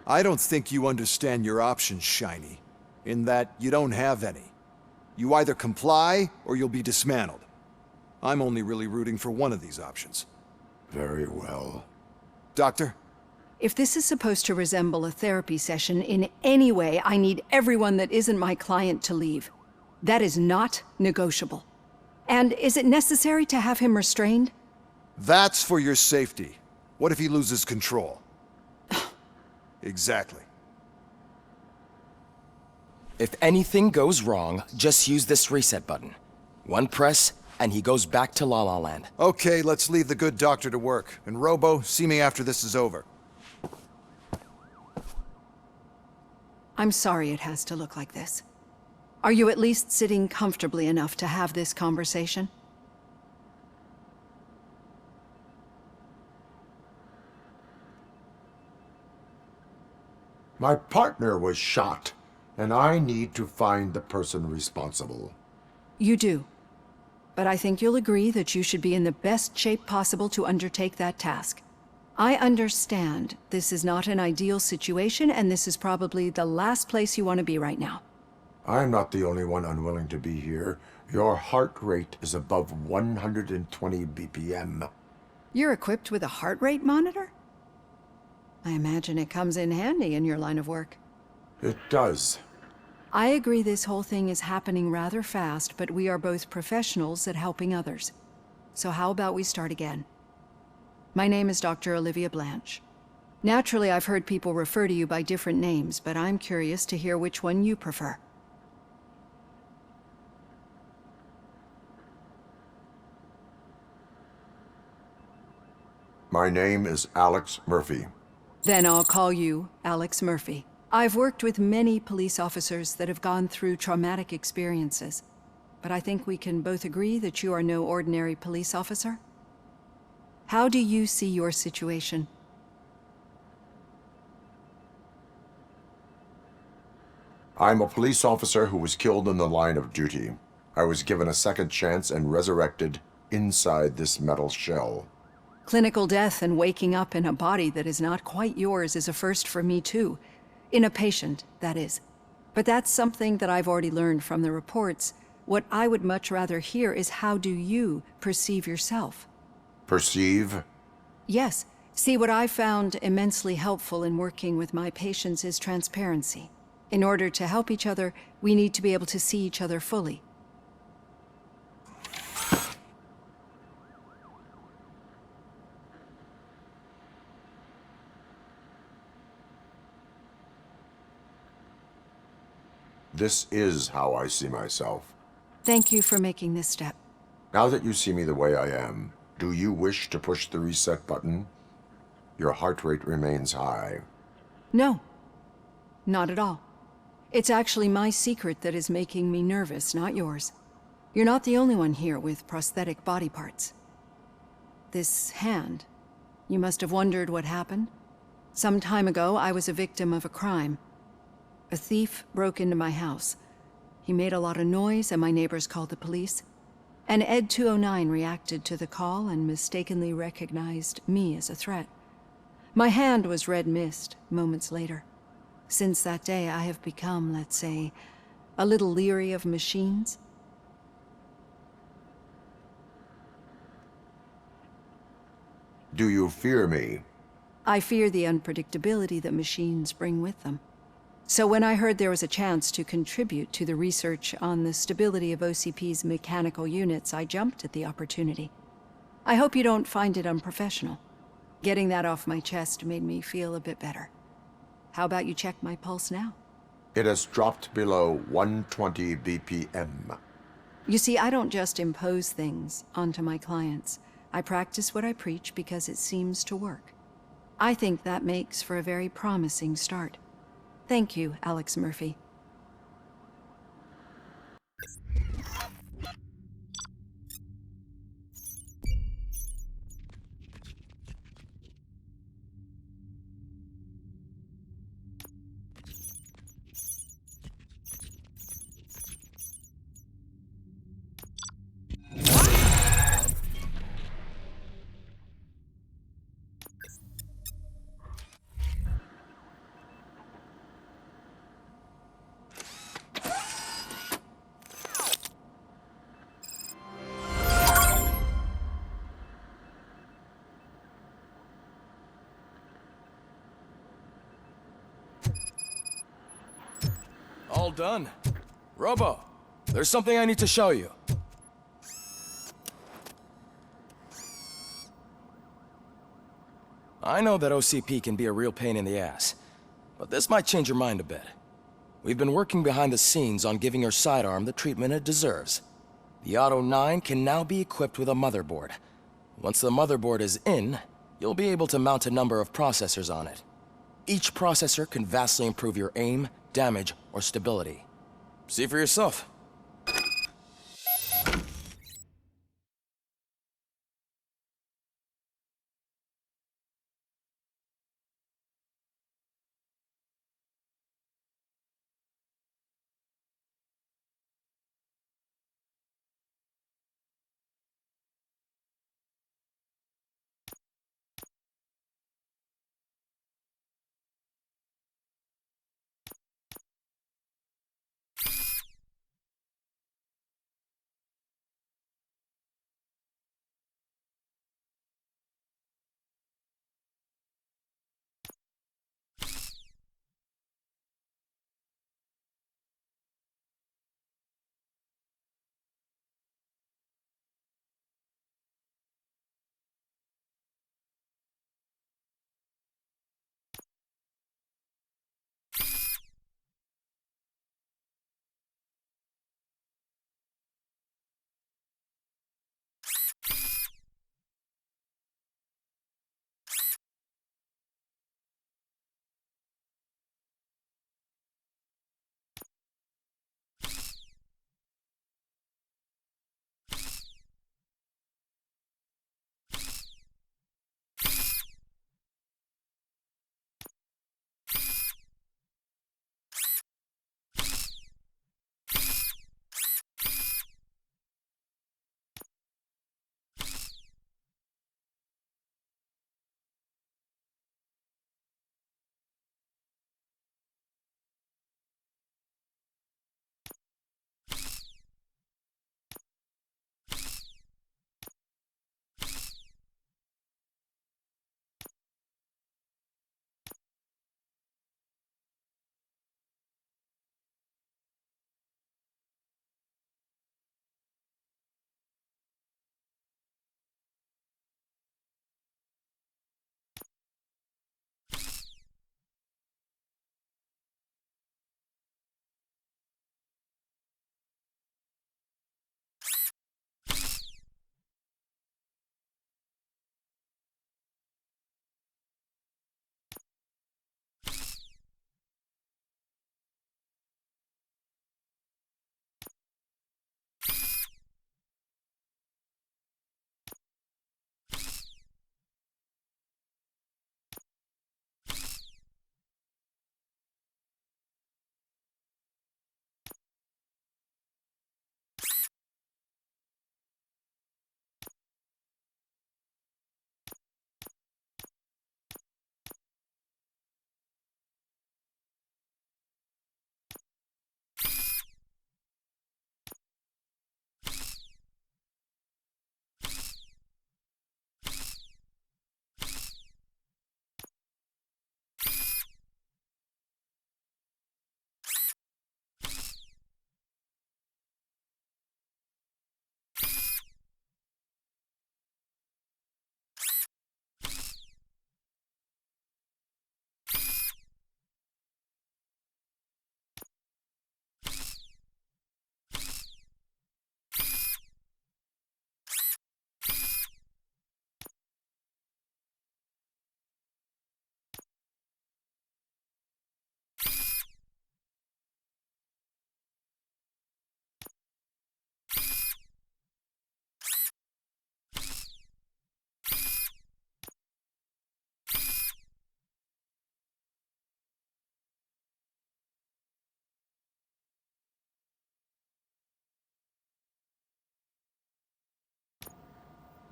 I don't think you understand your options, Shiny, in that you don't have any. You either comply or you'll be dismantled. I'm only really rooting for one of these options. Very well. Doctor? If this is supposed to resemble a therapy session in any way, I need everyone that isn't my client to leave. That is not negotiable. And is it necessary to have him restrained? That's for your safety. What if he loses control? Exactly. If anything goes wrong, just use this reset button. One press, and he goes back to La La Land. Okay, let's leave the good doctor to work. And Robo, see me after this is over. I'm sorry it has to look like this. Are you at least sitting comfortably enough to have this conversation? My partner was shot, and I need to find the person responsible. You do. But I think you'll agree that you should be in the best shape possible to undertake that task. I understand this is not an ideal situation, and this is probably the last place you want to be right now. I'm not the only one unwilling to be here. Your heart rate is above 120 BPM. You're equipped with a heart rate monitor? I imagine it comes in handy in your line of work. It does. I agree this whole thing is happening rather fast, but we are both professionals at helping others. So how about we start again? My name is Dr. Olivia Blanche. Naturally, I've heard people refer to you by different names, but I'm curious to hear which one you prefer. My name is Alex Murphy. Then I'll call you Alex Murphy. I've worked with many police officers that have gone through traumatic experiences, but I think we can both agree that you are no ordinary police officer. How do you see your situation? I'm a police officer who was killed in the line of duty. I was given a second chance and resurrected inside this metal shell. Clinical death and waking up in a body that is not quite yours is a first for me too. In a patient, that is. But that's something that I've already learned from the reports. What I would much rather hear is how do you perceive yourself? Perceive? Yes. See, what I found immensely helpful in working with my patients is transparency. In order to help each other, we need to be able to see each other fully. This is how I see myself. Thank you for making this step. Now that you see me the way I am, do you wish to push the reset button? Your heart rate remains high. No. Not at all. It's actually my secret that is making me nervous, not yours. You're not the only one here with prosthetic body parts. This hand, you must have wondered what happened. Some time ago, I was a victim of a crime. A thief broke into my house. He made a lot of noise and my neighbors called the police. And Ed 209 reacted to the call and mistakenly recognized me as a threat. My hand was red mist moments later. Since that day, I have become, let's say, a little leery of machines. Do you fear me? I fear the unpredictability that machines bring with them. So when I heard there was a chance to contribute to the research on the stability of OCP's mechanical units, I jumped at the opportunity. I hope you don't find it unprofessional. Getting that off my chest made me feel a bit better. How about you check my pulse now? It has dropped below 120 BPM. You see, I don't just impose things onto my clients. I practice what I preach because it seems to work. I think that makes for a very promising start. Thank you, Alex Murphy. All done. Robo, there's something I need to show you. I know that OCP can be a real pain in the ass, but this might change your mind a bit. We've been working behind the scenes on giving your sidearm the treatment it deserves. The Auto 9 can now be equipped with a motherboard. Once the motherboard is in, you'll be able to mount a number of processors on it. Each processor can vastly improve your aim, damage, or stability. See for yourself.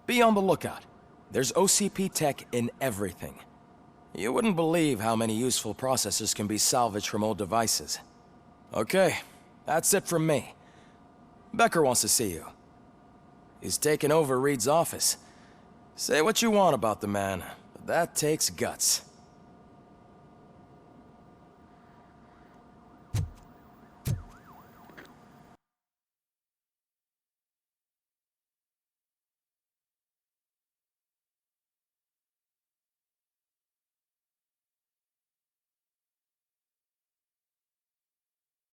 be on the lookout. There's OCP tech in everything. You wouldn't believe how many useful processors can be salvaged from old devices. Okay, that's it from me. Becker wants to see you. He's taken over Reed's office. Say what you want about the man, but that takes guts.